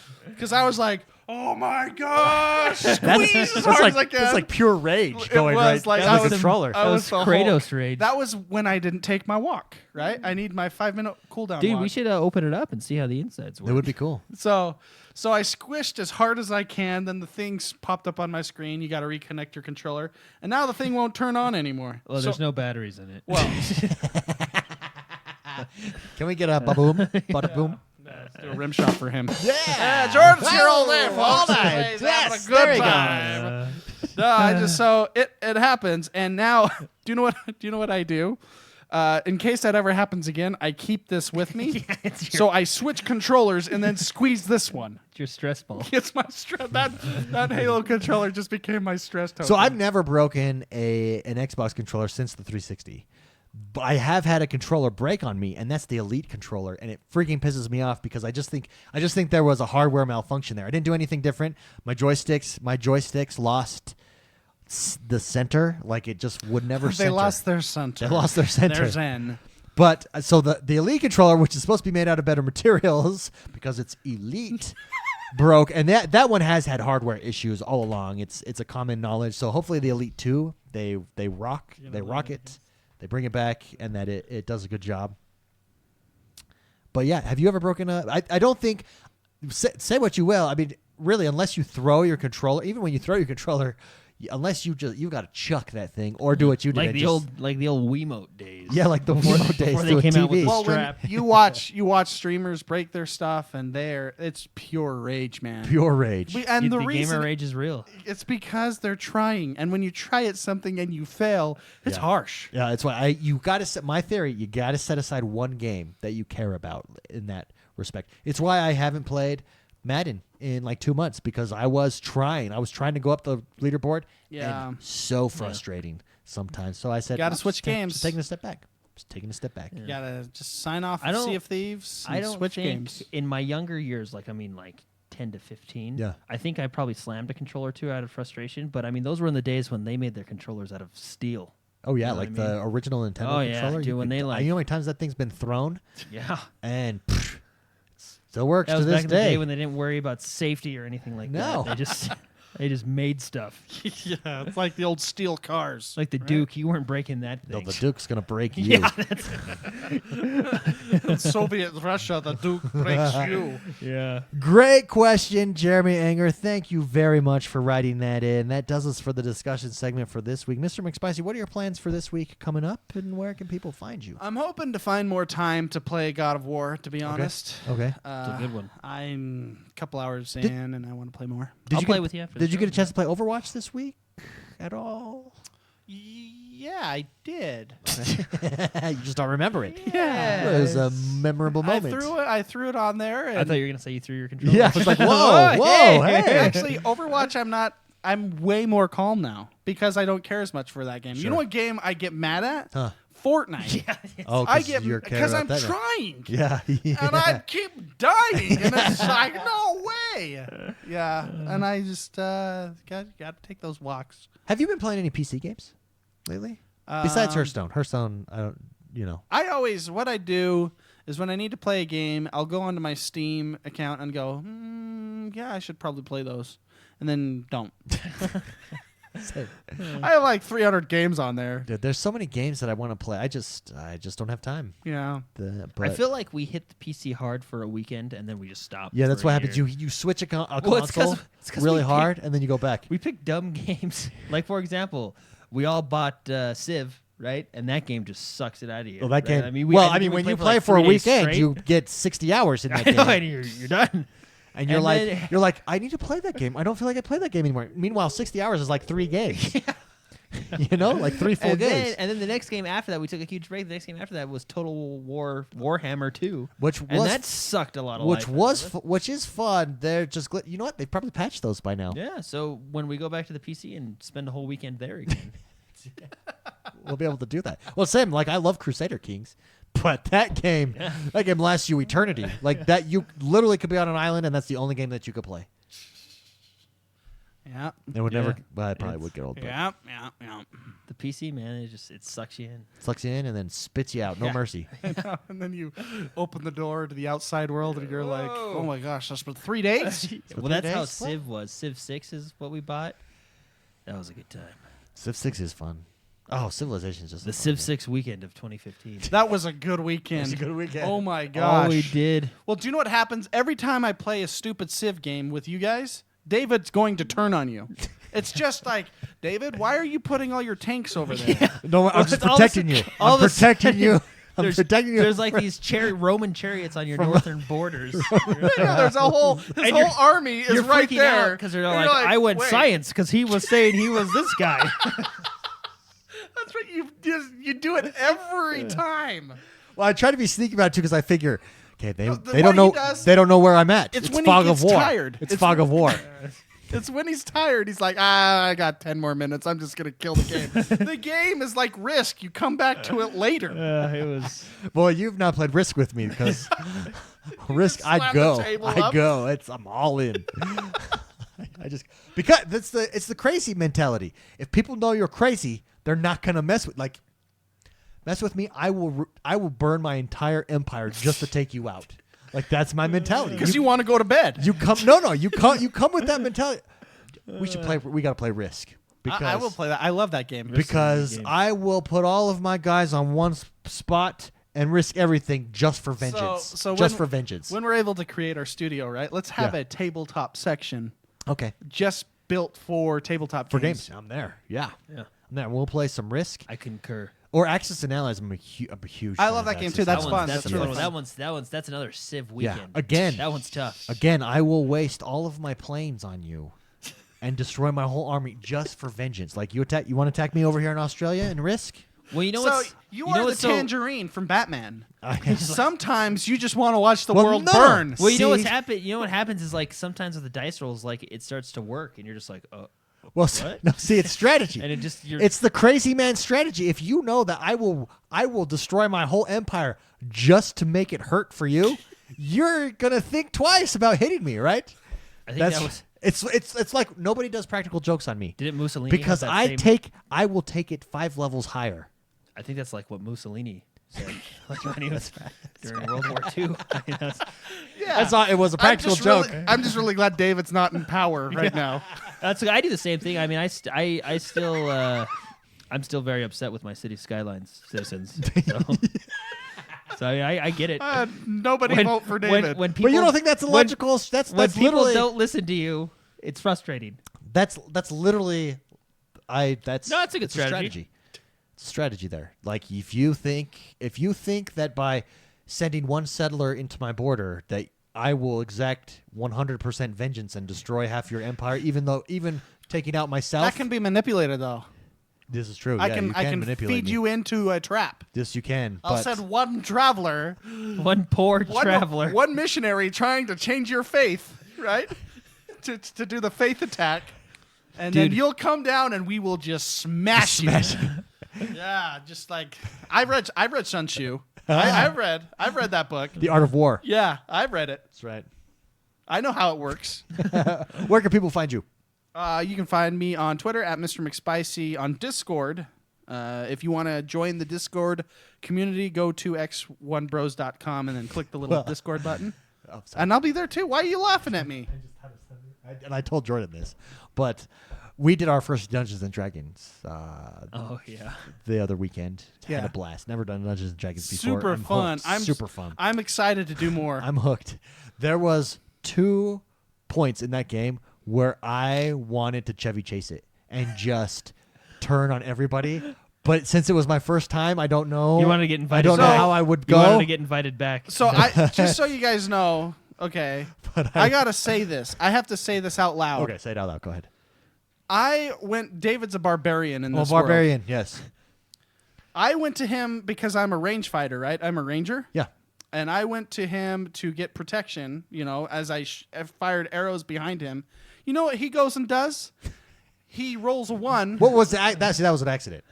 I was like, oh my gosh, squeeze as That's hard like as I can. that's like pure rage It going was right like- to I the was- controller. I That was was the whole- Kratos rage. That was when I didn't take my walk, right? I need my 5-minute cooldown Dude, walk. we should open it up and see how the insides work. It would be cool. So I squished as hard as I can. Then the things popped up on my screen. You got to reconnect your controller, and now the thing won't turn on anymore. Well, there's no batteries in it. Well, Can we get a ba-boom? Bada-boom? let's do a rim shot for him. Yeah. Jordan's here all day, folks. All night. He's having Yes, a good there we go. time. No, I just so it happens, and now do you know what I do? In case that ever happens again, I keep this with me. So I switch controllers and then squeeze this one. It's your stress ball. It's my stress. That Halo controller just became my stress token. So I've never broken an Xbox controller since the 360. But I have had a controller break on me, and that's the Elite controller, and it freaking pisses me off because I just think there was a hardware malfunction there. I didn't do anything different. My joysticks lost the center, like it just would never. They center. lost their center. They lost their center. Their zen. But so the Elite controller, which is supposed to be made out of better materials because it's Elite, broke, and that one has had hardware issues all along. It's a common knowledge. So hopefully the Elite 2, they rock it, they bring it back, and that it does a good job. But yeah, have you ever broken I don't think. Say what you will. I mean, really, unless you throw your controller, even when you throw your controller. Unless you got to chuck that thing or do what you did. Like and the just- old Wiimote days. Yeah, like the Wiimote days before they to a came out with TV. the Well, when strap. you watch streamers break their stuff, and it's pure rage, man. Pure rage. And the the reason gamer rage is real. it's because they're trying, and when you try at something and you fail, it's Yeah. harsh. Yeah, that's why you got to set my theory. You got to set aside one game that you care about in that respect. It's why I haven't played Madden in like 2 months because I was trying to go up the leaderboard. Yeah. and so frustrating sometimes. So I said, Gotta switch games. Just taking a step back. Just taking a step back. You gotta just sign off I of don't- Sea of Thieves and I don't switch think games. in my younger years, like 10 to 15. Yeah. I think I probably slammed a controller or two out of frustration. But I mean, those were in the days when they made their controllers out of steel. Oh yeah, You know like what I the original Nintendo Oh, yeah, controller. dude, You when could- they, like- you know how many times that thing's been thrown Yeah. and still works That to was this back in the day. day when they didn't worry about safety or anything like No. that. They just made stuff. Yeah, it's like the old steel cars. Like the Duke, you weren't breaking that No, thing. the Duke's gonna break you. Yeah, that's In Soviet Russia, the Duke breaks you. yeah. Great question, Jeremy Anger. Thank you very much for writing that in. That does us for the discussion segment for this week. Mr. McSpicy, what are your plans for this week coming up, and where can people find you? I'm hoping to find more time to play God of War, to be honest. Okay. It's a good one. I'm a couple hours Did- in, and I want to play more. I'll you play get, with you after Did the you get a show. chance to play Overwatch this week at all? Yeah, I did. You just don't remember it. Yeah. It was a memorable moment. I threw it on there. And I thought you were gonna say you threw your controller. Yeah, I was like, whoa, Oh, whoa, hey. hey. Actually, Overwatch, I'm way more calm now because I don't care as much for that game. You Sure. know what game I get mad at? Huh. Fortnite. Oh, I get you're because I'm about that now. trying. Yeah. And I keep dying, and it's like no way. Yeah, and I just got to take those walks. Have you been playing any PC games lately? Besides Um, Hearthstone. Hearthstone, I don't, What I do is when I need to play a game, I'll go onto my Steam account and go, yeah, I should probably play those, and then don't. I have like 300 games on there. Dude, there's so many games that I want to play. I just don't have time. Yeah. I But feel like we hit the PC hard for a weekend and then we just stopped. yeah, that's for what a happens. year. You switch a Well, it's 'cause- console it's 'cause really we hard, and then you go back. We picked dumb games. Like for example, we all bought Civ, right? And that game just sucks it out of you. Well, that right? game. we when you play like for a 3 days weekend, straight. you get 60 hours in that I know, game, and you're done. and you're and like, then- I need to play that game. I don't feel like I play that game anymore. Meanwhile, 60 hours is like 3 games. Like 3 full And games. then the next game after that, we took a huge break. The next game after that was Total War Warhammer 2, Which and was that sucked a lot of which life was out of which is fun. They're just you know what? They've probably patched those by now. it. Yeah. So when we go back to the PC and spend a whole weekend there again, We'll be able to do that. Well, same. Like I love Crusader Kings, but that game lasts you eternity. Like that, you literally could be on an island, and that's the only game that you could play. Yeah. It would never. Yeah. Well, it probably would get old. But Yeah. The PC, man, it sucks you in. sucks you in and then spits you out. No Yeah. mercy. And then you open the door to the outside world, and you're like, Whoa. "Oh my gosh, that's been 3 days." Well, three that's how days? Civ was. Civ 6 is what we bought. That was a good time. Civ 6 is fun. Oh, Civilization is just The a fun Civ game. 6 weekend of 2015. That was a good weekend. It was a good weekend. Oh my gosh. Oh, we did. Well, do you know what happens every time I play a stupid Civ game with you guys? David's going to turn on you. It's just like, David, why are you putting all your tanks over there? No, I'm just all of a protecting you. sudden- all I'm of a protecting sudden, you. I'm There's, protecting you. there's like these Roman chariots on your northern borders. Yeah, there's a whole And you're- army is You're right freaking there because they're And like, you're I went wait. science because he was saying he was this guy. That's what you do it every time. Well, I try to be sneaky about it too because I figure, okay, they what don't know he does- they don't know where I'm at. It's when he fog gets of war. tired. It's It's- fog of war. It's when he's tired. He's like, I got 10 more minutes. I'm just going to kill the game. The game is like Risk. You come back to it later. It was. Well, you've not played Risk with me because Risk, slam I the go, table I up. go. I'm all in. I just because it's the crazy mentality. If people know you're crazy, they're not gonna mess with me. I will burn my entire empire just to take you out. Like that's my mentality. Because you want to go to bed. You come you come with that mentality. We gotta play Risk because I will play that. I love that game. because game. I will put all of my guys on one spot and risk everything just for vengeance. So just when- for vengeance. When we're able to create our studio, right? Let's have Yeah. a tabletop section Okay. just built for tabletop For games, I'm there. Yeah. Yeah. I'm there. We'll play some Risk I concur. or Axis and Allies. I'm a huge. I fan love of that game, Axis too. and That's Allies. fun. That's That's another really one. fun. That's another Civ Yeah. weekend. Again. That one's tough. Again, I will waste all of my planes on you. And destroy my whole army just for vengeance. Like you want to attack me over here in Australia and Risk? Well, you know So what's you know are the what's so- tangerine from Batman. I- Sometimes you just want to watch the Well, world no. burn. Well, you know what's See? happened. You know what happens is like sometimes with the dice rolls, like it starts to work, and you're just like, oh, Well, What? no. See, it's strategy. and it just you're. It's the crazy man strategy. If you know that I will destroy my whole empire just to make it hurt for you, you're gonna think twice about hitting me, right? I think that was. It's like nobody does practical jokes on me Did it Mussolini? have because that I same- will take it 5 levels higher. I think that's like what Mussolini said like when he was during World War II. I mean, Yeah. That's all. It was a practical joke. I'm just really glad David's not in power right now. that's I do the same thing. I mean, I still I'm still very upset with my city skylines citizens. So I mean, I get it. Nobody When- vote for when- David. when But you people- don't think that's when- illogical? That's when people literally don't listen to you, it's frustrating. that's literally that's No, it's a good it's strategy. It's a strategy there. Like if you think that by sending one settler into my border that I will exact 100% vengeance and destroy half your empire, even taking out myself. that can be manipulated, though. This is true. I Yeah, can you can manipulate feed me. you into a trap. This you can. I'll but send one traveler, One poor one, traveler. one missionary trying to change your faith, right? to do the faith attack, and then Dude. you'll come down and we will just smash you. Yeah, just like I've read Sun Tzu. I've read that book. The Art of War. Yeah, I've read it. That's right. I know how it works. Where can people find you? You can find me on Twitter at Mr. McSpicy, on Discord. If you want to join the Discord community, go to XoneBros.com and then click the little Discord button. Oh, sorry. And I'll be there too. Why are you laughing at me? And I told Jordan this, but we did our first Dungeons and Dragons Oh yeah. the other weekend. Had Yeah. a blast. Never done Dungeons and Dragons before. Super I'm fun. hooked. Super fun. I'm excited to do more. I'm hooked. There was 2 points in that game where I wanted to Chevy chase it and just turn on everybody. But since it was my first time, I don't know. You wanted to get invited. I don't know So- how I would You wanted go. to get invited back. So just so you guys know, okay, I gotta say this. I have to say this out loud. Okay, say it out loud. Go ahead. David's a barbarian in Oh, this world. barbarian. Yes. I went to him because I'm a range fighter, right? I'm a ranger. Yeah. And I went to him to get protection, as I fired arrows behind him. You know what he goes and does? He rolls a 1. What was that? That was an accident.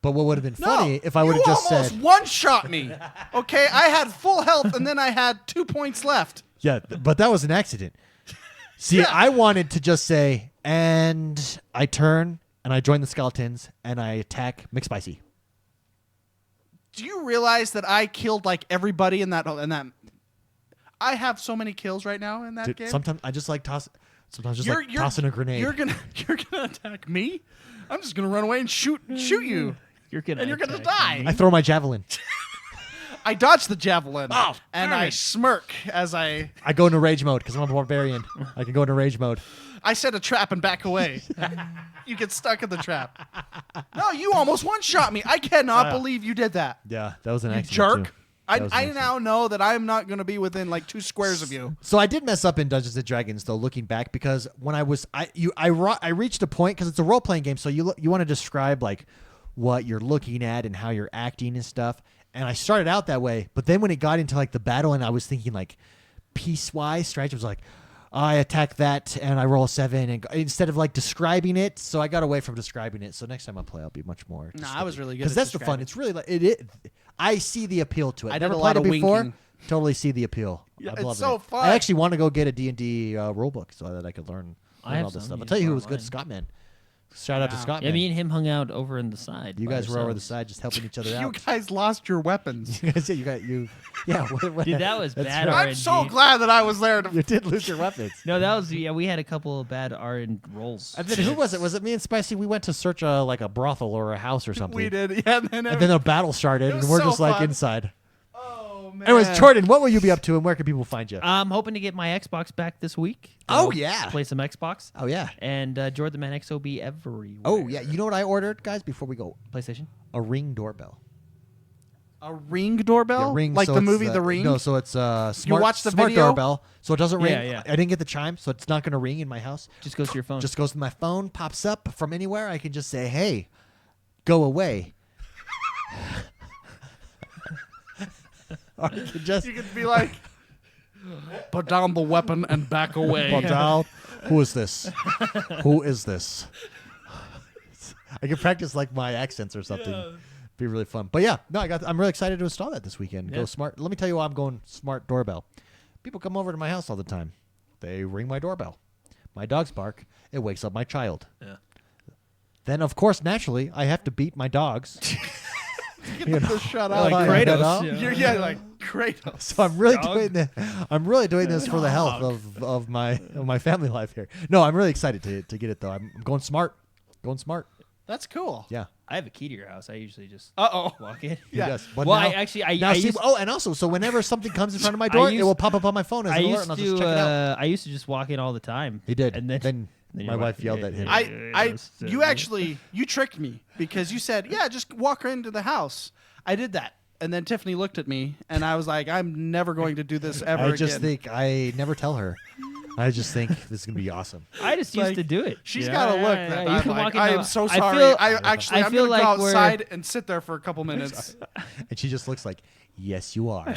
But what would have been funny if I would have you just almost said, one-shot me. Okay, I had full health, and then I had 2 points left. yeah, but that was an accident. See, Yeah. I wanted to just say, And I turn and I join the skeletons and I attack McSpicy. Do you realize that I killed like everybody in that? I have so many kills right now in that Dude, game. sometimes I just like tossing a grenade. You're gonna attack me. I'm just gonna run away and shoot you. You're gonna die. I throw my javelin. I dodge the javelin. Oh, and damn I it. smirk as I go into rage mode because I'm a barbarian. I can go into rage mode. set a trap and back away. You get stuck in the trap. No, you almost one-shot me. I cannot believe you did that. Yeah, that was an You accident. jerk. Too. That was an I accident. now know that I'm not going to be within like 2 squares of you. So I did mess up in Dungeons and Dragons though, looking back, because when I reached a point, because it's a role playing game, so you want to describe like what you're looking at and how you're acting and stuff. And I started out that way, but then when it got into like the battle, and I was thinking like piecewise strategy, was like I attack that and I roll a 7, and instead of like describing it, so I got away from describing it. So next time I play, I'll be much more. No, I was really good because at that's the fun. describing. It's really like it. I see the appeal to it. I did Never a played lot it of before. winking. Totally see the appeal. Yeah, I'm it's loving so it. fun. I actually want to go get a D&D rule book so that I could learn I have all this some. stuff. You I'll tell you who can was borrow good, mine. Scott Man. Shout out to Yeah. Scott Yeah, Man. me and him hung out over in the side. You by guys were over the ourselves. side just helping each other You out. guys lost your weapons. Yeah, yeah. Dude, that was That's bad. right. I'm RNG. so glad that I was there to You did lose your weapons. No, that was we had a couple of bad RN rolls. And then who was it? Was it me and Spicy? We went to search like a brothel or a house or something. We did. Yeah, and And then a battle started, It and was we're so just like fun. inside. Oh man. Anyways, Jordan, what will you be up to, and where can people find you? I'm hoping to get my Xbox back this week. Oh, So, yeah. play some Xbox. Oh yeah. And Jordan the Man XOB everywhere. Oh yeah. You know what I ordered, guys? Before we go, PlayStation. a Ring doorbell. A Ring doorbell? Yeah, Ring, Like so the it's, movie The Ring? No, so it's smart, watched the smart video? doorbell, so it doesn't ring. Yeah, yeah. I didn't get the chime, so it's not going to ring in my house. Just goes to your phone. Just goes to my phone, pops up from anywhere. I can just say, "Hey, go away." Or I can just You could be like, put down the weapon and back away. Well, down. Who is this? Who is this? I can practice like my accents or something. Be really fun. But yeah, no, I'm really excited to install that this weekend. Yeah. Go smart. Let me tell you why I'm going smart doorbell. People come over to my house all the time. They ring my doorbell. My dogs bark. It wakes up my child. Yeah. Then, of course, naturally, I have to beat my dogs. Get them to shut up. Like Like Kratos. that. You're, yeah, like Kratos. So I'm really Dog. doing this. I'm really doing this for the health of my family life here. No, I'm really excited to get it though. I'm going smart. Going smart. That's cool. Yeah. I have a key to your house. I usually just Uh-oh. walk in. Yeah. Yes. But Well, now, I actually I now see, used, and also, so whenever something comes in front of my I door, it used- will pop up on my phone as I an alert, used and I'll just to check it out. I used to just walk in all the time. He did. And then Then your my wife yelled at him. You tricked me because you said, yeah, just walk her into the house. I did that. And then Tiffany looked at me and I was like, I'm never going to do this ever I again. just think I never tell her. I just think this is gonna be awesome. I just Like, used to do it. She's you got know? a look Yeah, that yeah, I'm you can like, walk I into- am so I sorry. feel- I'm I going feel to like go we're- outside and sit there for a couple minutes. And she just looks like, yes, you are.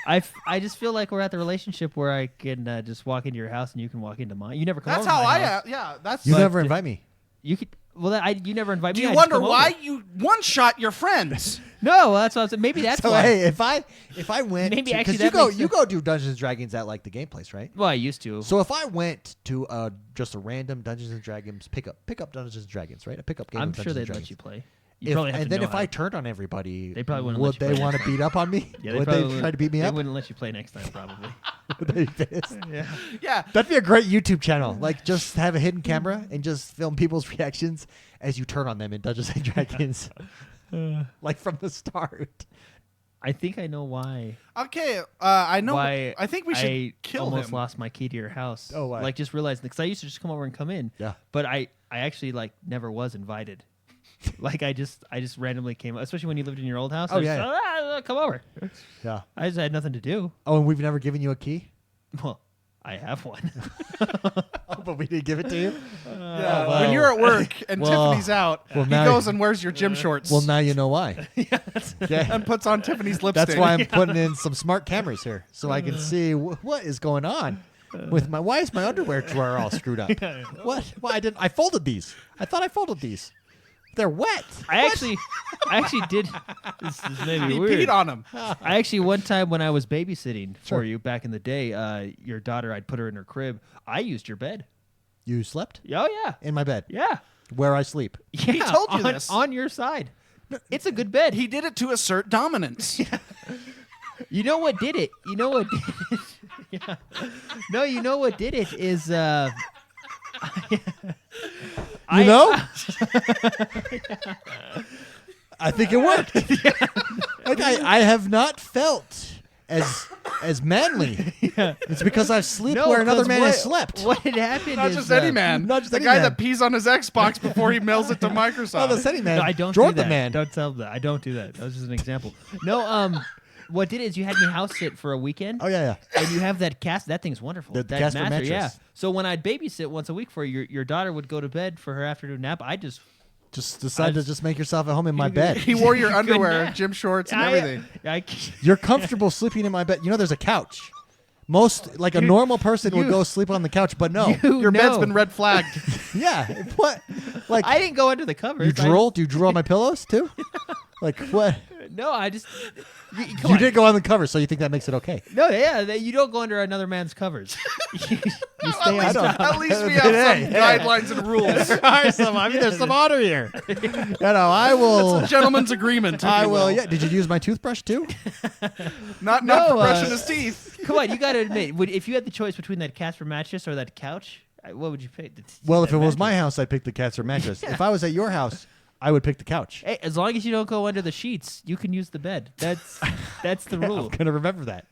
I just feel like we're at the relationship where I can just walk into your house and you can walk into mine. You never come That's over to how my I house. am. Yeah, that's. You But, never invite me. You could. Well, you never invite Do me. you I just wonder come why over. you one-shot your friends? No, that's what I was saying. Maybe that's So why. hey, if I went, Maybe to, actually 'cause that you go makes you go do Dungeons and Dragons at like the game place, right? Well, I used to. So if I went to just a random Dungeons and Dragons pick up Dungeons and Dragons, right? A pickup game. I'm of sure Dungeons they'd and let you Dragons. play. You probably have And to then know if how I to- turned on everybody, They probably wouldn't would let you they play want to next beat up on me? Yeah, would probably they try to beat me They up? wouldn't let you play next time, probably. Would they be pissed? Yeah. Yeah. That'd be a great YouTube channel. Like, just have a hidden camera and just film people's reactions as you turn on them in Dungeons and Dragons, like from the start. I think I know why. Okay, I know. Why I think we should I kill almost him. lost my key to your house. Oh, why? Like just realized because I used to just come over and come in. Yeah. But I actually like never was invited. Like I just randomly came, especially when you lived in your old house. Oh, I just, yeah. come over. Yeah. I just had nothing to do. Oh, and we've never given you a key? Well, I have one. Oh, but we didn't give it to you? Yeah, well. when you're at work and Well, Tiffany's out, well, he now- goes and wears your gym shorts. Well, now you know why. Yeah. and puts on Tiffany's lipstick. That's why I'm putting in some smart cameras here so I can see what is going on with my. Why is my underwear drawer all screwed up? What? Why I didn't? I folded these. I thought I folded these. They're wet. I actually did. This is maybe he weird. peed on him. I actually one time when I was babysitting Sure. for you back in the day, your daughter, I'd put her in her crib. I used your bed. You slept Oh yeah, in my bed yeah. where I sleep. Yeah, He told you on, this. on your side. It's a good bed. He did it to assert dominance. You know what did it? You know what did it? Yeah. No, you know what did it is You know? I think it worked. Like I have not felt as manly. It's because I sleep where another man has slept. What had happened Not is just any man. not just the any guy man. that pees on his Xbox before he mails it to Microsoft. Oh, the city man. No, I don't Jordan do that. the man. Don't tell them that. I don't do that. That was just an example. No, what did is you had me house sit for a weekend. Oh yeah. And you have that cast. That thing's wonderful. The that Casper mattress, yeah. mattress. So when I'd babysit once a week for you, your daughter would go to bed for her afternoon nap. I just Just decide to just make yourself at home in my bed. He wore your Good underwear, nap. gym shorts, and everything. You're comfortable sleeping in my bed. You know, there's a couch. Most like a normal person would go sleep on the couch, but no. Your bed's been red flagged. Yeah. What? Like I didn't go under the covers. you drool? Do you drool on my pillows too? Like what? No, I just. Come You on. did go on the cover, so you think that makes it okay? No, yeah, you don't go under another man's covers. you stay on top. At least we have some guidelines and rules. I mean, there's some honor here. You know, I will. Gentleman's agreement. if I you will. Yeah. Did you use my toothbrush too? Not No, for brushing his teeth. Come on, you got to admit, if you had the choice between that Casper mattress or that couch, what would you pick? Well, if That it was mattress. my house, I'd pick the Casper mattress. If I was at your house, I would pick the couch. Hey, as long as you don't go under the sheets, you can use the bed. That's the rule. I'm gonna remember that.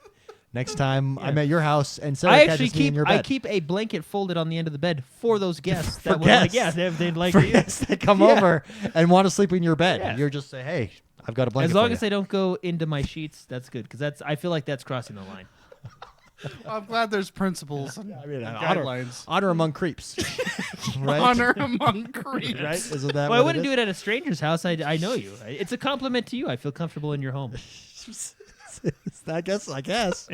Next time I'm at your house and I Sarah actually catches me in your I bed. keep a blanket folded on the end of the bed for those guests. For that will, like, guests. yeah, they'd like for to use. guests that come Yeah. over and want to sleep in your bed. Yeah. You're just say, hey, I've got a blanket. As long for as you. they don't go into my sheets, that's good because I feel like that's crossing the line. I'm glad there's principles and I mean, guidelines. honor among creeps, right? Honor among creeps. Right? Isn't that? Well, I what wouldn't do it at a stranger's house. I know you. It's a compliment to you. I feel comfortable in your home. I guess.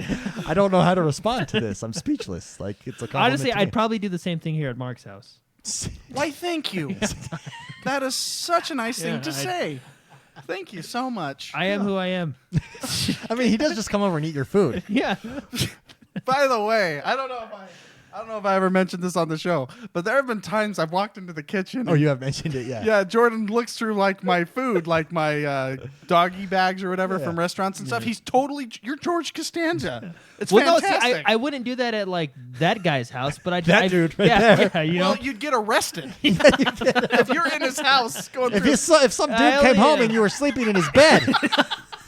I don't know how to respond to this. I'm speechless. Like it's a compliment. Honestly, to I'd me. probably do the same thing here at Mark's house. Why, thank you. That is such a nice thing Yeah, to say. Thank you so much. I am who I am. I mean, he does just come over and eat your food. Yeah. By the way, I don't know if I ever mentioned this on the show, but there have been times I've walked into the kitchen. Oh, you have mentioned it, yeah. Yeah, Jordan looks through like my food, like my doggy bags or whatever Yeah. from restaurants and stuff. He's totally you're George Costanza. It's Well, no, fantastic. see, I wouldn't do that at like that guy's house, but I That dude right yeah, there. yeah, you know. well, you'd get arrested if you're in his house going If through. if some dude Hell came home yeah. and you were sleeping in his bed,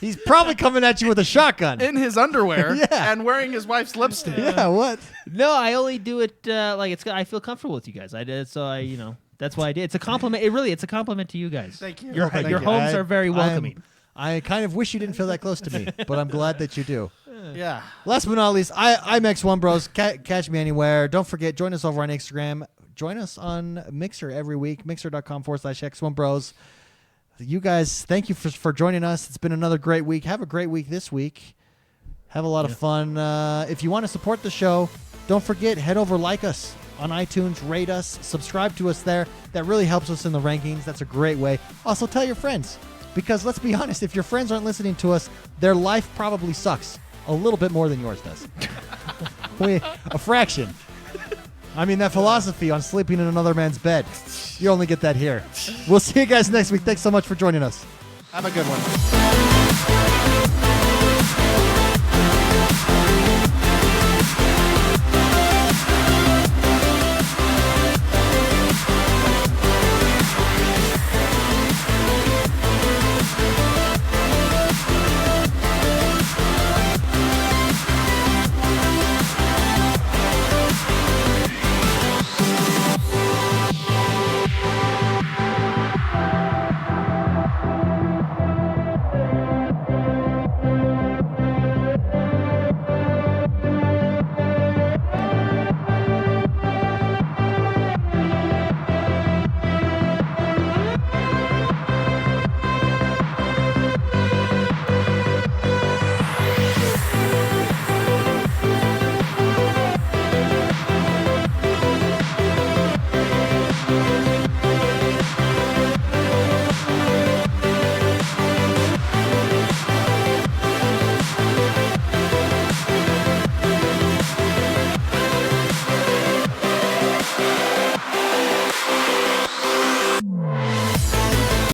he's probably coming at you with a shotgun. In his underwear Yeah. and wearing his wife's lipstick. Yeah, what? No, I only do it like it's. I feel comfortable with you guys. I did so. That's why I did. It's a compliment. It's a compliment to you guys. Thank you. Your Thank your you. homes are very welcoming. I kind of wish you didn't feel that close to me, but I'm glad that you do. Yeah. Last but not least, I'm X1Bros. Catch me anywhere. Don't forget, join us over on Instagram. Join us on Mixer every week, mixer.com/X1Bros. You guys, thank you for joining us. It's been another great week. Have a great week this week. Have a lot of fun. If you want to support the show, don't forget, head over, like us on iTunes, rate us, subscribe to us there. That really helps us in the rankings. That's a great way. Also, tell your friends. Because let's be honest, if your friends aren't listening to us, their life probably sucks a little bit more than yours does. A fraction. I mean, that philosophy on sleeping in another man's bed, you only get that here. We'll see you guys next week. Thanks so much for joining us. Have a good one.